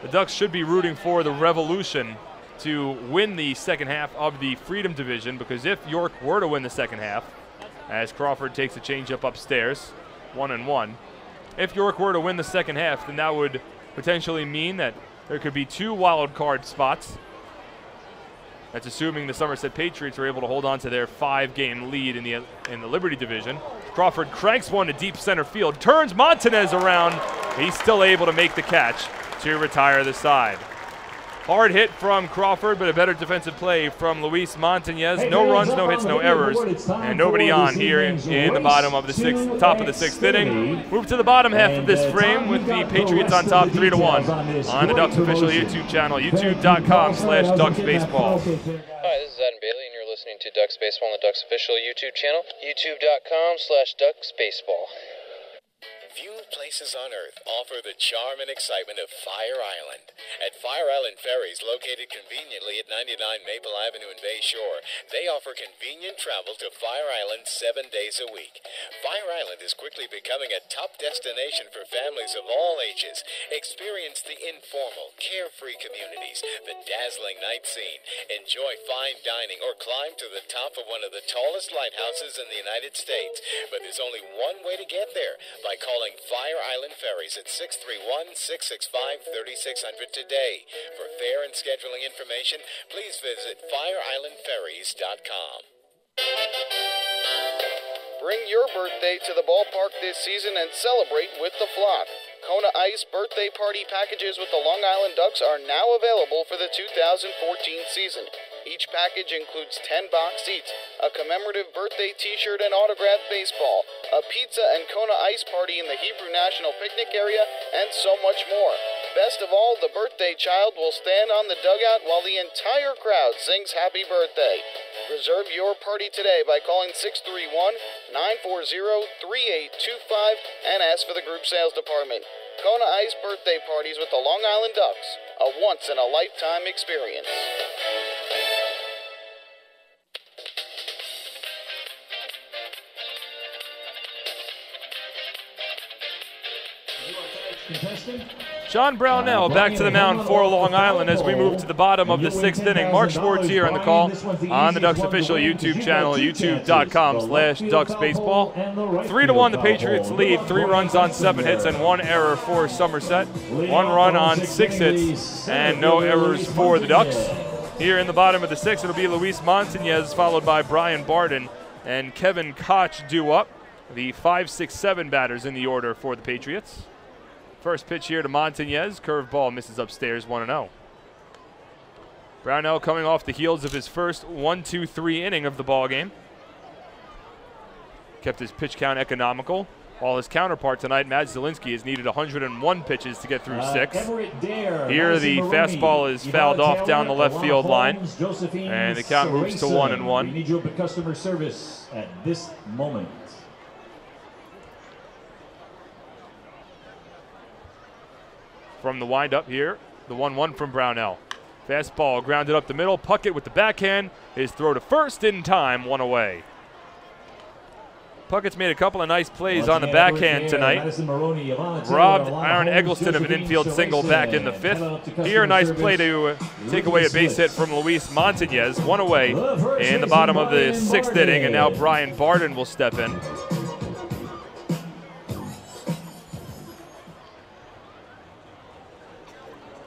The Ducks should be rooting for the Revolution to win the second half of the Freedom Division, because if York were to win the second half, as Crawford takes a changeup upstairs, 1-1. If York were to win the second half, then that would potentially mean that there could be 2 wild card spots. That's assuming the Somerset Patriots are able to hold on to their 5-game lead in the Liberty Division. Crawford cranks one to deep center field, turns Montanez around. He's still able to make the catch to retire the side. Hard hit from Crawford, but a better defensive play from Luis Montanez. No runs, no hits, no errors, and nobody on here in the bottom of the 6th, top of the 6th inning. Move to the bottom half of this frame with the Patriots on top 3-1 on the Ducks official YouTube channel, youtube.com/DucksBaseball. Hi, this is Adam Bailey, and you're listening to Ducks Baseball on the Ducks official YouTube channel, youtube.com/DucksBaseball. Few places on Earth offer the charm and excitement of Fire Island. At Fire Island Ferries, located conveniently at 99 Maple Avenue in Bay Shore, they offer convenient travel to Fire Island 7 days a week. Fire Island is quickly becoming a top destination for families of all ages. Experience the informal, carefree communities, the dazzling night scene, enjoy fine dining, or climb to the top of one of the tallest lighthouses in the United States. But there's only one way to get there, by calling Fire Island Ferries at 631-665-3600 today. For fare and scheduling information, please visit fireislandferries.com. Bring your birthday to the ballpark this season and celebrate with the flock. Kona Ice birthday party packages with the Long Island Ducks are now available for the 2014 season. Each package includes 10 box seats, a commemorative birthday t-shirt and autographed baseball, a pizza and Kona Ice party in the Hebrew National Picnic area, and so much more. Best of all, the birthday child will stand on the dugout while the entire crowd sings happy birthday. Reserve your party today by calling 631-940-3825 and ask for the group sales department. Kona Ice birthday parties with the Long Island Ducks, a once-in-a-lifetime experience. John Brownell back to the mound for Long Island as we move to the bottom of the 6th inning. Mark Schwartz here on the call on the Ducks official YouTube channel, youtube.com/DucksBaseball. 3-1 the Patriots lead, 3 runs on 7 hits and 1 error for Somerset. 1 run on 6 hits and no errors for the Ducks. Here in the bottom of the 6th, it'll be Luis Montanez followed by Brian Barden and Kevin Koch due up. The 5, 6, 7 batters in the order for the Patriots. First pitch here to Montanez. Curveball misses upstairs, 1-0. Brownell coming off the heels of his first 1-2-3 inning of the ball game. Kept his pitch count economical. While his counterpart tonight, Matt Zielinski, has needed 101 pitches to get through 6. Here the fastball is fouled off down the left field line. And the count moves to 1-1. We need your customer service at this moment. From the windup here, the 1-1 from Brownell. Fastball grounded up the middle. Puckett with the backhand. His throw to first in time, 1 away. Puckett's made a couple of nice plays on the backhand tonight. Robbed Aaron Eggleston of an infield single back in the 5th. Here, a nice play to take away a base hit from Luis Montanez. 1 away in the bottom of the 6th inning, and now Brian Barden will step in.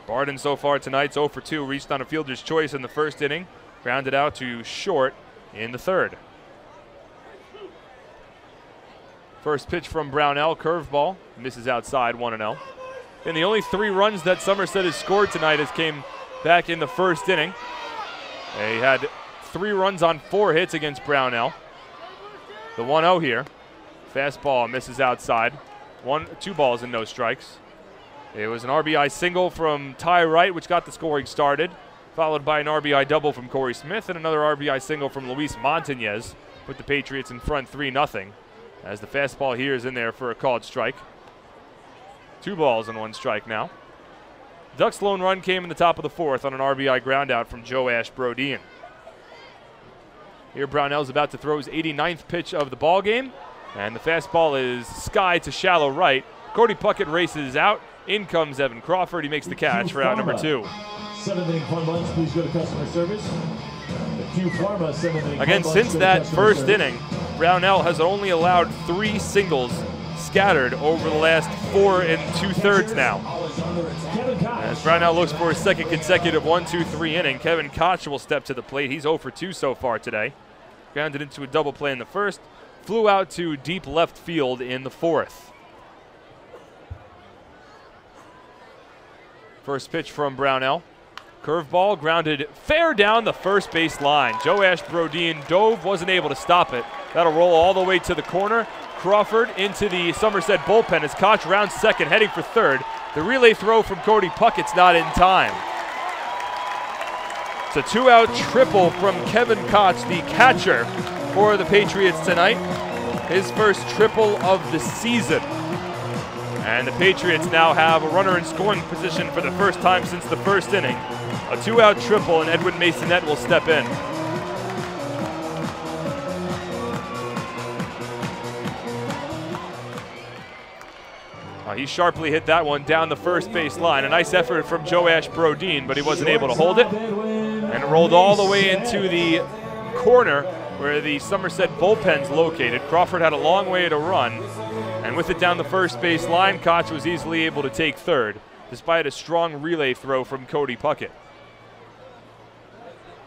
Barden so far tonight's 0 for 2, reached on a fielder's choice in the 1st inning, grounded out to short in the 3rd. First pitch from Brownell, curveball, misses outside, 1-0. And the only 3 runs that Somerset has scored tonight has came back in the first inning. They had 3 runs on 4 hits against Brownell. The 1-0 here. Fastball misses outside. 2 balls and no strikes. It was an RBI single from Ty Wright, which got the scoring started, followed by an RBI double from Corey Smith and another RBI single from Luis Montañez, put the Patriots in front 3-0, as the fastball here is in there for a called strike. 2 balls and 1 strike now. Ducks' lone run came in the top of the 4th on an RBI groundout from Joe Brodeen. Here Brownell's about to throw his 89th pitch of the ball game, and the fastball is sky to shallow right. Cody Puckett races out. In comes Evan Crawford. He makes the catch for out number 2. 7th inning fun bunch, please go to customer service. The Q Pharma 7th inning. Again, since that first inning, Brownell has only allowed 3 singles scattered over the last 4 2/3 now. As Brownell looks for his second consecutive 1-2-3 inning, Kevin Koch will step to the plate. He's 0 for 2 so far today. Grounded into a double play in the first, flew out to deep left field in the 4th. First pitch from Brownell. Curveball grounded fair down the first base line. Joe Brodeen dove, wasn't able to stop it. That'll roll all the way to the corner. Crawford into the Somerset bullpen as Koch rounds second, heading for third. The relay throw from Cody Puckett's not in time. It's a 2-out triple from Kevin Koch, the catcher for the Patriots tonight. His first triple of the season. And the Patriots now have a runner in scoring position for the first time since the first inning. A 2-out triple, and Edwin Masonette will step in. He sharply hit that one down the first base line. A nice effort from Joe Brodeen, but he wasn't able to hold it. And it rolled all the way into the corner where the Somerset bullpen's located. Crawford had a long way to run. And with it down the first base line, Koch was easily able to take third, despite a strong relay throw from Cody Puckett.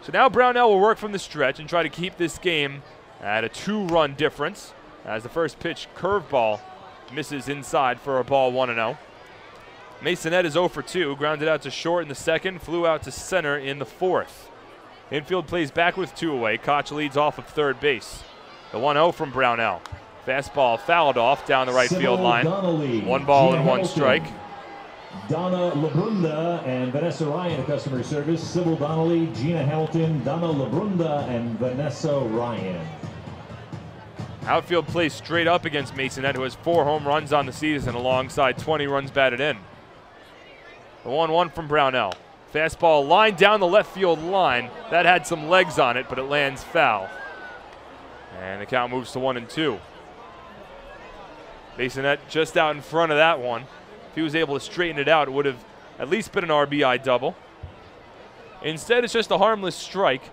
So now Brownell will work from the stretch and try to keep this game at a 2-run difference, as the first pitch curveball misses inside for a ball, 1-0. Masonette is 0 for 2, grounded out to short in the second, flew out to center in the 4th. Infield plays back with 2 away. Koch leads off of third base. The 1-0 from Brownell. Fastball fouled off down the right field line. Donnelly, 1 ball Gina and 1 Hamilton, strike. Donna Labrunda and Vanessa Ryan at customer service. Sybil Donnelly, Gina Hamilton, Donna Labrunda, and Vanessa Ryan. Outfield plays straight up against Masonette, who has 4 home runs on the season alongside 20 runs batted in. The 1-1 from Brownell. Fastball lined down the left field line. That had some legs on it, but it lands foul. And the count moves to 1-2. Masonette just out in front of that one. If he was able to straighten it out, it would have at least been an RBI double. Instead, it's just a harmless strike.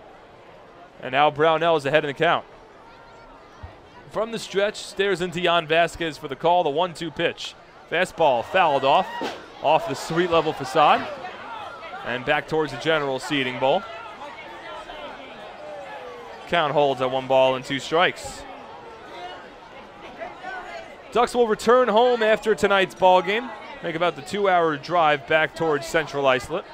And now Brownell is ahead in the count. From the stretch, stares into Jan Vasquez for the call, the 1-2 pitch. Fastball fouled off the suite level facade, and back towards the general seating bowl. Count holds at 1 ball and 2 strikes. Ducks will return home after tonight's ball game, make about the 2-hour drive back towards Central Islip.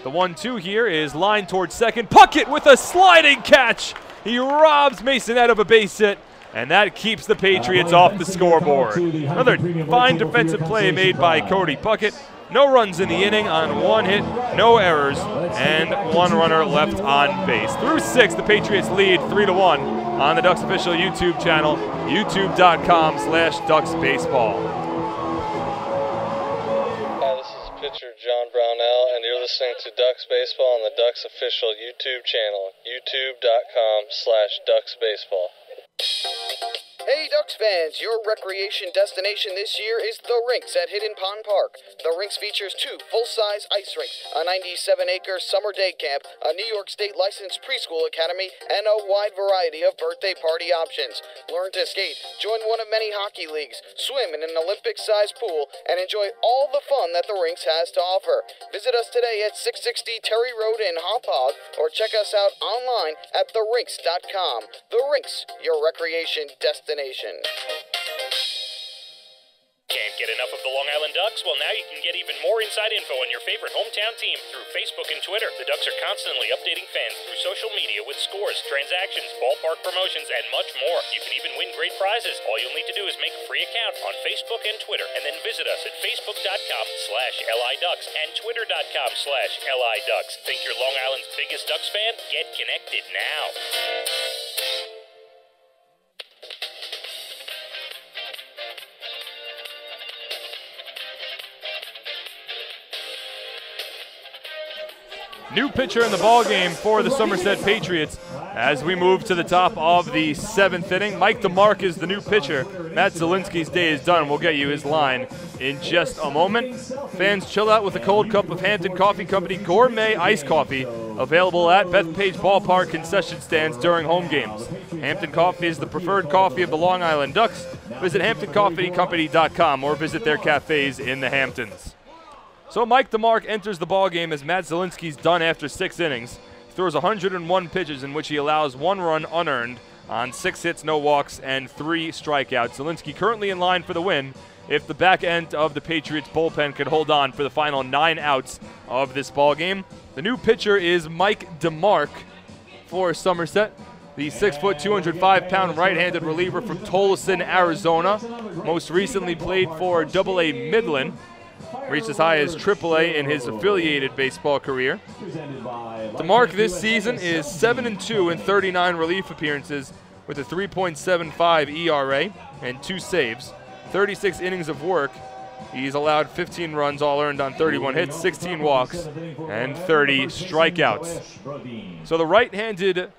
The 1-2 here is lined towards second. Puckett with a sliding catch. He robs Masonette of a base hit, and that keeps the Patriots off the scoreboard. Another fine defensive play made by Cody Puckett. No runs in the inning on 1 hit, no errors, and 1 runner left on base. Through 6, the Patriots lead 3-1 on the Ducks official YouTube channel, youtube.com/DucksBaseball. Hi, this is pitcher John Brownell, and you're listening to Ducks Baseball on the Ducks official YouTube channel, youtube.com/DucksBaseball. Hey Ducks fans, your recreation destination this year is The Rinks at Hidden Pond Park. The Rinks features 2 full-size ice rinks, a 97-acre summer day camp, a New York State licensed preschool academy, and a wide variety of birthday party options. Learn to skate, join one of many hockey leagues, swim in an Olympic-sized pool, and enjoy all the fun that The Rinks has to offer. Visit us today at 660 Terry Road in Hauppauge, or check us out online at therinks.com. The Rinks, your recreation destination. get enough of the Long Island Ducks? Well, now you can get even more inside info on your favorite hometown team through Facebook and Twitter. The Ducks are constantly updating fans through social media with scores, transactions, ballpark promotions, and much more. You can even win great prizes. All you'll need to do is make a free account on Facebook and Twitter, and then visit us at facebook.com/LIDucks and twitter.com/LIDucks. Think you're Long Island's biggest Ducks fan? Get connected now. New pitcher in the ball game for the Somerset Patriots as we move to the top of the 7th inning. Mike DeMark is the new pitcher. Matt Zielinski's day is done. We'll get you his line in just a moment. Fans chill out with a cold cup of Hampton Coffee Company Gourmet Iced Coffee, available at Bethpage Ballpark concession stands during home games. Hampton Coffee is the preferred coffee of the Long Island Ducks. Visit HamptonCoffeeCompany.com or visit their cafes in the Hamptons. So Mike DeMark enters the ballgame as Matt Zielinski's done after 6 innings. He throws 101 pitches in which he allows 1 run unearned on 6 hits, no walks, and 3 strikeouts. Zielinski currently in line for the win if the back end of the Patriots bullpen could hold on for the final 9 outs of this ballgame. The new pitcher is Mike DeMark for Somerset. The 6', 205-pound right-handed reliever from Tolleson, Arizona. Most recently played for AA Midland. Reached as high as AAA in his affiliated baseball career. DeMark this season is 7-2 in 39 relief appearances with a 3.75 ERA and 2 saves. 36 innings of work. He's allowed 15 runs, all earned on 31 hits, 16 walks, and 30 strikeouts. So the right-handed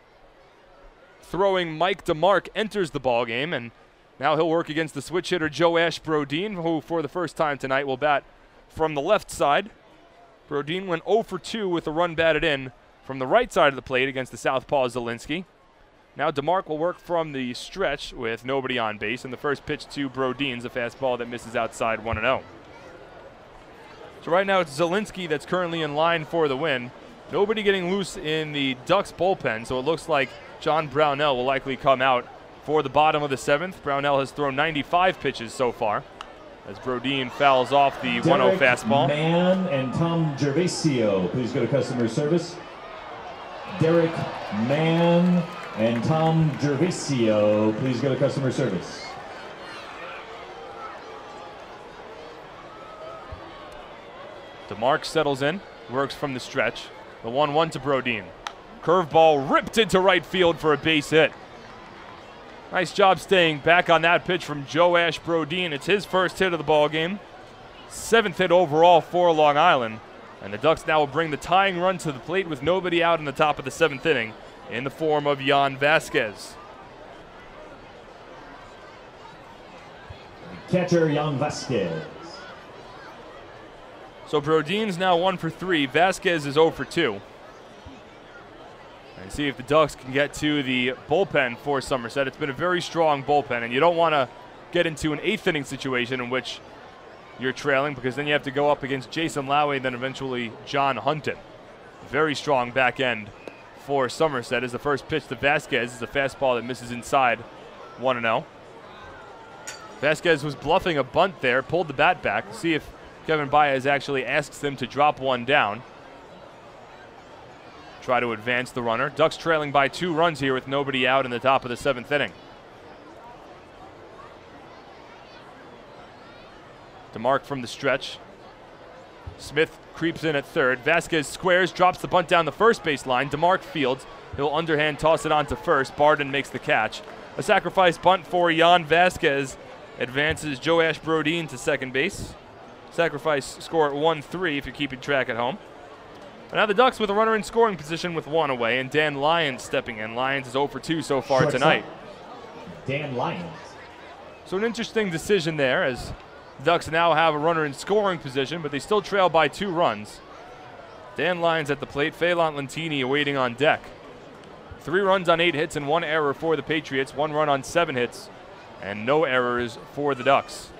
throwing Mike DeMark enters the ballgame, and now he'll work against the switch hitter Joe Brodeen, who for the first time tonight will bat from the left side. Brodeen went 0 for 2 with a run batted in from the right side of the plate against the southpaw Zielinski. Now DeMark will work from the stretch with nobody on base, and the first pitch to Brodeen's a fastball that misses outside 1-0. So right now it's Zielinski that's currently in line for the win. Nobody getting loose in the Ducks bullpen, so it looks like John Brownell will likely come out for the bottom of the 7th. Brownell has thrown 95 pitches so far as Brodeen fouls off the 1-0 fastball. Mann and Tom Gervasio, please go to customer service. Derek Mann and Tom Gervasio, please go to customer service. DeMark settles in, works from the stretch. The 1-1 to Brodeen. Curveball ripped into right field for a base hit. Nice job staying back on that pitch from Joe Brodeen. It's his first hit of the ball game. 7th hit overall for Long Island. And the Ducks now will bring the tying run to the plate with nobody out in the top of the 7th inning in the form of Jan Vasquez. Catcher Jan Vasquez. So Brodeen's now 1 for 3. Vasquez is 0 for 2. And see if the Ducks can get to the bullpen for Somerset. It's been a very strong bullpen, and you don't want to get into an 8th inning situation in which you're trailing, because then you have to go up against Jason Lowe and then eventually John Hunton. Very strong back end for Somerset as the first pitch to Vasquez is a fastball that misses inside 1-0. Vasquez was bluffing a bunt there, pulled the bat back. See if Kevin Baez actually asks them to drop one down. Try to advance the runner. Ducks trailing by 2 runs here with nobody out in the top of the 7th inning. DeMark from the stretch. Smith creeps in at third. Vasquez squares, drops the bunt down the first base line. DeMark fields. He'll underhand toss it on to first. Barden makes the catch. A sacrifice bunt for Jan Vasquez advances Joe Brodeen to second base. Sacrifice score at 1-3 if you're keeping track at home. And now the Ducks with a runner in scoring position with 1 away, and Dan Lyons stepping in. Lyons is 0 for 2 so far tonight. Dan Lyons. So an interesting decision there as the Ducks now have a runner in scoring position, but they still trail by 2 runs. Dan Lyons at the plate, Phelan Lentini awaiting on deck. 3 runs on 8 hits and 1 error for the Patriots, 1 run on 7 hits, and no errors for the Ducks.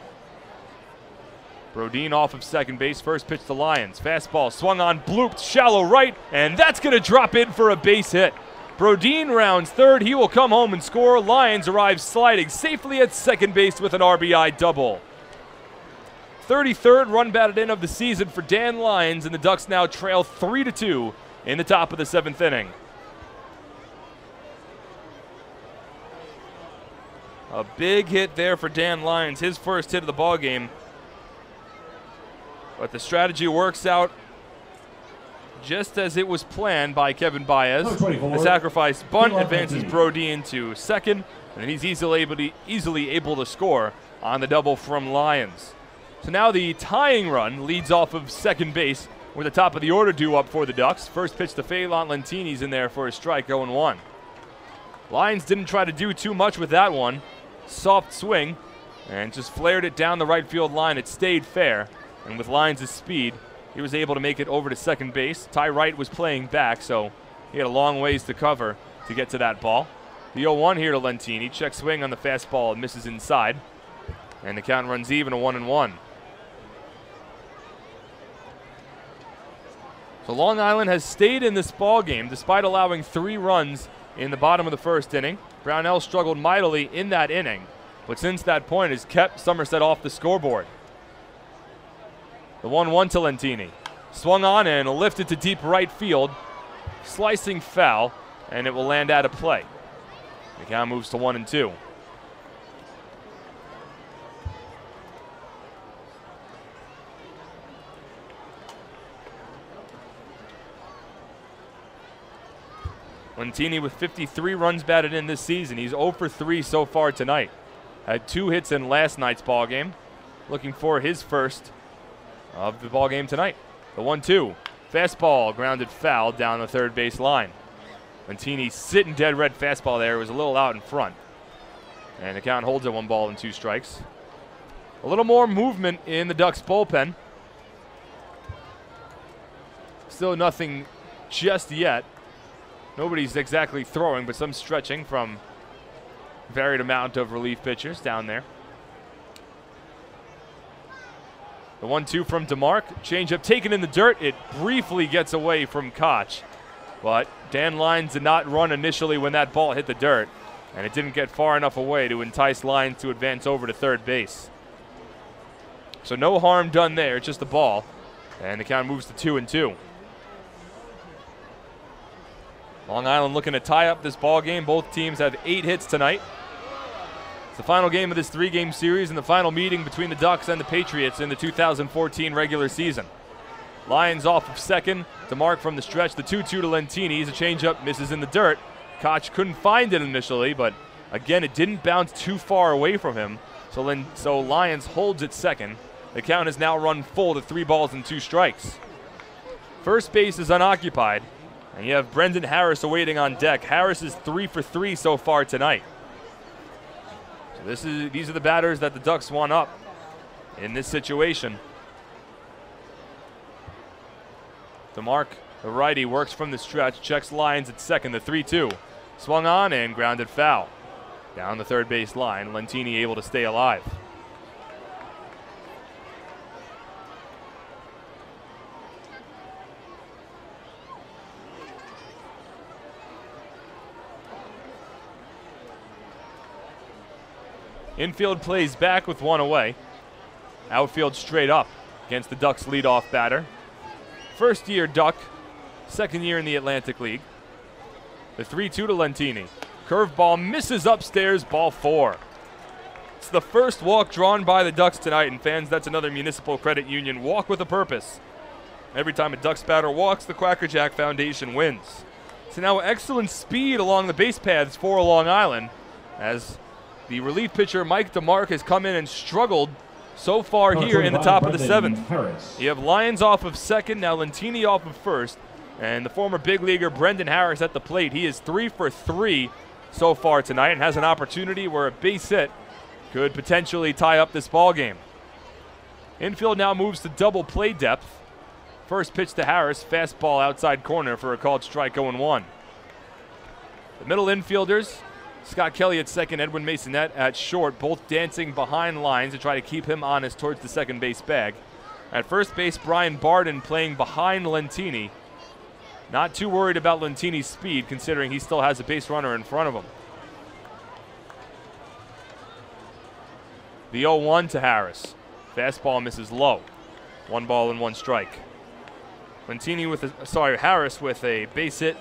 Brodeen off of second base, first pitch to Lyons. Fastball swung on, blooped, shallow right, and that's going to drop in for a base hit. Brodeen rounds third. He will come home and score. Lyons arrives sliding safely at second base with an RBI double. 33rd run batted in of the season for Dan Lyons, and the Ducks now trail 3-2 in the top of the 7th inning. A big hit there for Dan Lyons, his first hit of the ball game. But the strategy works out just as it was planned by Kevin Baez. The sacrifice bunt advances Brody into second, and he's easily able to score on the double from Lyons. So now the tying run leads off of second base, with the top of the order due up for the Ducks. First pitch to Phelan Lentini's in there for a strike, 0-1. Lyons didn't try to do too much with that one. Soft swing, and just flared it down the right field line. It stayed fair, and with Lyons' speed, he was able to make it over to second base. Ty Wright was playing back, so he had a long ways to cover to get to that ball. The 0-1 here to Lentini. Check swing on the fastball and misses inside, and the count runs even, a 1-1. So Long Island has stayed in this ball game despite allowing 3 runs in the bottom of the first inning. Brownell struggled mightily in that inning, but since that point has kept Somerset off the scoreboard. The 1-1 to Lentini. Swung on and lifted to deep right field. Slicing foul, and it will land out of play. The count moves to 1-2. Lentini with 53 runs batted in this season. He's 0 for 3 so far tonight. Had 2 hits in last night's ball game. Looking for his first of the ball game tonight. The 1-2. Fastball grounded foul down the third base line. Lentini sitting dead red fastball there. It was a little out in front. And the count holds at 1 ball and 2 strikes. A little more movement in the Ducks bullpen. Still nothing just yet. Nobody's exactly throwing, but some stretching from varied amount of relief pitchers down there. The 1-2 from DeMarc. Changeup taken in the dirt. It briefly gets away from Koch. But Dan Lyons did not run initially when that ball hit the dirt, and it didn't get far enough away to entice Lyons to advance over to third base. So no harm done there, just the ball. And the count moves to 2-2. Long Island looking to tie up this ball game. Both teams have 8 hits tonight. It's the final game of this 3-game series and the final meeting between the Ducks and the Patriots in the 2014 regular season. Lyons off of second. DeMarc from the stretch. The 2-2 to Lentini. He's a changeup, misses in the dirt. Koch couldn't find it initially, but again, it didn't bounce too far away from him. So Lyons holds at second. The count has now run full to 3 balls and 2 strikes. First base is unoccupied. And you have Brendan Harris awaiting on deck. Harris is 3 for 3 so far tonight. So these are the batters that the Ducks want up in this situation. DeMarc, the righty, works from the stretch, checks Lyons at second, the 3-2. Swung on and grounded foul. Down the third base line, Lentini able to stay alive. Infield plays back with 1 away. Outfield straight up against the Ducks' leadoff batter. First-year Duck, second year in the Atlantic League. The 3-2 to Lentini. Curveball misses upstairs, ball 4. It's the first walk drawn by the Ducks tonight, and fans, that's another Municipal Credit Union walk with a purpose. Every time a Ducks batter walks, the Quackerjack Foundation wins. So now excellent speed along the base paths for Long Island, as the relief pitcher Mike DeMarc has come in and struggled so far here in the top of the 7th. You have Lyons off of second, now Lentini off of first, and the former big leaguer Brendan Harris at the plate. He is 3 for 3 so far tonight and has an opportunity where a base hit could potentially tie up this ball game. Infield now moves to double play depth. First pitch to Harris, fastball outside corner for a called strike, 0-1. The middle infielders, Scott Kelly at second, Edwin Masonette at short, both dancing behind lines to try to keep him honest towards the second base bag. At first base, Brian Barden playing behind Lentini. Not too worried about Lentini's speed, considering he still has a base runner in front of him. The 0-1 to Harris. Fastball misses low. 1 ball and 1 strike. Harris with a base hit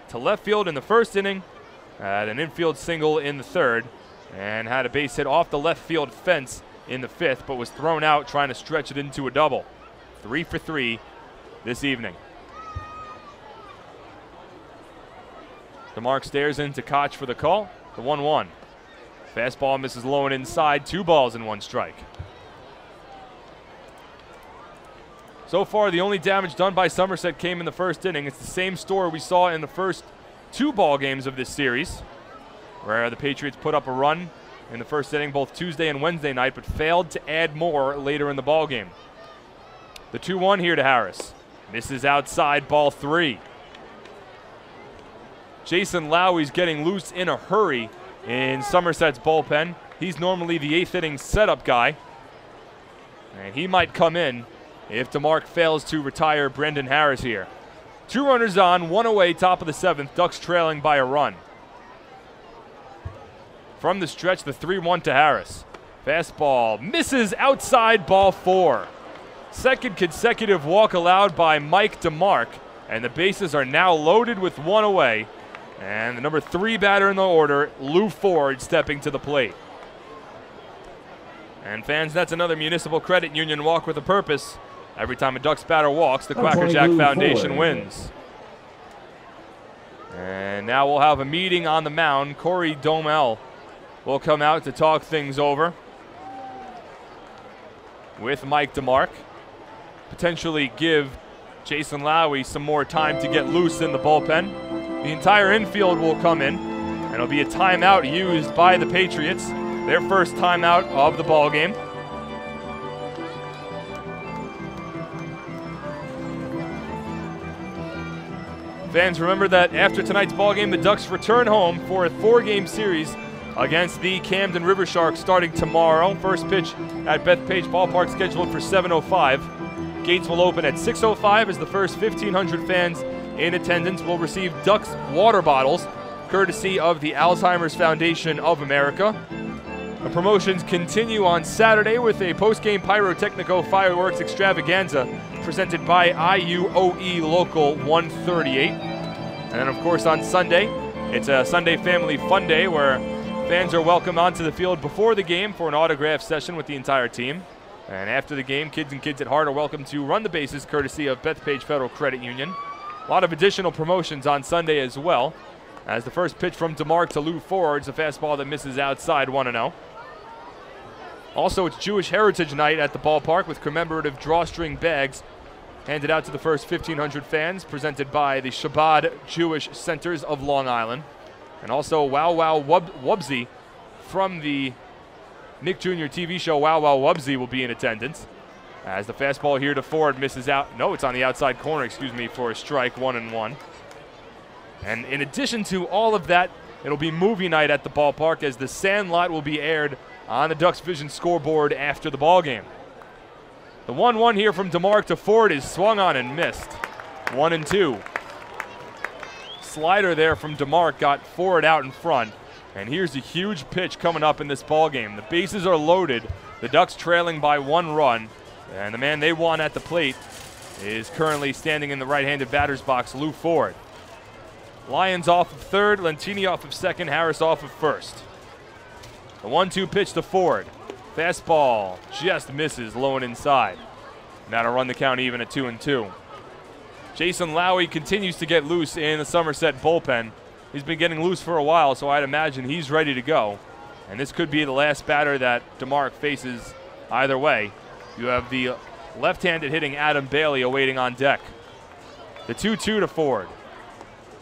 to left field in the first inning, had an infield single in the third, and had a base hit off the left field fence in the fifth, but was thrown out trying to stretch it into a double. 3 for 3 this evening. DeMark stares into Koch for the call. The 1-1. Fastball misses low and inside. 2 balls and 1 strike. So far, the only damage done by Somerset came in the first inning. It's the same story we saw in the first 2 ball games of this series, where the Patriots put up a run in the first inning both Tuesday and Wednesday night, but failed to add more later in the ball game. The 2-1 here to Harris. Misses outside, ball 3. Jason Lowey's getting loose in a hurry in Somerset's bullpen. He's normally the 8th inning setup guy, and he might come in if DeMark fails to retire Brendan Harris here. 2 runners on, 1 away, top of the 7th. Ducks trailing by a run. From the stretch, the 3-1 to Harris. Fastball misses outside, ball 4. Second consecutive walk allowed by Mike DeMark, and the bases are now loaded with 1 away. And the number 3 batter in the order, Lou Ford, stepping to the plate. And fans, that's another Municipal Credit Union walk with a purpose. Every time a Ducks batter walks, the Quackerjack Foundation wins. And now we'll have a meeting on the mound. Corey Domel will come out to talk things over with Mike DeMark. Potentially give Jason Lowey some more time to get loose in the bullpen. The entire infield will come in, and it'll be a timeout used by the Patriots. Their first timeout of the ball game. Fans, remember that after tonight's ball game, the Ducks return home for a 4-game series against the Camden River Sharks starting tomorrow. First pitch at Bethpage Ballpark scheduled for 7:05. Gates will open at 6:05 as the first 1,500 fans in attendance will receive Ducks water bottles, courtesy of the Alzheimer's Foundation of America. The promotions continue on Saturday with a post-game pyrotechnico fireworks extravaganza presented by IUOE Local 138. And then, of course, on Sunday, it's a Sunday Family Fun Day where fans are welcome onto the field before the game for an autograph session with the entire team. And after the game, kids and kids at heart are welcome to run the bases courtesy of Bethpage Federal Credit Union. A lot of additional promotions on Sunday as well, as the first pitch from DeMark to Lou Ford is a fastball that misses outside, 1-0. Also, it's Jewish Heritage Night at the ballpark with commemorative drawstring bags handed out to the first 1,500 fans, presented by the Chabad Jewish Centers of Long Island. And also Wow Wow Wubsy from the Nick Jr. TV show Wow Wow Wubsy will be in attendance. As the fastball here to Ford misses out. No, it's on the outside corner, for a strike, 1-1. And in addition to all of that, it'll be movie night at the ballpark as The Sandlot will be aired on the Ducks Vision scoreboard after the ball game. The 1-1 here from DeMark to Ford is swung on and missed. 1-2. Slider there from DeMark got Ford out in front. And here's a huge pitch coming up in this ball game. The bases are loaded. The Ducks trailing by 1 run. And the man they want at the plate is currently standing in the right-handed batter's box, Lou Ford. Lyons off of third, Lentini off of second, Harris off of first. The 1-2 pitch to Ford. Fastball just misses low and inside. Now to run the count even at 2-2. Jason Lowey continues to get loose in the Somerset bullpen. He's been getting loose for a while, so I'd imagine he's ready to go. And this could be the last batter that DeMark faces either way. You have the left-handed hitting Adam Bailey awaiting on deck. The 2-2 to Ford.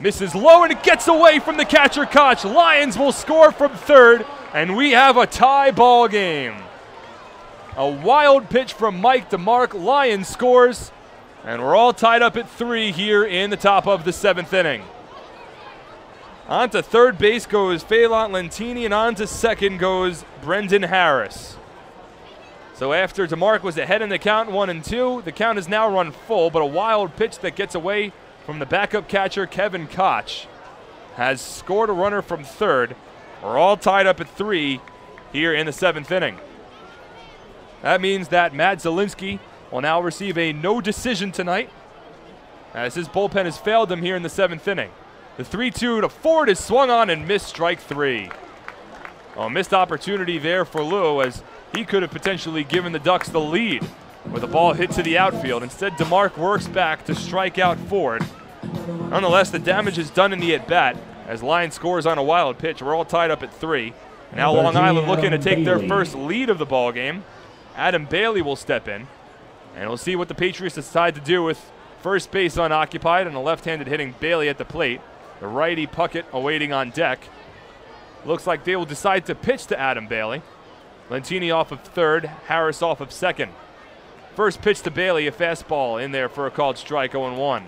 Misses low, and it gets away from the catcher Koch. Lyons will score from third, and we have a tie ball game. A wild pitch from Mike DeMark. Lyons scores, and we're all tied up at 3 here in the top of the 7th inning. On to third base goes Phelan Lentini, and on to second goes Brendan Harris. So after DeMark was ahead in the count 1-2, the count is now run full, but a wild pitch that gets away from the backup catcher Kevin Koch has scored a runner from third. We're all tied up at 3 here in the 7th inning. That means that Matt Zielinski will now receive a no decision tonight, as his bullpen has failed him here in the 7th inning. The 3-2 to Ford is swung on and missed, strike 3. A missed opportunity there for Lou, as he could have potentially given the Ducks the lead with a ball hit to the outfield. Instead, DeMarc works back to strike out Ford. Nonetheless, the damage is done in the at-bat as Lions scores on a wild pitch. We're all tied up at 3. Now Long Island looking to take their first lead of the ball game. Adam Bailey will step in, and we'll see what the Patriots decide to do with first base unoccupied and a left-handed hitting Bailey at the plate. The righty Puckett awaiting on deck. Looks like they will decide to pitch to Adam Bailey. Lentini off of third, Harris off of second. First pitch to Bailey, a fastball in there for a called strike, 0-1.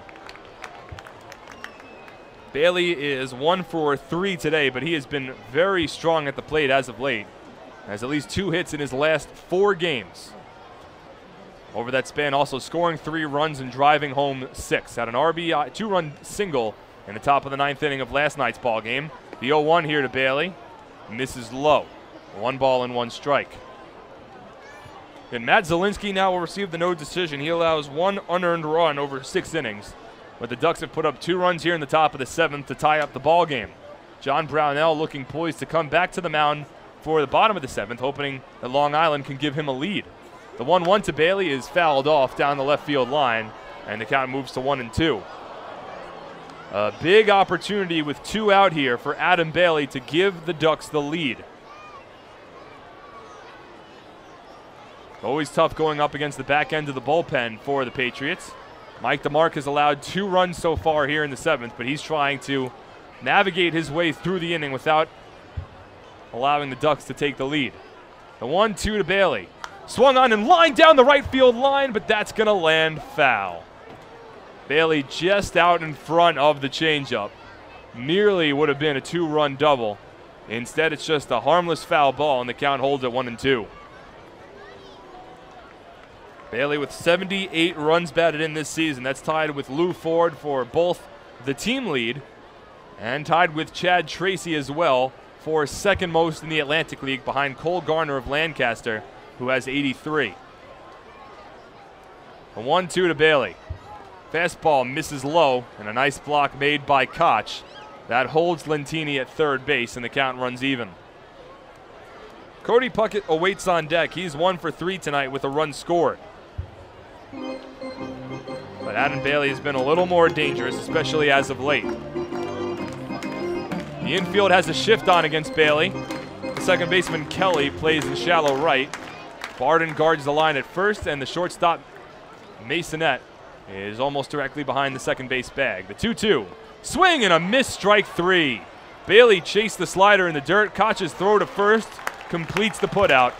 Bailey is 1 for 3 today, but he has been very strong at the plate as of late. Has at least 2 hits in his last 4 games. Over that span, also scoring 3 runs and driving home 6. Had an RBI, 2-run single in the top of the 9th inning of last night's ball game. The 0-1 here to Bailey. Misses low. 1 ball and 1 strike. And Matt Zielinski now will receive the no decision. He allows 1 unearned run over 6 innings. But the Ducks have put up 2 runs here in the top of the 7th to tie up the ball game. John Brownell looking poised to come back to the mound for the bottom of the 7th, hoping that Long Island can give him a lead. The 1-1 to Bailey is fouled off down the left field line, and the count moves to 1-2. A big opportunity with 2 out here for Adam Bailey to give the Ducks the lead. Always tough going up against the back end of the bullpen for the Patriots. Mike DeMarc has allowed 2 runs so far here in the 7th, but he's trying to navigate his way through the inning without allowing the Ducks to take the lead. The 1-2 to Bailey. Swung on and lined down the right field line, but that's going to land foul. Bailey just out in front of the changeup. Nearly would have been a 2-run double. Instead, it's just a harmless foul ball, and the count holds at 1-2. Bailey with 78 runs batted in this season. That's tied with Lou Ford for both the team lead and tied with Chad Tracy as well for second most in the Atlantic League behind Cole Garner of Lancaster, who has 83. A 1-2 to Bailey. Fastball misses low, and a nice block made by Koch. That holds Lentini at third base, and the count runs even. Cody Puckett awaits on deck. He's 1 for 3 tonight with a run scored. But Adam Bailey has been a little more dangerous, especially as of late. The infield has a shift on against Bailey. The second baseman Kelly plays in shallow right. Barden guards the line at first, and the shortstop Masonette is almost directly behind the second base bag. The 2-2. Swing and a miss, strike 3. Bailey chased the slider in the dirt. Koch's throw to first completes the putout.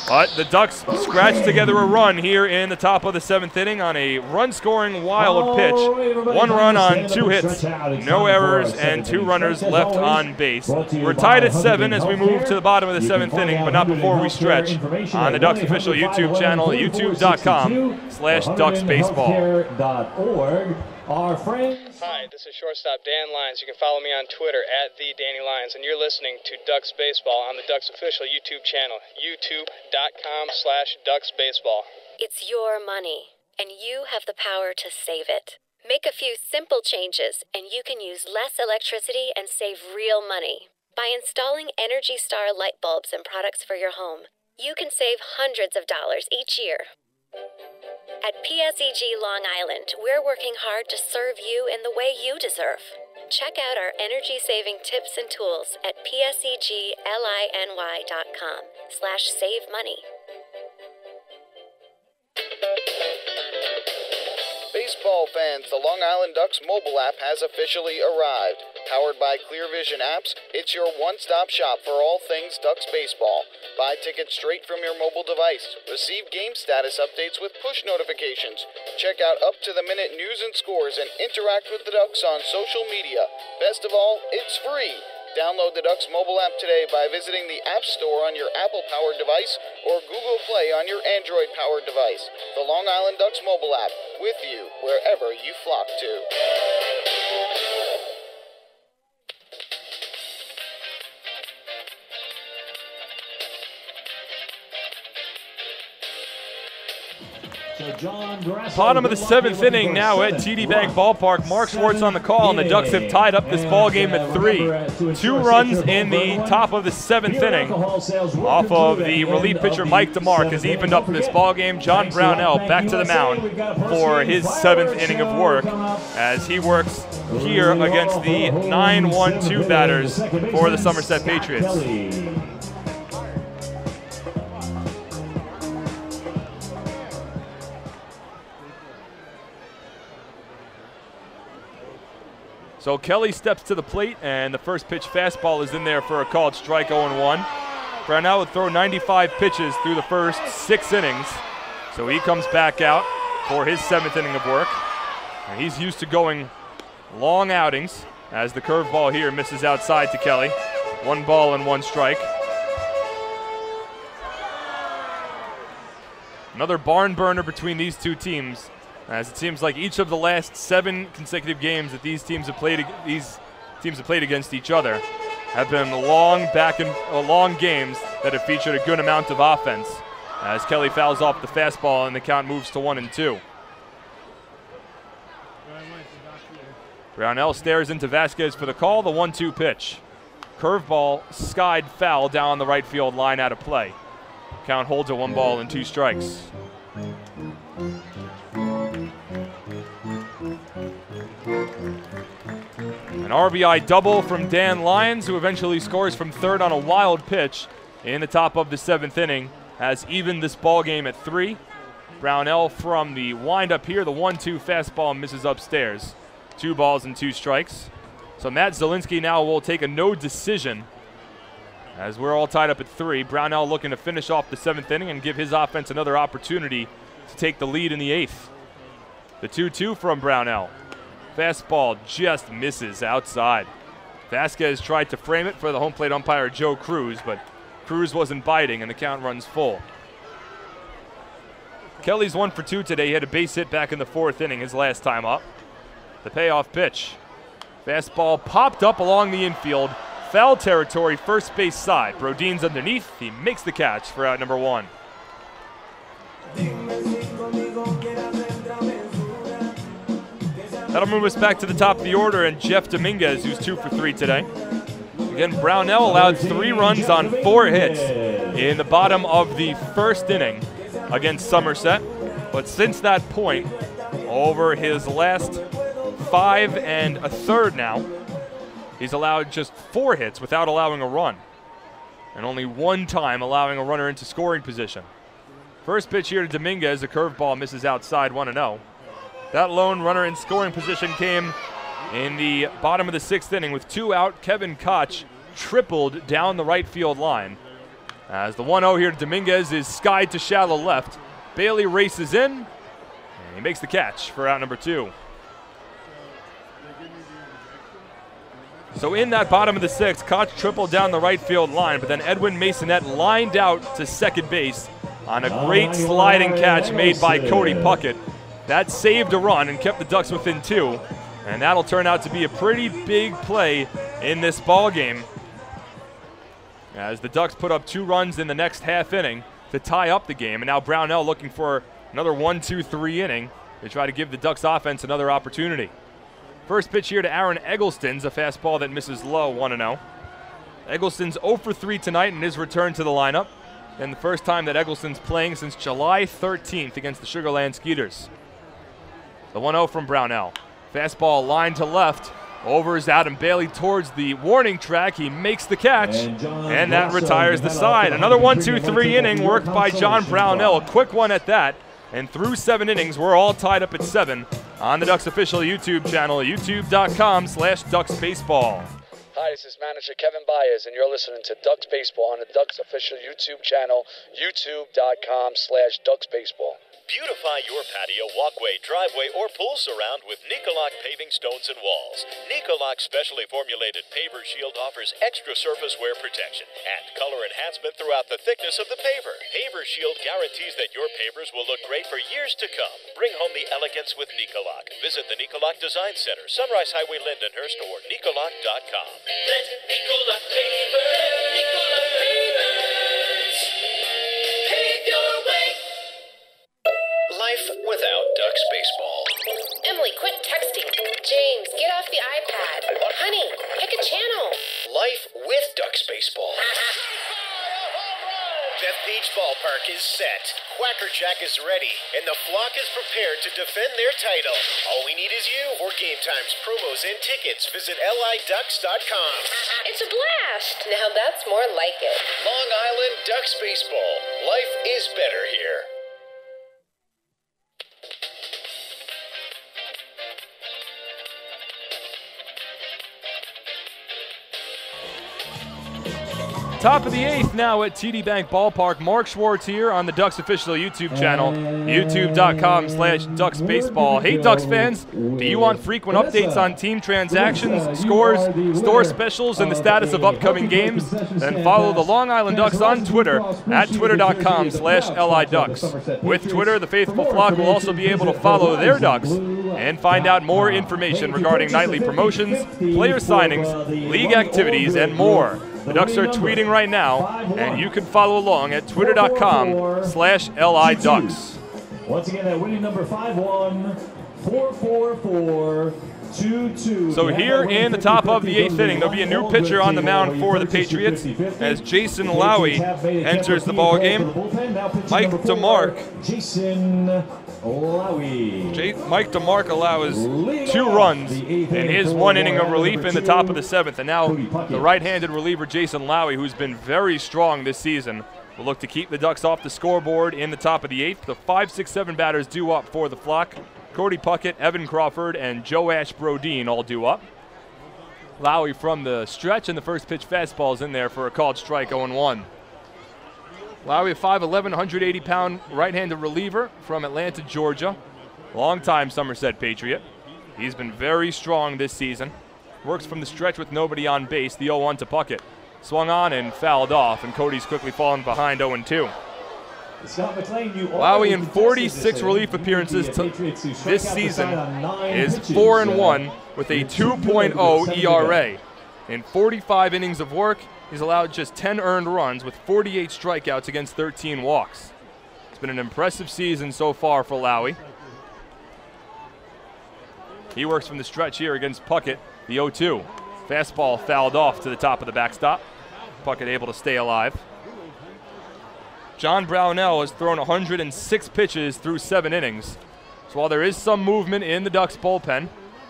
But the Ducks scratch together a run here in the top of the 7th inning on a run-scoring wild pitch. 1 run on 2 hits, no errors, and 2 runners left on base. We're tied at 7 as we move to the bottom of the 7th inning, but not before we stretch on the Ducks official YouTube channel, youtube.com/DucksBaseball. Our friends. Hi, this is shortstop Dan Lyons. You can follow me on Twitter at @TheDannyLyons, and you're listening to Ducks Baseball on the Ducks official YouTube channel, youtube.com/DucksBaseball. It's your money, and you have the power to save it. Make a few simple changes, and you can use less electricity and save real money. By installing Energy Star light bulbs and products for your home, you can save hundreds of dollars each year. At PSEG Long Island, we're working hard to serve you in the way you deserve. Check out our energy-saving tips and tools at pseglyny.com/savemoney. Baseball fans, the Long Island Ducks mobile app has officially arrived. Powered by Clear Vision Apps, it's your one-stop shop for all things Ducks baseball. Buy tickets straight from your mobile device. Receive game status updates with push notifications. Check out up-to-the-minute news and scores and interact with the Ducks on social media. Best of all, it's free. Download the Ducks mobile app today by visiting the App Store on your Apple-powered device or Google Play on your Android-powered device. The Long Island Ducks mobile app, with you wherever you flock to. Bottom of the 7th inning now at TD Bank Ballpark. Mark Schwartz on the call, and the Ducks have tied up this ball game at 3. 2 runs in the top of the 7th inning off of the relief pitcher Mike DeMark has evened up this ball game. John Brownell back to the mound for his 7th inning of work as he works here against the 9-1-2 batters for the Somerset Patriots. So Kelly steps to the plate, and the first pitch fastball is in there for a called strike, 0-1. Brownell would throw 95 pitches through the first 6 innings. So he comes back out for his 7th inning of work. And he's used to going long outings as the curveball here misses outside to Kelly. 1 ball and 1 strike. Another barn burner between these two teams, as it seems like each of the last 7 consecutive games that these teams have played against each other have been long games that have featured a good amount of offense. As Kelly fouls off the fastball and the count moves to 1-2. Brownell stares into Vasquez for the call, the 1-2 pitch. Curveball skied foul down the right field line out of play. Count holds at 1 ball and 2 strikes. An RBI double from Dan Lyons, who eventually scores from third on a wild pitch in the top of the 7th inning, has evened this ball game at 3. Brownell from the windup here, the 1-2 fastball misses upstairs. 2 balls and 2 strikes. So Matt Zielinski now will take a no decision as we're all tied up at 3. Brownell looking to finish off the 7th inning and give his offense another opportunity to take the lead in the 8th. The 2-2 from Brownell. Fastball just misses outside. Vasquez tried to frame it for the home plate umpire Joe Cruz, but Cruz wasn't biting and the count runs full. Kelly's 1 for 2 today. He had a base hit back in the 4th inning his last time up. The payoff pitch. Fastball popped up along the infield. Foul territory, first base side. Brodeen's underneath. He makes the catch for out number 1. That'll move us back to the top of the order, and Jeff Dominguez, who's 2 for 3 today. Again, Brownell allowed 3 runs on 4 hits in the bottom of the 1st inning against Somerset. But since that point, over his last 5 1/3 now, he's allowed just 4 hits without allowing a run, and only 1 time allowing a runner into scoring position. First pitch here to Dominguez, a curveball misses outside, 1-0. That lone runner in scoring position came in the bottom of the 6th inning with 2 out. Kevin Koch tripled down the right field line. As the 1-0 here to Dominguez is skied to shallow left. Bailey races in, and he makes the catch for out number 2. So in that bottom of the 6th, Koch tripled down the right field line, but then Edwin Masonette lined out to second base on a great sliding catch made by Cody Puckett. That saved a run and kept the Ducks within 2, and that'll turn out to be a pretty big play in this ball game, as the Ducks put up 2 runs in the next half inning to tie up the game, and now Brownell looking for another 1-2-3 inning to try to give the Ducks offense another opportunity. First pitch here to Aaron Eggleston's a fastball that misses low, 1-0. Eggleston's 0 for 3 tonight in his return to the lineup, and the first time that Eggleston's playing since July 13th against the Sugar Land Skeeters. The 1-0 from Brownell. Fastball line to left. Over is Adam Bailey towards the warning track. He makes the catch, and that retires the side. Another 1-2-3 inning worked by John Brownell. A quick one at that. And through 7 innings, we're all tied up at 7 on the Ducks official YouTube channel, youtube.com/DucksBaseball. Hi, this is manager Kevin Baez, and you're listening to Ducks Baseball on the Ducks official YouTube channel, youtube.com/DucksBaseball. Beautify your patio, walkway, driveway, or pool surround with Nicolak paving stones and walls. Nicolak's specially formulated paver shield offers extra surface wear protection and color enhancement throughout the thickness of the paver. Paver shield guarantees that your pavers will look great for years to come. Bring home the elegance with Nicolak. Visit the Nicolak Design Center, Sunrise Highway, Lindenhurst, or Nicolak.com. Let Nicolak Pavers, Nicolak Pavers, pave your way. Life without Ducks baseball. Emily, quit texting. James, get off the iPad. Honey, pick a channel. Life with Ducks baseball. Beth Beach Ballpark is set. Quacker Jack is ready, and the flock is prepared to defend their title. All we need is you. For game times, promos, and tickets, visit liducks.com. It's a blast. Now that's more like it. Long Island Ducks baseball. Life is better here. Top of the 8th now at TD Bank Ballpark. Mark Schwartz here on the Ducks official YouTube channel, youtube.com/Ducks baseball. Hey Ducks fans, do you want frequent updates on team transactions, scores, store specials, and the status of upcoming games? Then follow the Long Island Ducks on Twitter at twitter.com/LIDucks. With Twitter, the faithful flock will also be able to follow their Ducks and find out more information regarding nightly promotions, player signings, league activities, and more. The Ducks are tweeting right now, and you can follow along at twitter.com/LIDucks. Once again, that winning number 5-1-4-4-4-2-2. So here in the top of the 8th inning, there'll be a new pitcher on the mound for the Patriots as Jason Lowy enters the ball game. Mike DeMark. Mike DeMark allows 2 runs in his 1 inning of relief in the top of the 7th. And now the right-handed reliever Jason Lowy, who's been very strong this season, will look to keep the Ducks off the scoreboard in the top of the 8th. The 5, 6, 7 batters due up for the flock. Cody Puckett, Evan Crawford, and Joe Ash Brodeen all due up. Lowy from the stretch, and the first pitch fastball is in there for a called strike, 0-1. Lowy, a 5'11", 180-pound right-handed reliever from Atlanta, Georgia. Longtime Somerset Patriot. He's been very strong this season. Works from the stretch with nobody on base. The 0-1 to Puckett. Swung on and fouled off, and Cody's quickly fallen behind 0-2. Lowy in 46 relief appearances this season is 4-1 with a 2.0 ERA. In 45 innings of work, he's allowed just 10 earned runs with 48 strikeouts against 13 walks. It's been an impressive season so far for Lowy. He works from the stretch here against Puckett, the 0-2. Fastball fouled off to the top of the backstop. Puckett able to stay alive. John Brownell has thrown 106 pitches through 7 innings. So while there is some movement in the Ducks bullpen,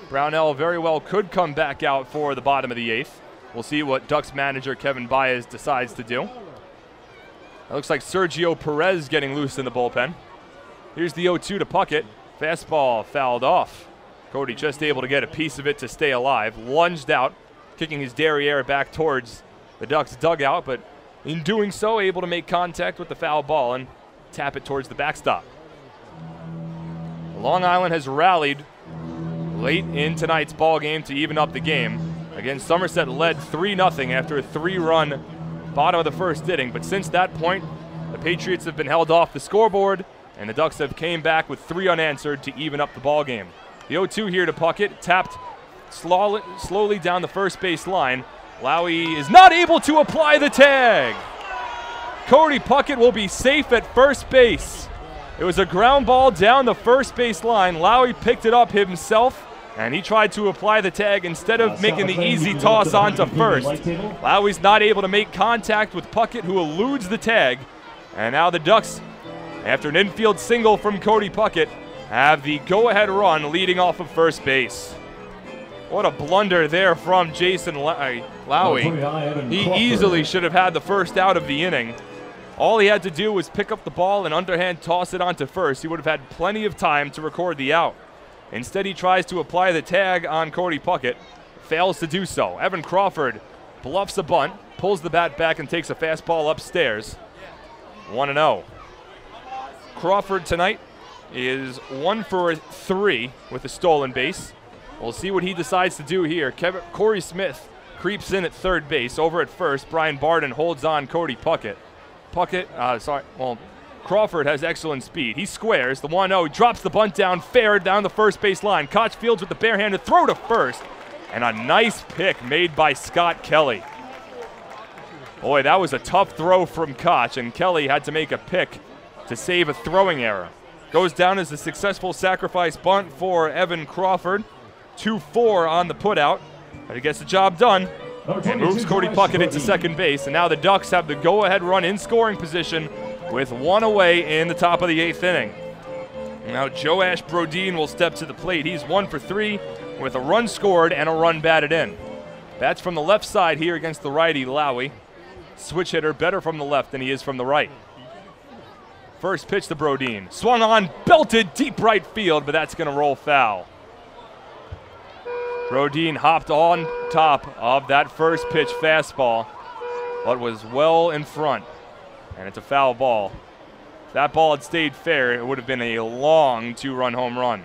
Brownell very well could come back out for the bottom of the 8th. We'll see what Ducks manager Kevin Baez decides to do. It looks like Sergio Perez getting loose in the bullpen. Here's the 0-2 to Puckett. Fastball fouled off. Cody just able to get a piece of it to stay alive. Lunged out, kicking his derriere back towards the Ducks dugout, but in doing so, able to make contact with the foul ball and tap it towards the backstop. Long Island has rallied late in tonight's ball game to even up the game. Again, Somerset led 3-0 after a 3-run bottom of the first inning, but since that point, the Patriots have been held off the scoreboard, and the Ducks have came back with 3 unanswered to even up the ball game. The 0-2 here to Puckett, tapped slowly down the first base line. Lowy is not able to apply the tag. Cody Puckett will be safe at first base. It was a ground ball down the first base line. Lowy picked it up himself, and he tried to apply the tag instead of making the easy toss onto first. Lowy's not able to make contact with Puckett, who eludes the tag. And now the Ducks, after an infield single from Cody Puckett, have the go-ahead run leading off of first base. What a blunder there from Jason Lowy. He easily should have had the first out of the inning. All he had to do was pick up the ball and underhand toss it onto first. He would have had plenty of time to record the out. Instead, he tries to apply the tag on Cody Puckett. Fails to do so. Evan Crawford bluffs a bunt, pulls the bat back, and takes a fastball upstairs. 1-0. Crawford tonight is 1 for 3 with a stolen base. We'll see what he decides to do here. Corey Smith creeps in at third base. Over at first, Brian Barden holds on Cody Puckett. Crawford has excellent speed. He squares the 1-0, drops the bunt down fair down the first base line. Koch fields with the barehanded throw to first, and a nice pick made by Scott Kelly. Boy, that was a tough throw from Koch, and Kelly had to make a pick to save a throwing error. Goes down as a successful sacrifice bunt for Evan Crawford. 2-4 on the putout. But he gets the job done and moves Cody Puckett into second base. And now the Ducks have the go-ahead run in scoring position with one away in the top of the 8th inning. Now Joash Brodin will step to the plate. He's 1 for 3 with a run scored and a run batted in. That's from the left side here against the righty Lowy. Switch hitter, better from the left than he is from the right. First pitch to Brodin. Swung on, belted deep right field, but that's going to roll foul. Brodin hopped on top of that first pitch fastball, but was well in front, and it's a foul ball. If that ball had stayed fair, it would have been a long 2-run home run.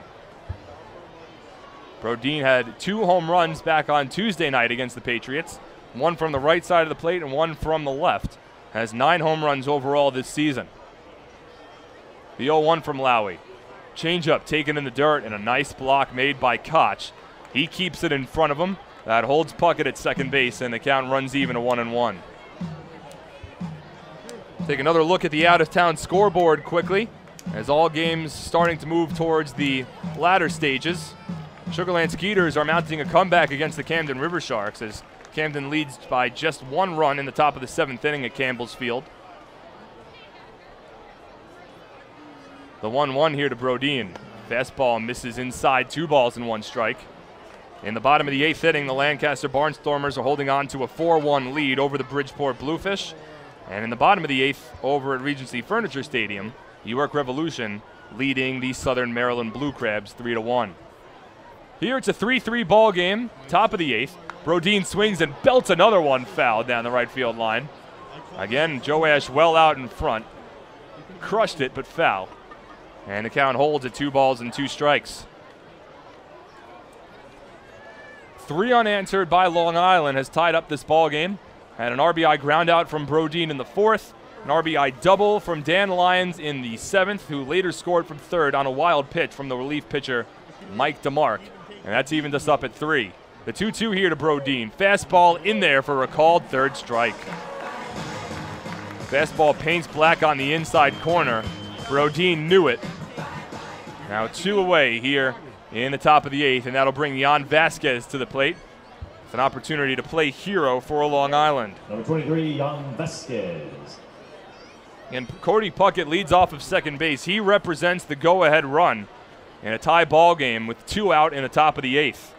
Brodin had 2 home runs back on Tuesday night against the Patriots, one from the right side of the plate and one from the left. Has 9 home runs overall this season. The 0-1 from Lowy. Changeup taken in the dirt and a nice block made by Koch. He keeps it in front of him. That holds Puckett at second base, and the count runs even to 1-1. Take another look at the out-of-town scoreboard quickly, as all games starting to move towards the latter stages. Sugarland Skeeters are mounting a comeback against the Camden River Sharks as Camden leads by just 1 run in the top of the 7th inning at Campbell's Field. The 1-1 here to Brodin. Fastball misses inside, 2 balls and 1 strike. In the bottom of the 8th inning, the Lancaster Barnstormers are holding on to a 4-1 lead over the Bridgeport Bluefish. And in the bottom of the 8th, over at Regency Furniture Stadium, York Revolution leading the Southern Maryland Blue Crabs 3-1. Here it's a 3-3 ball game, top of the 8th. Brodin swings and belts another one foul down the right field line. Again, Joash well out in front. Crushed it, but foul. And the count holds at 2 balls and 2 strikes. 3 unanswered by Long Island has tied up this ball game. Had an RBI ground out from Brodin in the 4th, an RBI double from Dan Lyons in the 7th, who later scored from 3rd on a wild pitch from the relief pitcher Mike DeMarc. And that's evened us up at 3. The 2-2 here to Brodin. Fastball in there for a called 3rd strike. Fastball paints black on the inside corner. Brodin knew it. Now 2 away here in the top of the 8th, and that'll bring Jan Vasquez to the plate. It's an opportunity to play hero for Long Island. Number 23, Jan Vasquez. And Cody Puckett leads off of second base. He represents the go-ahead run in a tie ball game with 2 out in the top of the 8th.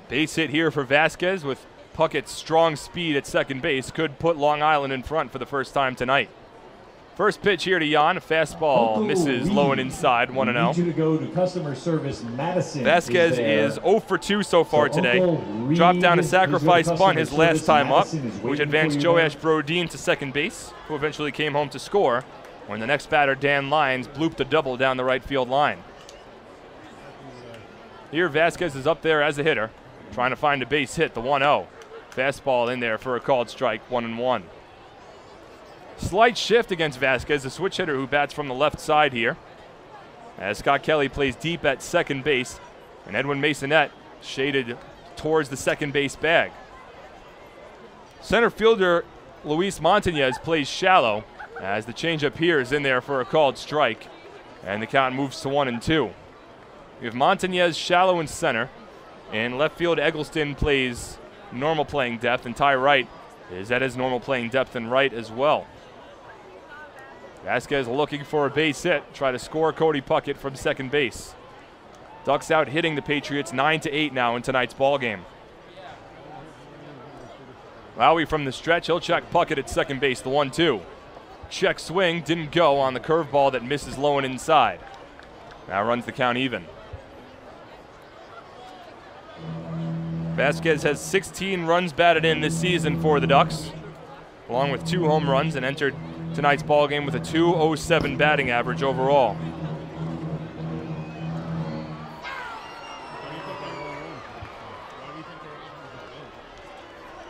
Base hit here for Vasquez with Puckett's strong speed at second base could put Long Island in front for the first time tonight. First pitch here to Jan. A fastball misses low and inside, 1-0. Need you to go to customer service. Madison Vasquez is 0 for 2 so far today. Dropped down a sacrifice bunt his last time up, which advanced Joash Brodin to second base, who eventually came home to score when the next batter, Dan Lyons, blooped a double down the right field line. Here Vasquez is up there as a hitter, trying to find a base hit, the 1-0. Fastball in there for a called strike, 1-1. Slight shift against Vasquez, a switch hitter who bats from the left side here. As Scott Kelly plays deep at second base, and Edwin Masonette shaded towards the second base bag. Center fielder Luis Montañez plays shallow, as the changeup here is in there for a called strike, and the count moves to 1-2. We have Montañez shallow in center, and left field Eggleston plays normal playing depth, and Ty Wright is at his normal playing depth and right as well. Vasquez looking for a base hit, try to score Cody Puckett from second base. Ducks out hitting the Patriots 9-8 now in tonight's ball game. Lowy from the stretch, he'll check Puckett at second base, the 1-2. Check swing, didn't go on the curveball that misses low and inside. Now runs the count even. Vasquez has 16 runs batted in this season for the Ducks, along with 2 home runs, and entered tonight's ball game with a .207 batting average overall.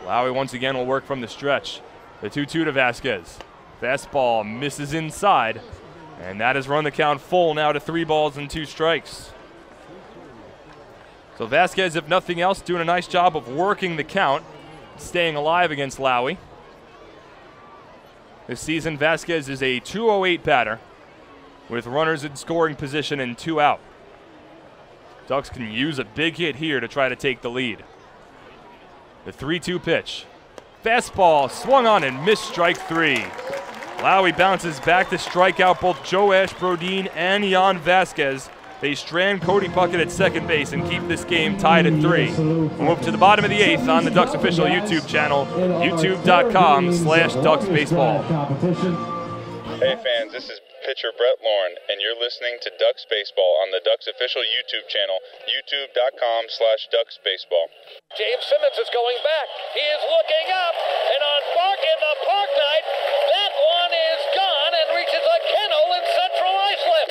Lowy once again will work from the stretch. The 2-2 to Vasquez. Fastball misses inside, and that has run the count full now to 3 balls and 2 strikes. So Vasquez, if nothing else, doing a nice job of working the count, staying alive against Lowy. This season, Vasquez is a .208 batter with runners in scoring position and 2 out. Ducks can use a big hit here to try to take the lead. The 3-2 pitch. Fastball swung on and missed, strike 3. Lowry bounces back to strike out both Joash Brodin and Jan Vasquez. They strand Cody Puckett at second base and keep this game tied at 3. We'll move to the bottom of the 8th on the Ducks official YouTube channel, youtube.com/DucksBaseball. Hey fans, this is pitcher Brett Lauren, and you're listening to Ducks Baseball on the Ducks official YouTube channel, youtube.com/DucksBaseball. James Simmons is going back. He is looking up, and on Bark in the Park Night, that one is gone and reaches a kennel in Central Islip.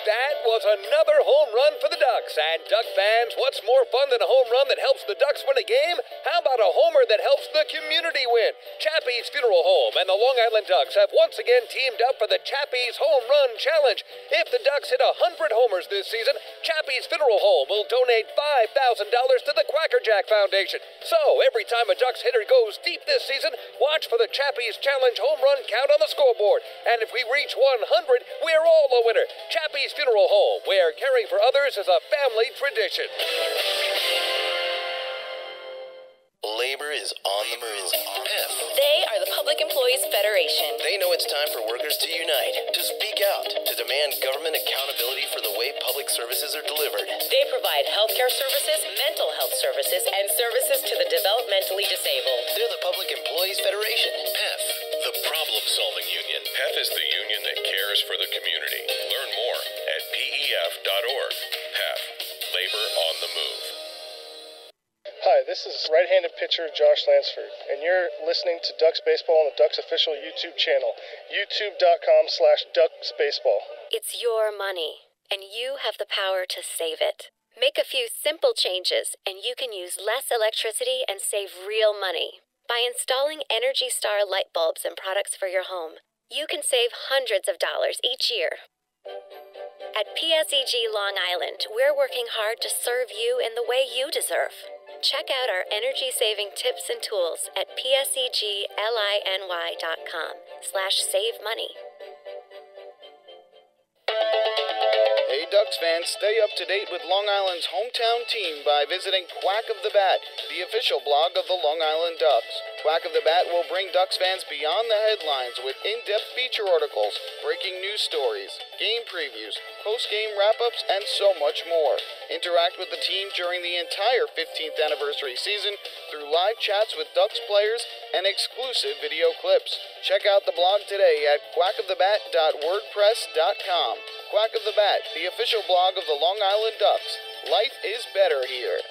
That was another home run for the Ducks. And Duck fans, what's more fun than a home run that helps the Ducks win a game? How about a homer that helps the community win? Chappie's Funeral Home and the Long Island Ducks have once again teamed up for the Chappie's Home Run Challenge. If the Ducks hit 100 homers this season, Chappie's Funeral Home will donate $5,000 to the Quacker Jack Foundation. So every time a Ducks hitter goes deep this season, watch for the Chappie's Challenge home run count on the scoreboard. And if we reach 100, we're all a winner. Chappie's Funeral Home, where caring for others is a family tradition. Labor is on the move. They are the Public Employees Federation. They know it's time for workers to unite, to speak out, to demand government accountability for the way public services are delivered. They provide healthcare services, mental health services, and services to the developmentally disabled. They're the Public Employees Federation, PEF. The problem-solving union. PEF is the union that cares for the community. Learn more at pef.org. PEF. Labor on the move. Hi, this is right-handed pitcher Josh Lansford, and you're listening to Ducks Baseball on the Ducks official YouTube channel, youtube.com/DucksBaseball. It's your money, and you have the power to save it. Make a few simple changes, and you can use less electricity and save real money. By installing Energy Star light bulbs and products for your home, you can save hundreds of dollars each year. At PSEG Long Island, we're working hard to serve you in the way you deserve. Check out our energy-saving tips and tools at pseglinY.com/savemoney. Hey Ducks fans, stay up to date with Long Island's hometown team by visiting Quack of the Bat, the official blog of the Long Island Ducks. Quack of the Bat will bring Ducks fans beyond the headlines with in-depth feature articles, breaking news stories, game previews, post-game wrap-ups, and so much more. Interact with the team during the entire 15th anniversary season through live chats with Ducks players and exclusive video clips. Check out the blog today at quackofthebat.wordpress.com. Quack of the Bat, the official blog of the Long Island Ducks. Life is better here.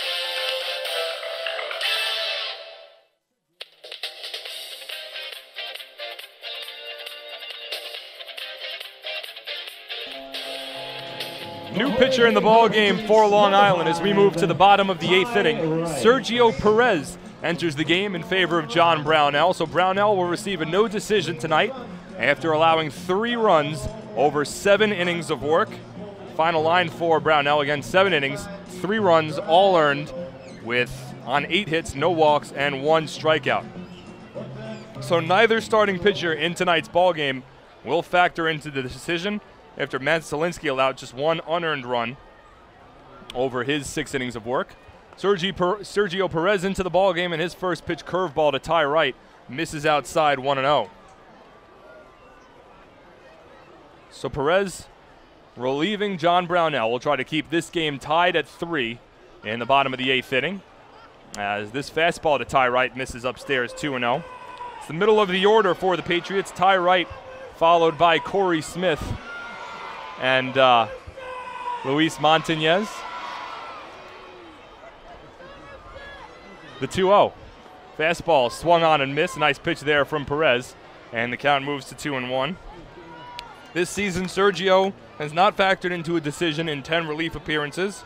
New pitcher in the ball game for Long Island as we move to the bottom of the 8th inning. Sergio Perez enters the game in favor of John Brownell. So Brownell will receive a no decision tonight after allowing 3 runs over 7 innings of work. Final line for Brownell, again, 7 innings, 3 runs, all earned on 8 hits, no walks, and 1 strikeout. So neither starting pitcher in tonight's ball game will factor into the decision after Matt Zielinski allowed just 1 unearned run over his 6 innings of work. Sergio Perez into the ball game, and his first pitch curveball to Ty Wright misses outside 1-0. So Perez relieving John Brownell will try to keep this game tied at 3 in the bottom of the 8th inning, as this fastball to Ty Wright misses upstairs 2-0. It's the middle of the order for the Patriots. Ty Wright followed by Corey Smith and Luis Montañez. The 2-0. Fastball swung on and missed. Nice pitch there from Perez, and the count moves to 2-1. This season, Sergio has not factored into a decision in 10 relief appearances.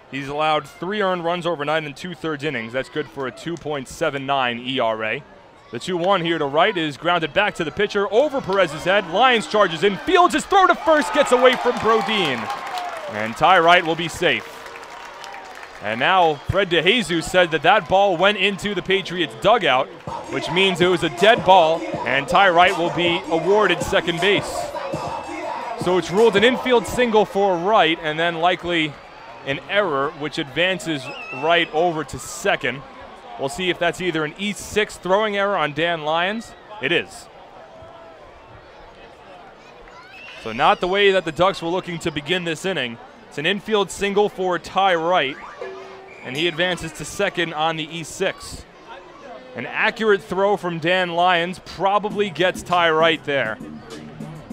He's allowed 3 earned runs over 9 2/3 innings. That's good for a 2.79 ERA. The 2-1 here to right is grounded back to the pitcher over Perez's head. Lyons charges in, fields his throw to first, gets away from Brodin. And Ty Wright will be safe. And now Fred DeJesus said that that ball went into the Patriots dugout, which means it was a dead ball, and Ty Wright will be awarded second base. So it's ruled an infield single for Wright, and then likely an error, which advances Wright over to second. We'll see if that's either an E6 throwing error on Dan Lyons. It is. So not the way that the Ducks were looking to begin this inning. It's an infield single for Ty Wright, and he advances to second on the E6. An accurate throw from Dan Lyons probably gets Ty Wright there.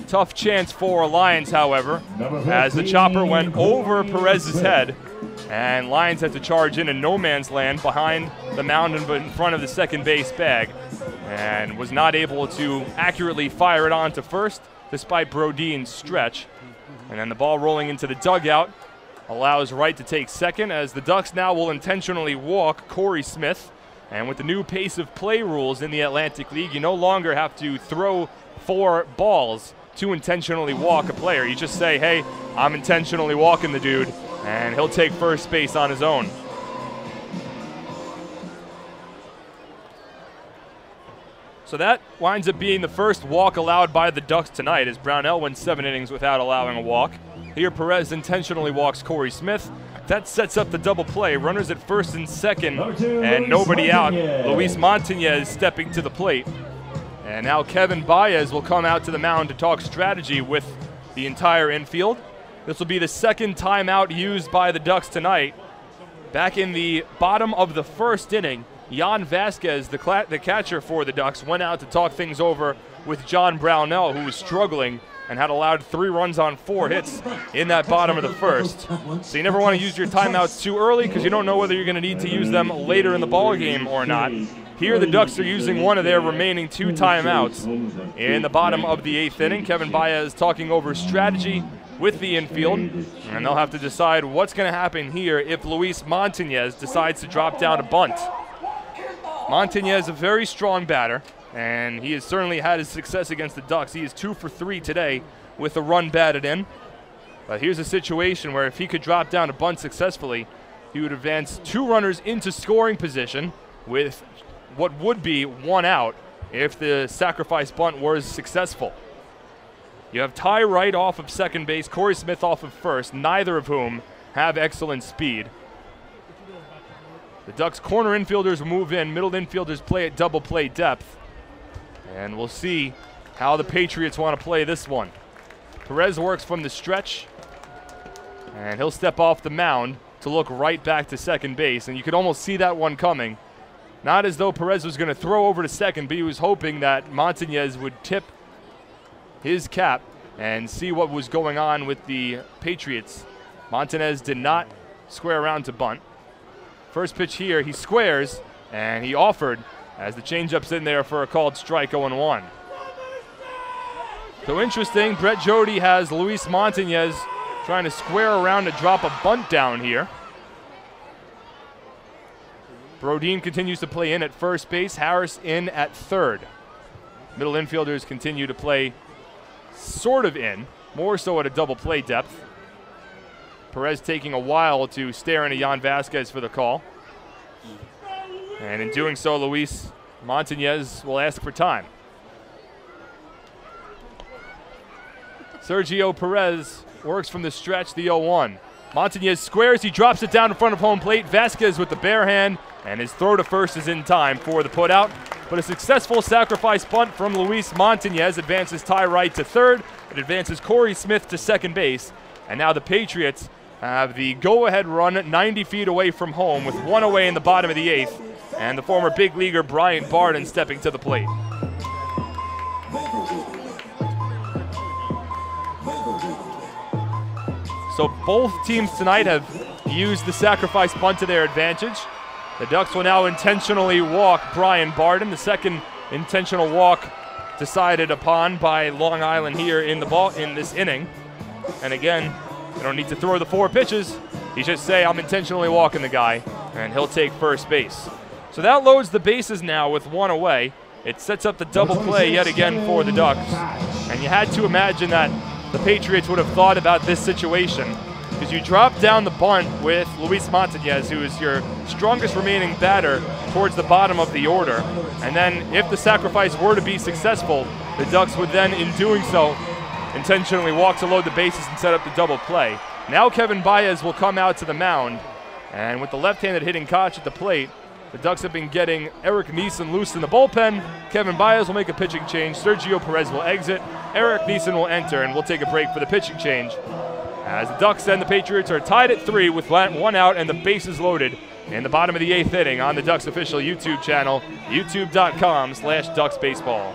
Tough chance for Lyons, however, as the chopper went over Perez's head, and Lyons had to charge in no man's land behind the mound and in front of the second base bag, and was not able to accurately fire it on to first despite Brodeen's stretch. And then the ball rolling into the dugout allows Wright to take second, as the Ducks now will intentionally walk Corey Smith. And with the new pace of play rules in the Atlantic League, you no longer have to throw 4 balls to intentionally walk a player. You just say, hey, I'm intentionally walking the dude, and he'll take first base on his own. So that winds up being the first walk allowed by the Ducks tonight, as Brownell went 7 innings without allowing a walk. Here Perez intentionally walks Corey Smith. That sets up the double play. Runners at first and second, and nobody out. Luis Montañez stepping to the plate. And now Kevin Baez will come out to the mound to talk strategy with the entire infield. This will be the second timeout used by the Ducks tonight. Back in the bottom of the first inning, Jan Vasquez, the catcher for the Ducks, went out to talk things over with John Brownell, who was struggling and had allowed 3 runs on 4 hits in that bottom of the first. So you never want to use your timeouts too early, because you don't know whether you're going to need to use them later in the ball game or not. Here the Ducks are using one of their remaining 2 timeouts in the bottom of the 8th inning. Kevin Baez talking over strategy with the infield, and they'll have to decide what's going to happen here if Luis Montañez decides to drop down a bunt. Montañez, a very strong batter, and he has certainly had his success against the Ducks. He is 2 for 3 today with a run batted in. But here's a situation where if he could drop down a bunt successfully, he would advance 2 runners into scoring position with what would be 1 out if the sacrifice bunt was successful. You have Ty Wright off of second base, Corey Smith off of first, neither of whom have excellent speed. The Ducks' corner infielders move in, middle infielders play at double play depth. And we'll see how the Patriots want to play this one. Perez works from the stretch, and he'll step off the mound to look right back to second base. And you could almost see that one coming. Not as though Perez was going to throw over to second, but he was hoping that Montañez would tip his cap and see what was going on with the Patriots. Montañez did not square around to bunt. First pitch here, he squares, and he offered as the changeup's in there for a called strike 0-1. So interesting, Brett Jody has Luis Montañez trying to square around to drop a bunt down here. Brodeen continues to play in at first base, Harris in at third. Middle infielders continue to play sort of in, more so at a double play depth. Perez taking a while to stare into Jan Vasquez for the call. And in doing so, Luis Montañez will ask for time. Sergio Perez works from the stretch, the 0-1. Montañez squares, he drops it down in front of home plate. Vasquez with the bare hand, and his throw to first is in time for the putout. But a successful sacrifice bunt from Luis Montañez advances Ty Wright to third. It advances Corey Smith to second base. And now the Patriots have the go-ahead run 90 feet away from home with 1 away in the bottom of the 8th. And the former big leaguer Bryant Barden stepping to the plate. So both teams tonight have used the sacrifice bunt to their advantage. The Ducks will now intentionally walk Brian Barden, the second intentional walk decided upon by Long Island here in this inning. And again, you don't need to throw the 4 pitches. You just say, I'm intentionally walking the guy, and he'll take first base. So that loads the bases now with 1 away. It sets up the double play yet again for the Ducks. And you had to imagine that the Patriots would have thought about this situation because you drop down the bunt with Luis Montañez, who is your strongest remaining batter, towards the bottom of the order. And then if the sacrifice were to be successful, the Ducks would then, in doing so, intentionally walk to load the bases and set up the double play. Now Kevin Baez will come out to the mound, and with the left-handed hitting Koch at the plate, the Ducks have been getting Eric Neeson loose in the bullpen. Kevin Baez will make a pitching change. Sergio Perez will exit. Eric Neeson will enter, and we'll take a break for the pitching change. As the Ducks and the Patriots are tied at 3 with 1 out and the bases loaded in the bottom of the 8th inning on the Ducks official YouTube channel, youtube.com/DucksBaseball.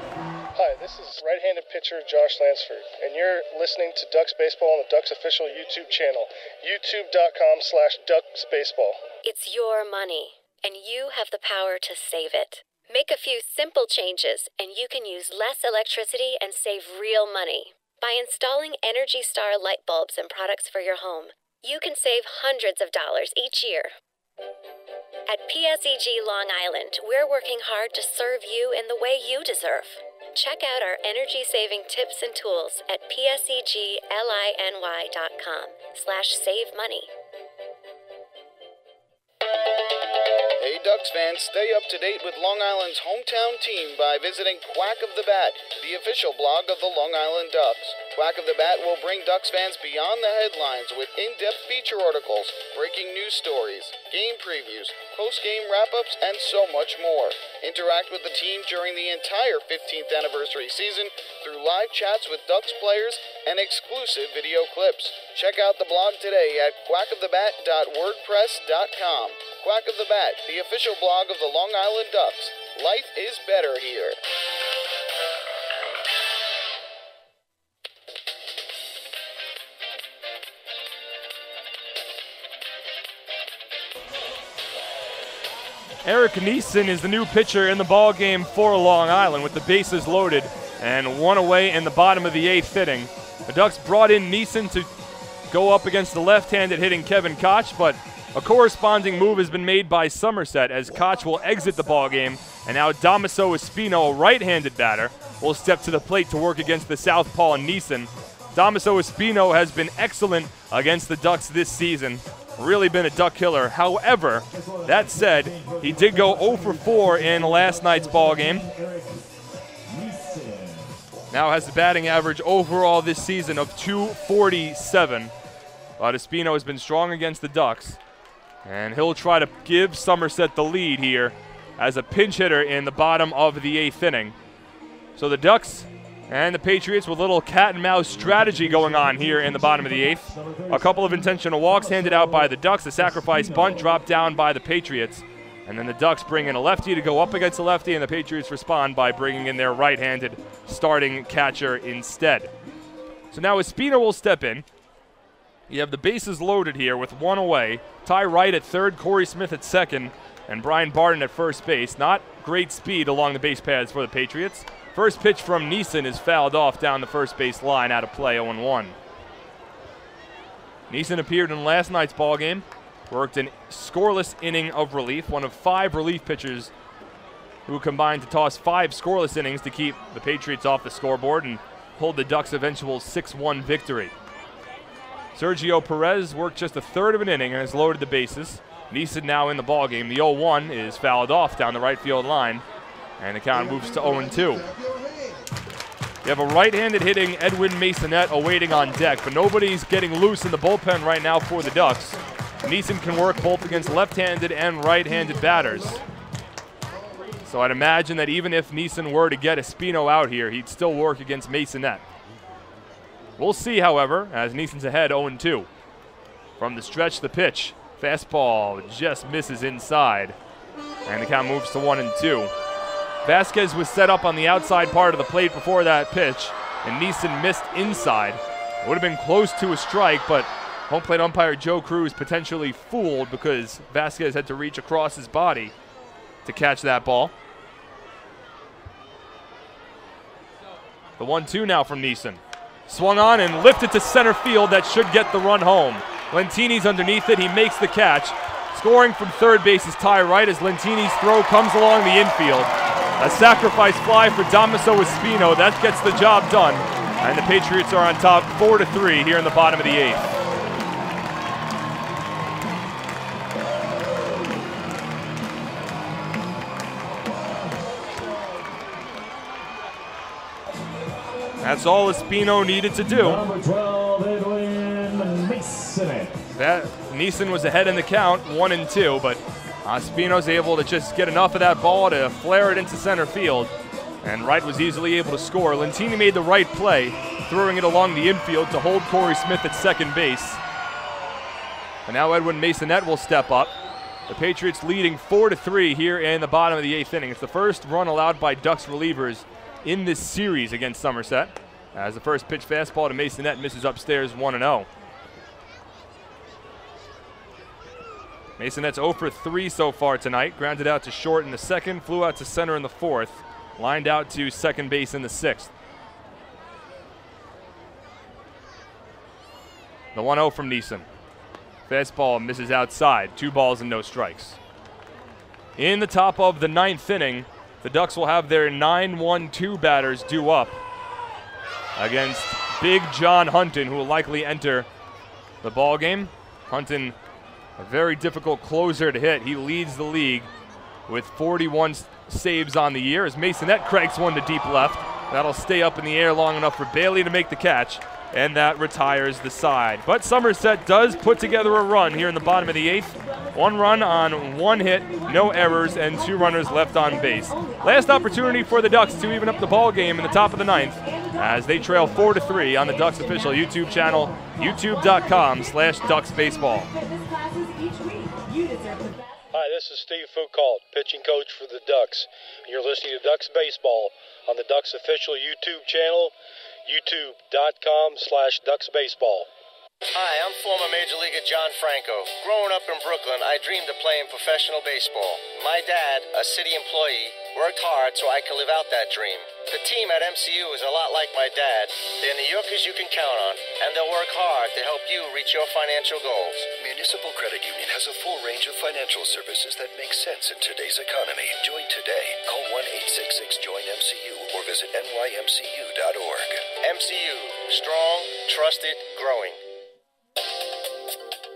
Hi, this is right-handed pitcher Josh Lansford, and you're listening to Ducks Baseball on the Ducks official YouTube channel, youtube.com/DucksBaseball. It's your money, and you have the power to save it. Make a few simple changes, and you can use less electricity and save real money. By installing Energy Star light bulbs and products for your home, you can save hundreds of dollars each year. At PSEG Long Island, we're working hard to serve you in the way you deserve. Check out our energy-saving tips and tools at pseglinY.com/save money. Hey Ducks fans, stay up to date with Long Island's hometown team by visiting Quack of the Bat, the official blog of the Long Island Ducks. Quack of the Bat will bring Ducks fans beyond the headlines with in-depth feature articles, breaking news stories, game previews, post-game wrap-ups, and so much more. Interact with the team during the entire 15th anniversary season through live chats with Ducks players and exclusive video clips. Check out the blog today at quackofthebat.wordpress.com. Quack of the Bat, the official blog of the Long Island Ducks. Life is better here. Eric Neeson is the new pitcher in the ball game for Long Island with the bases loaded and 1 away in the bottom of the 8th inning. The Ducks brought in Neeson to go up against the left-handed hitting Kevin Koch, but a corresponding move has been made by Somerset as Koch will exit the ball game, and now Damaso Espino, a right-handed batter, will step to the plate to work against the southpaw Neeson. Damaso Espino has been excellent against the Ducks this season. Really been a Duck killer. However, that said, he did go 0 for 4 in last night's ball game. Now has the batting average overall this season of .247. But Espino has been strong against the Ducks, and he'll try to give Somerset the lead here as a pinch hitter in the bottom of the 8th inning. So the Ducks and the Patriots with a little cat and mouse strategy going on here in the bottom of the 8th. A couple of intentional walks handed out by the Ducks. The sacrifice bunt dropped down by the Patriots. And then the Ducks bring in a lefty to go up against the lefty, and the Patriots respond by bringing in their right-handed starting catcher instead. So now Espino will step in. You have the bases loaded here with 1 away. Ty Wright at third, Corey Smith at second, and Brian Barton at first base. Not great speed along the base paths for the Patriots. First pitch from Neeson is fouled off down the first base line, out of play, 0-1. Neeson appeared in last night's ball game, worked an scoreless inning of relief, one of 5 relief pitchers who combined to toss 5 scoreless innings to keep the Patriots off the scoreboard and hold the Ducks' eventual 6-1 victory. Sergio Perez worked just a third of an inning and has loaded the bases. Neeson now in the ball game. The 0-1 is fouled off down the right field line, and the count moves to 0-2. You have a right-handed hitting Edwin Masonette awaiting on deck, but nobody's getting loose in the bullpen right now for the Ducks. Neeson can work both against left-handed and right-handed batters. So I'd imagine that even if Neeson were to get Espino out here, he'd still work against Masonette. We'll see, however, as Neeson's ahead 0-2. From the stretch, the pitch. Fastball just misses inside, and the count moves to 1-2. Vasquez was set up on the outside part of the plate before that pitch, and Neeson missed inside. It would have been close to a strike, but home plate umpire Joe Cruz potentially fooled because Vasquez had to reach across his body to catch that ball. The 1-2 now from Neeson. Swung on and lifted to center field. That should get the run home. Lentini's underneath it. He makes the catch. Scoring from third base is Ty Wright as Lentini's throw comes along the infield. A sacrifice fly for Damaso Espino. That gets the job done. And the Patriots are on top 4-3 here in the bottom of the 8th. That's all Espino needed to do. Number 12, Edwin Masonet. Neeson was ahead in the count, 1-2, but Espino's able to just get enough of that ball to flare it into center field. And Wright was easily able to score. Lentini made the right play, throwing it along the infield to hold Corey Smith at second base. And now Edwin Masonet will step up. The Patriots leading 4-3 here in the bottom of the 8th inning. It's the first run allowed by Ducks relievers in this series against Somerset. As the first pitch fastball to Masonet misses upstairs, 1-0. Masonet's 0 for 3 so far tonight. Grounded out to short in the 2nd, flew out to center in the 4th, lined out to second base in the 6th. The 1-0 from Neeson. Fastball misses outside. 2 balls and no strikes. In the top of the 9th inning, the Ducks will have their 9-1-2 batters due up against Big John Hunton, who will likely enter the ball game. Hunton, a very difficult closer to hit. He leads the league with 41 saves on the year as Masonet cranks one to deep left. That'll stay up in the air long enough for Bailey to make the catch, and that retires the side. But Somerset does put together a run here in the bottom of the 8th. 1 run on 1 hit, no errors, and 2 runners left on base. Last opportunity for the Ducks to even up the ball game in the top of the 9th as they trail 4-3 on the Ducks official YouTube channel, youtube.com/DucksBaseball. Hi, this is Steve Foucault, pitching coach for the Ducks. You're listening to Ducks Baseball on the Ducks official YouTube channel, youtube.com/DucksBaseball. Hi, I'm former Major Leaguer John Franco. Growing up in Brooklyn, I dreamed of playing professional baseball. My dad, a city employee, worked hard so I could live out that dream. The team at MCU is a lot like my dad. They're New Yorkers you can count on, and they'll work hard to help you reach your financial goals. Municipal Credit Union has a full range of financial services that make sense in today's economy. Join today. Call 1-866-JOIN-MCU or visit nymcu.org. MCU, strong, trusted, growing.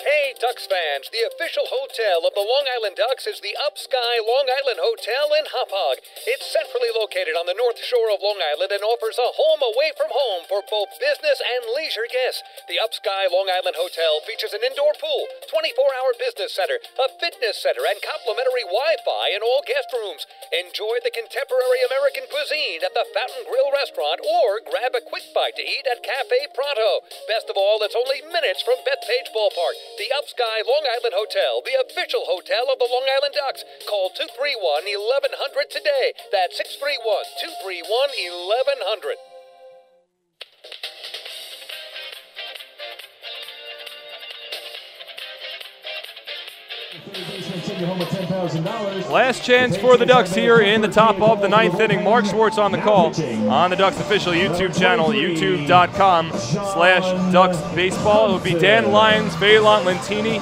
Hey, Ducks fans, the official hotel of the Long Island Ducks is the Upsky Long Island Hotel in Hauppauge. It's centrally located on the north shore of Long Island and offers a home away from home for both business and leisure guests. The Upsky Long Island Hotel features an indoor pool, 24-hour business center, a fitness center, and complimentary Wi-Fi in all guest rooms. Enjoy the contemporary American cuisine at the Fountain Grill restaurant or grab a quick bite to eat at Cafe Pronto. Best of all, it's only minutes from Bethpage Ballpark. The Upsky Long Island Hotel, the official hotel of the Long Island Ducks. Call 231-1100 today. That's 631-231-1100. Last chance for the Ducks here in the top of the 9th inning. Mark Schwartz on the call on the Ducks official YouTube channel, youtube.com/DucksBaseball. It will be Dan Lyons, Phelan Lentini,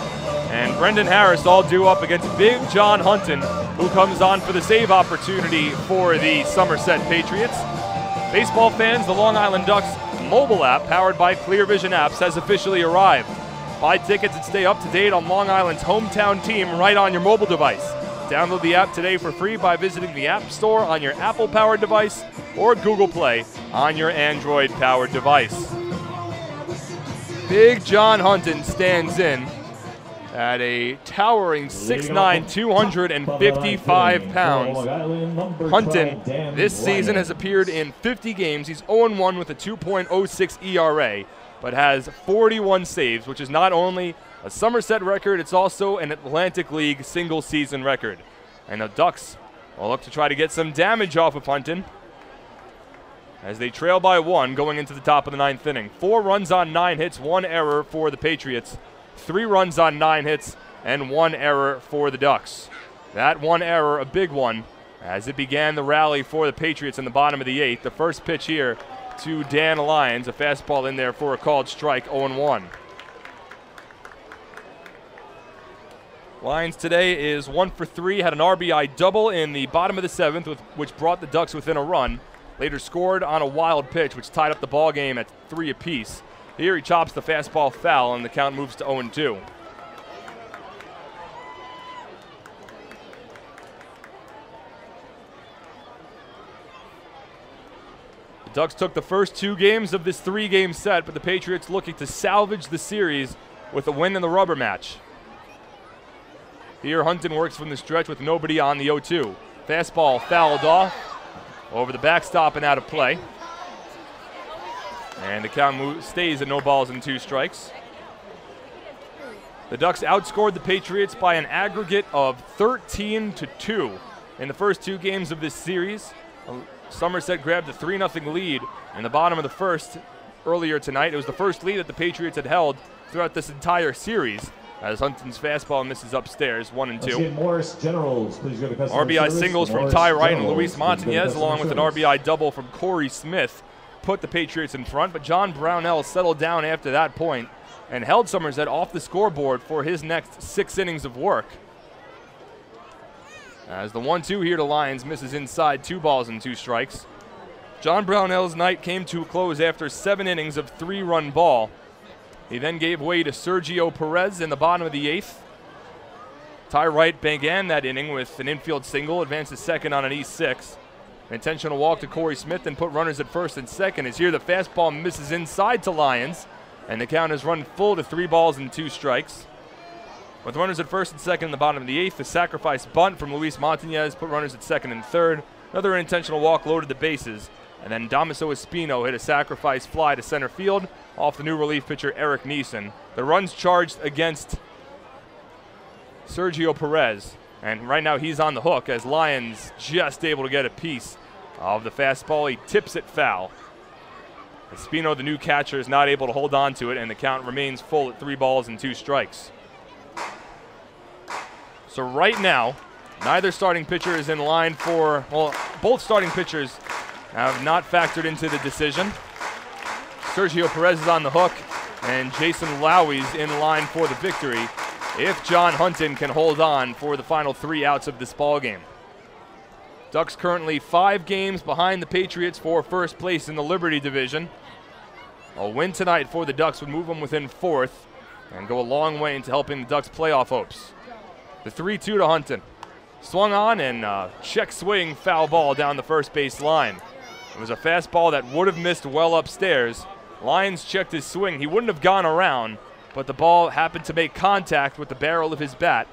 and Brendan Harris all due up against Big John Hunton, who comes on for the save opportunity for the Somerset Patriots. Baseball fans, the Long Island Ducks mobile app, powered by Clear Vision Apps, has officially arrived. Buy tickets and stay up to date on Long Island's hometown team right on your mobile device. Download the app today for free by visiting the App Store on your Apple-powered device or Google Play on your Android-powered device. Big John Hunton stands in at a towering 6'9", 255 pounds. Hunton this season has appeared in 50 games. He's 0-1 with a 2.06 ERA. But has 41 saves, which is not only a Somerset record, it's also an Atlantic League single-season record. And the Ducks will look to try to get some damage off of Hunton as they trail by 1 going into the top of the 9th inning. 4 runs on 9 hits, 1 error for the Patriots. 3 runs on 9 hits, and 1 error for the Ducks. That 1 error, a big one, as it began the rally for the Patriots in the bottom of the 8th. The first pitch here to Dan Lyons, a fastball in there for a called strike, 0-1. Lyons today is 1 for 3, had an RBI double in the bottom of the 7th, which brought the Ducks within a run. Later scored on a wild pitch, which tied up the ball game at 3 apiece. Here he chops the fastball foul, and the count moves to 0-2. Ducks took the first 2 games of this 3-game set, but the Patriots looking to salvage the series with a win in the rubber match. Here, Hunton works from the stretch with nobody on the 0-2. Fastball fouled off over the backstop and out of play. And the count stays at no balls and 2 strikes. The Ducks outscored the Patriots by an aggregate of 13-2 in the first 2 games of this series. Somerset grabbed a 3-0 lead in the bottom of the first earlier tonight. It was the first lead that the Patriots had held throughout this entire series, as Hunton's fastball misses upstairs, 1-2. Morris Generals, please go to customer RBI service. singles from Morris Ty Wright and Generals, Luis Montanez, along with an RBI double from Corey Smith, put the Patriots in front, but John Brownell settled down after that point and held Somerset off the scoreboard for his next 6 innings of work. As the 1-2 here to Lyons misses inside, 2 balls and 2 strikes. John Brownell's night came to a close after 7 innings of 3-run ball. He then gave way to Sergio Perez in the bottom of the 8th. Ty Wright began that inning with an infield single, advances second on an E6. An intentional walk to Corey Smith and put runners at first and second. As here the fastball misses inside to Lyons, and the count has run full to 3 balls and 2 strikes. With runners at first and second in the bottom of the 8th, the sacrifice bunt from Luis Montanez put runners at second and third. Another intentional walk loaded the bases, and then Damaso Espino hit a sacrifice fly to center field off the new relief pitcher Eric Neeson. The runs charged against Sergio Perez, and right now he's on the hook as Lyons just able to get a piece of the fastball. He tips it foul. Espino, the new catcher, is not able to hold on to it, and the count remains full at 3 balls and 2 strikes. So right now, neither starting pitcher is in line for, well, both starting pitchers have not factored into the decision. Sergio Perez is on the hook, and Jason Lowey's in line for the victory if John Hunton can hold on for the final 3 outs of this ball game. Ducks currently 5 games behind the Patriots for first place in the Liberty Division. A win tonight for the Ducks would move them within 4th and go a long way into helping the Ducks' playoff hopes. The 3-2 to Hunton. Swung on and check swing foul ball down the first base line. It was a fastball that would have missed well upstairs. Lyons checked his swing. He wouldn't have gone around, but the ball happened to make contact with the barrel of his bat,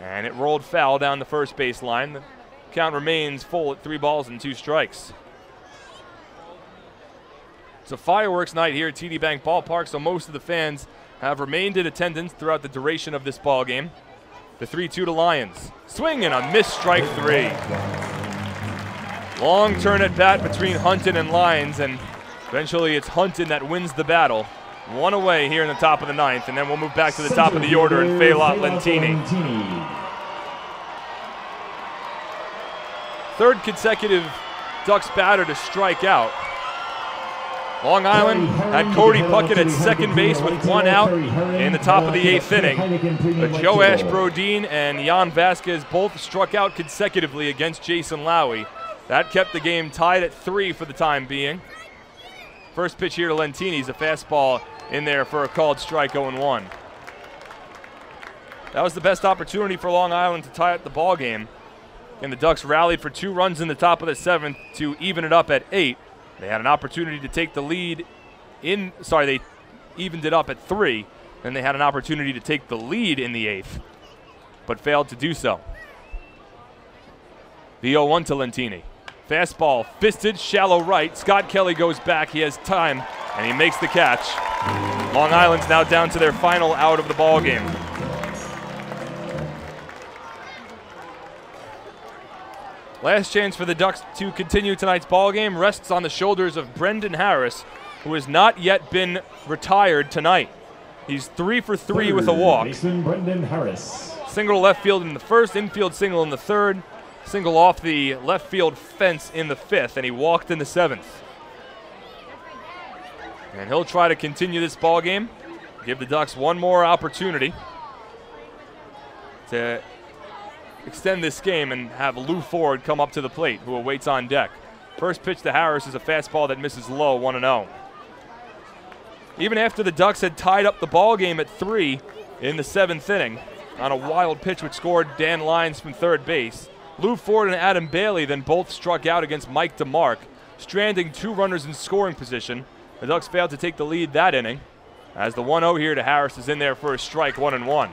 and it rolled foul down the first base line. The count remains full at 3 balls and 2 strikes. It's a fireworks night here at TD Bank Ballpark, so most of the fans have remained in attendance throughout the duration of this ball game. The 3-2 to Lyons. Swing and a missed strike 3. Long turn at bat between Hunton and Lyons, and eventually it's Hunton that wins the battle. 1 away here in the top of the 9th, and then we'll move back to the top of the order and Faylat Lentini. 3rd consecutive Ducks batter to strike out. Long Island had Cody Puckett at second base with 1 out in the top of the 8th inning. But Joe Ashbrodeen and Jan Vasquez both struck out consecutively against Jason Lowey. That kept the game tied at 3 for the time being. First pitch here to Lentini's a fastball in there for a called strike, 0-1. That was the best opportunity for Long Island to tie up the ball game. And the Ducks rallied for 2 runs in the top of the 7th to even it up at 8. They had an opportunity to take the lead they evened it up at 3. Then they had an opportunity to take the lead in the 8th, but failed to do so. The 0-1 to Lentini. Fastball, fisted, shallow right. Scott Kelly goes back. He has time, and he makes the catch. Long Island's now down to their final out of the ball game. Last chance for the Ducks to continue tonight's ball game rests on the shoulders of Brendan Harris, who has not yet been retired tonight. He's 3 for 3 with a walk. Brendan Harris. Single to left field in the 1st, infield single in the 3rd, single off the left field fence in the 5th, and he walked in the 7th. And he'll try to continue this ball game, give the Ducks one more opportunity to extend this game and have Lou Ford come up to the plate, who awaits on deck. First pitch to Harris is a fastball that misses low, 1-0. Even after the Ducks had tied up the ball game at 3 in the 7th inning on a wild pitch which scored Dan Lyons from third base, Lou Ford and Adam Bailey then both struck out against Mike DeMark stranding 2 runners in scoring position. The Ducks failed to take the lead that inning, as the 1-0 here to Harris is in there for a strike, 1-1.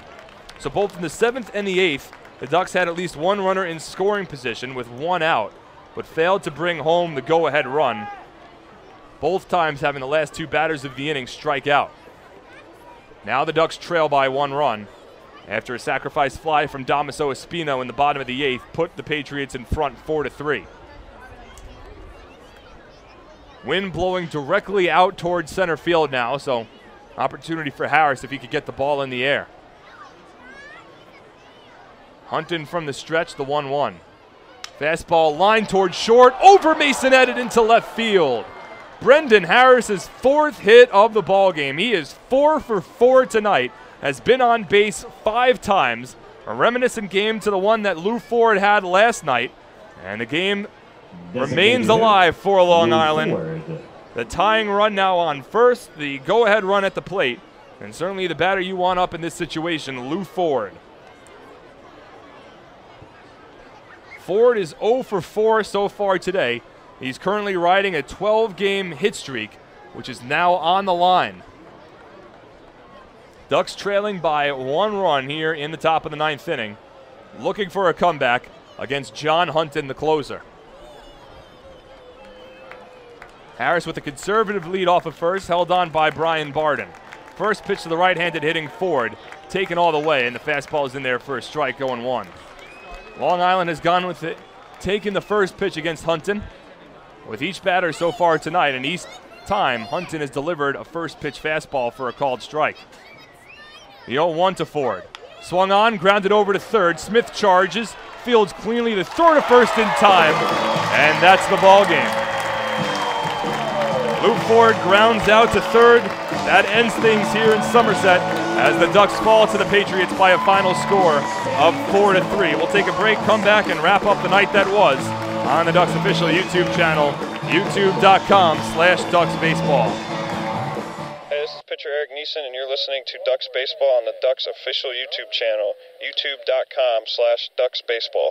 So both in the 7th and the 8th, the Ducks had at least 1 runner in scoring position with 1 out, but failed to bring home the go-ahead run, both times having the last 2 batters of the inning strike out. Now the Ducks trail by 1 run after a sacrifice fly from Damaso Espino in the bottom of the 8th put the Patriots in front 4-3. Wind blowing directly out towards center field now, so opportunity for Harris if he could get the ball in the air. Hunton from the stretch, the 1-1. Fastball line towards short, over Masonetted into left field. Brendan Harris's 4th hit of the ball game. He is 4 for 4 tonight, has been on base 5 times. A reminiscent game to the one that Lou Ford had last night, and the game remains alive for Long Island. The tying run now on first, the go-ahead run at the plate, and certainly the batter you want up in this situation, Lou Ford. Ford is 0 for 4 so far today. He's currently riding a 12-game hit streak, which is now on the line. Ducks trailing by 1 run here in the top of the 9th inning, looking for a comeback against John Hunton, the closer. Harris with a conservative lead off of first, held on by Brian Barden. First pitch to the right-handed hitting Ford, taken all the way, and the fastball is in there for a strike, going 1. Long Island has gone with it, taking the first pitch against Hunton. With each batter so far tonight, and each time Hunton has delivered a first pitch fastball for a called strike. The 0-1 to Ford. Swung on, grounded over to third. Smith charges, fields cleanly to throw to first in time, and that's the ball game. Lou Ford grounds out to third. That ends things here in Somerset as the Ducks fall to the Patriots by a final score of 4-3. We'll take a break, come back, and wrap up the night that was on the Ducks official YouTube channel, youtube.com/DucksBaseball. Hey, this is pitcher Eric Neeson, and you're listening to Ducks Baseball on the Ducks official YouTube channel, youtube.com/DucksBaseball.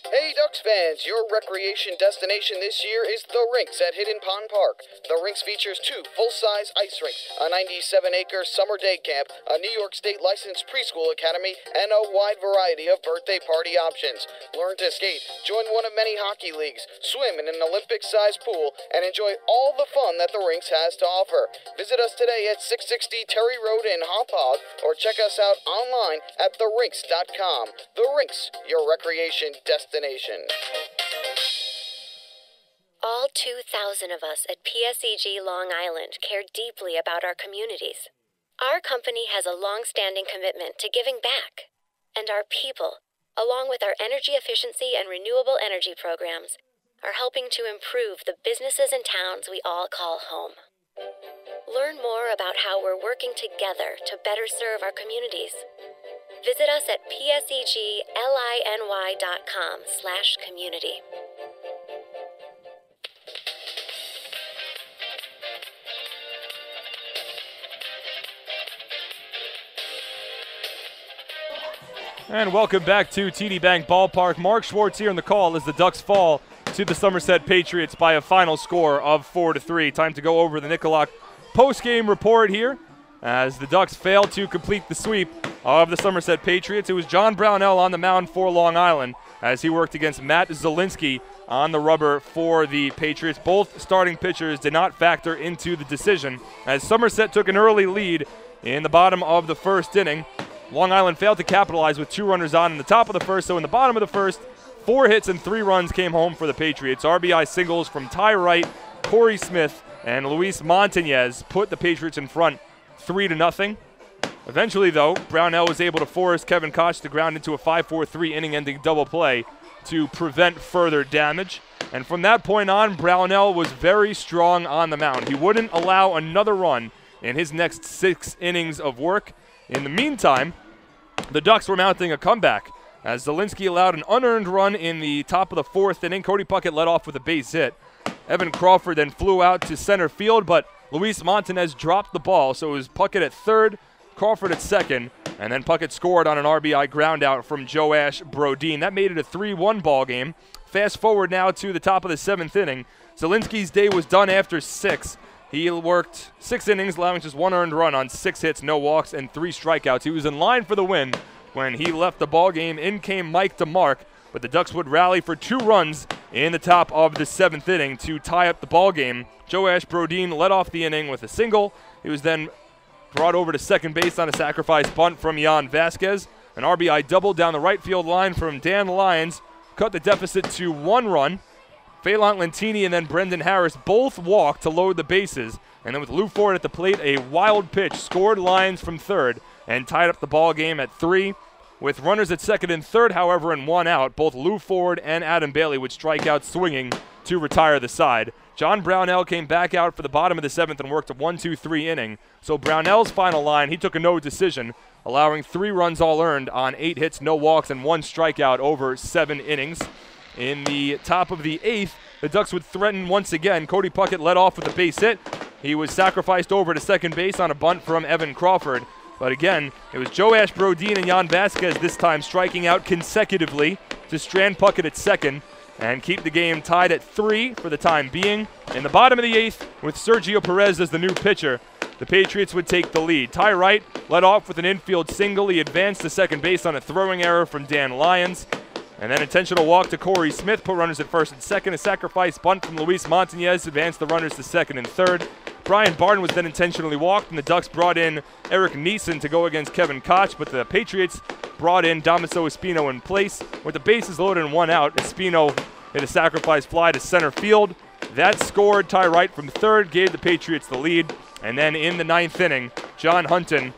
Hey Ducks fans, your recreation destination this year is The Rinks at Hidden Pond Park. The Rinks features 2 full-size ice rinks, a 97-acre summer day camp, a New York State licensed preschool academy, and a wide variety of birthday party options. Learn to skate, join one of many hockey leagues, swim in an Olympic-sized pool, and enjoy all the fun that The Rinks has to offer. Visit us today at 660 Terry Road in Hauppauge, or check us out online at therinks.com. The Rinks, your recreation destination. All 2,000 of us at PSEG Long Island care deeply about our communities. Our company has a long-standing commitment to giving back, and our people, along with our energy efficiency and renewable energy programs, are helping to improve the businesses and towns we all call home. Learn more about how we're working together to better serve our communities. Visit us at psegLINY.com/community. And welcome back to TD Bank Ballpark. Mark Schwartz here on the call as the Ducks fall to the Somerset Patriots by a final score of 4-3. Time to go over the Nicolak post-game report here as the Ducks failed to complete the sweep of the Somerset Patriots. It was John Brownell on the mound for Long Island as he worked against Matt Zielinski on the rubber for the Patriots. Both starting pitchers did not factor into the decision as Somerset took an early lead in the bottom of the first inning. Long Island failed to capitalize with 2 runners on in the top of the first, so in the bottom of the first, 4 hits and 3 runs came home for the Patriots. RBI singles from Ty Wright, Corey Smith, and Luis Montañez put the Patriots in front 3-0. Eventually, though, Brownell was able to force Kevin Koch to ground into a 5-4-3 inning-ending double play to prevent further damage. And from that point on, Brownell was very strong on the mound. He wouldn't allow another run in his next 6 innings of work. In the meantime, the Ducks were mounting a comeback as Zielinski allowed an unearned run in the top of the 4th inning. Cody Puckett led off with a base hit. Evan Crawford then flew out to center field, but Luis Montañez dropped the ball, so it was Puckett at third, Crawford at second, And then Puckett scored on an RBI groundout from Joash Brodin. That made it a 3-1 ball game. Fast forward now to the top of the 7th inning. Zielinski's day was done after 6. He worked 6 innings, allowing just 1 earned run on 6 hits, no walks, and 3 strikeouts. He was in line for the win when he left the ball game. In came Mike DeMark, but the Ducks would rally for 2 runs in the top of the 7th inning to tie up the ball game. Joash Brodin led off the inning with a single. He was then brought over to second base on a sacrifice bunt from Jan Vasquez. An RBI double down the right field line from Dan Lyons cut the deficit to 1 run. Phelan Lentini and then Brendan Harris both walked to load the bases. And then with Lou Ford at the plate, a wild pitch scored Lyons from third and tied up the ball game at 3. With runners at second and third, however, and 1 out, both Lou Ford and Adam Bailey would strike out swinging to retire the side. John Brownell came back out for the bottom of the 7th and worked a 1-2-3 inning. So Brownell's final line, he took a no decision, allowing 3 runs all earned on 8 hits, no walks, and 1 strikeout over 7 innings. In the top of the 8th, the Ducks would threaten once again. Cody Puckett led off with a base hit. He was sacrificed over to second base on a bunt from Evan Crawford. But again, it was Joash Brodin and Jan Vasquez this time striking out consecutively to strand Puckett at second and keep the game tied at 3 for the time being. In the bottom of the 8th, with Sergio Perez as the new pitcher, the Patriots would take the lead. Ty Wright led off with an infield single. He advanced to second base on a throwing error from Dan Lyons. And then intentional walk to Corey Smith put runners at first and second. A sacrifice bunt from Luis Montañez advanced the runners to second and third. Brian Barton was then intentionally walked, and the Ducks brought in Eric Neeson to go against Kevin Koch, but the Patriots brought in Damaso Espino in place. With the bases loaded and 1 out, Espino hit a sacrifice fly to center field. That scored Ty Wright from third, gave the Patriots the lead. And then in the 9th inning, John Hunton,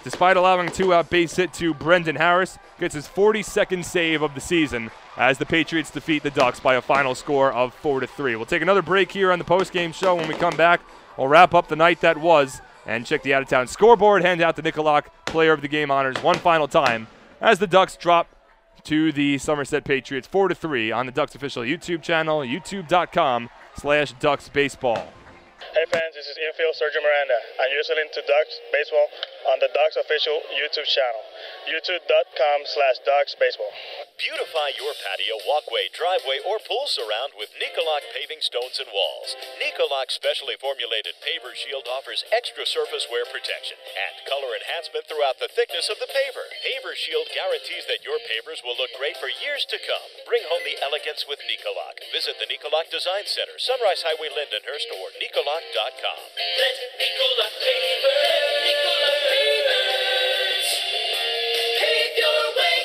despite allowing a 2-out base hit to Brendan Harris, gets his 42nd save of the season as the Patriots defeat the Ducks by a final score of 4-3. We'll take another break here on the postgame show. When we come back, we'll wrap up the night that was and check the out-of-town scoreboard, hand out the Nicolak Player of the Game honors one final time as the Ducks drop to the Somerset Patriots 4-3 on the Ducks official YouTube channel, youtube.com/DucksBaseball. Hey fans, this is infield Sergio Miranda, and you're listening to Ducks Baseball on the Ducks official YouTube channel, youtube.com/DucksBaseball. Beautify your patio, walkway, driveway, or pool surround with Nicolak paving stones and walls. Nicolak's specially formulated paver shield offers extra surface wear protection and color enhancement throughout the thickness of the paver. Paver shield guarantees that your pavers will look great for years to come. Bring home the elegance with Nicolak. Visit the Nicolak Design Center, Sunrise Highway, Lindenhurst, or Nicolak.com. Let Nicolak Pavers, Nicolak Pavers, pave your way.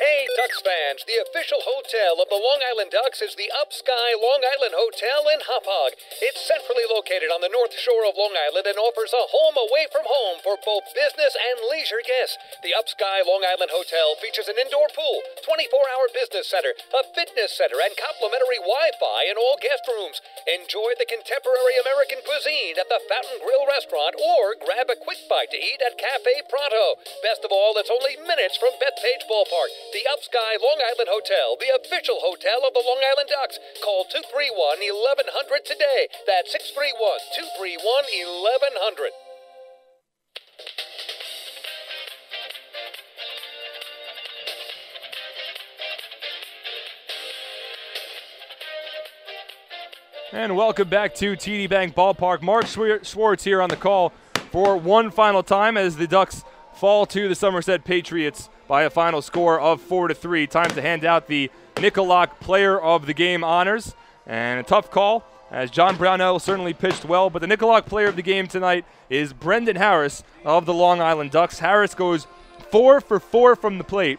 Hey, Ducks fans, the official hotel of the Long Island Ducks is the Upsky Long Island Hotel in Hauppauge. It's centrally located on the north shore of Long Island and offers a home away from home for both business and leisure guests. The Upsky Long Island Hotel features an indoor pool, 24-hour business center, a fitness center, and complimentary Wi-Fi in all guest rooms. Enjoy the contemporary American cuisine at the Fountain Grill restaurant or grab a quick bite to eat at Cafe Pronto. Best of all, it's only minutes from Bethpage Ballpark. The Upsky Long Island Hotel, the official hotel of the Long Island Ducks. Call 231-1100 today. That's 631-231-1100. And welcome back to TD Bank Ballpark. Mark Schwartz here on the call for one final time as the Ducks fall to the Somerset Patriots by a final score of 4-3. Time to hand out the Nicolak Player of the Game honors. And a tough call, as John Brownell certainly pitched well, but the Nicolak Player of the Game tonight is Brendan Harris of the Long Island Ducks. Harris goes 4 for 4 from the plate.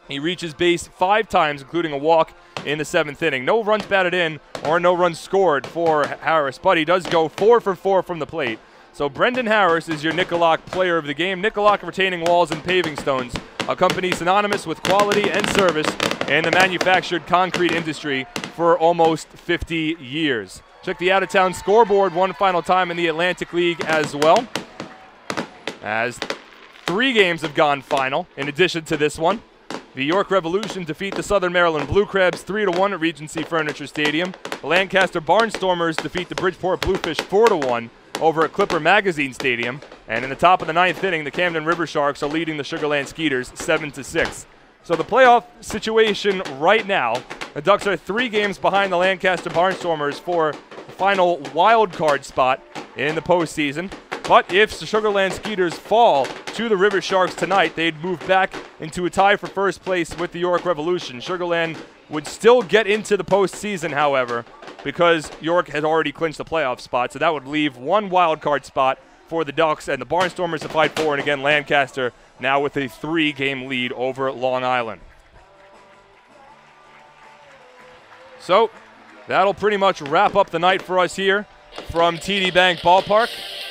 He reaches base 5 times, including a walk in the 7th inning. No runs batted in or no runs scored for Harris, but he does go 4 for 4 from the plate. So Brendan Harris is your Nicolak Player of the Game. Nicolak retaining walls and paving stones, a company synonymous with quality and service in the manufactured concrete industry for almost 50 years. Check the out-of-town scoreboard one final time in the Atlantic League as well, as 3 games have gone final in addition to this one. The York Revolution defeat the Southern Maryland Blue Crabs 3-1 at Regency Furniture Stadium. The Lancaster Barnstormers defeat the Bridgeport Bluefish 4-1 over at Clipper Magazine Stadium. And in the top of the 9th inning, the Camden River Sharks are leading the Sugarland Skeeters 7-6. So the playoff situation right now, the Ducks are 3 games behind the Lancaster Barnstormers for the final wild card spot in the postseason. But if the Sugarland Skeeters fall to the River Sharks tonight, they'd move back into a tie for first place with the York Revolution. Sugarland would still get into the postseason, however, because York had already clinched the playoff spot, so that would leave 1 wild card spot for the Ducks and the Barnstormers to fight for, and again, Lancaster now with a 3-game lead over Long Island. So that'll pretty much wrap up the night for us here from TD Bank Ballpark.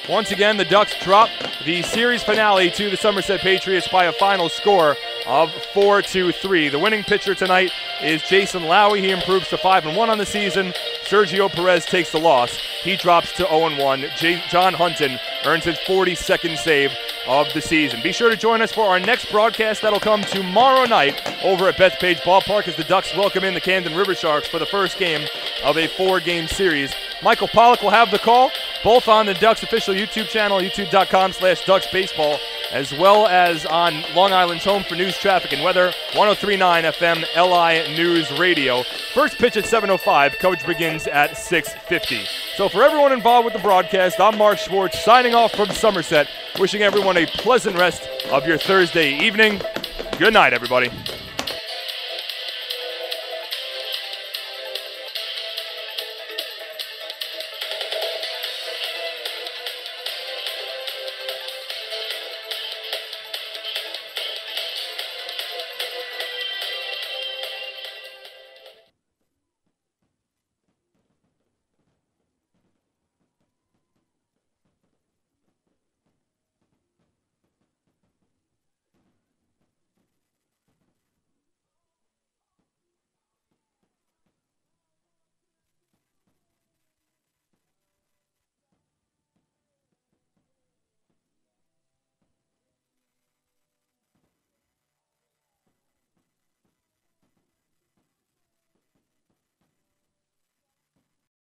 Once again, the Ducks drop the series finale to the Somerset Patriots by a final score of 4-3. The winning pitcher tonight is Jason Lowy. He improves to 5-1 on the season. Sergio Perez takes the loss. He drops to 0-1. John Hunton earns his 42nd save of the season. Be sure to join us for our next broadcast. That'll come tomorrow night over at Bethpage Ballpark as the Ducks welcome in the Camden River Sharks for the first game of a 4-game series. Michael Pollock will have the call, both on the Ducks official YouTube channel, youtube.com/DucksBaseball, as well as on Long Island's home for news, traffic, and weather, 103.9 FM LI News Radio. First pitch at 7:05. Coverage begins at 6:50. So for everyone involved with the broadcast, I'm Mark Schwartz signing off from Somerset, wishing everyone a pleasant rest of your Thursday evening. Good night, everybody.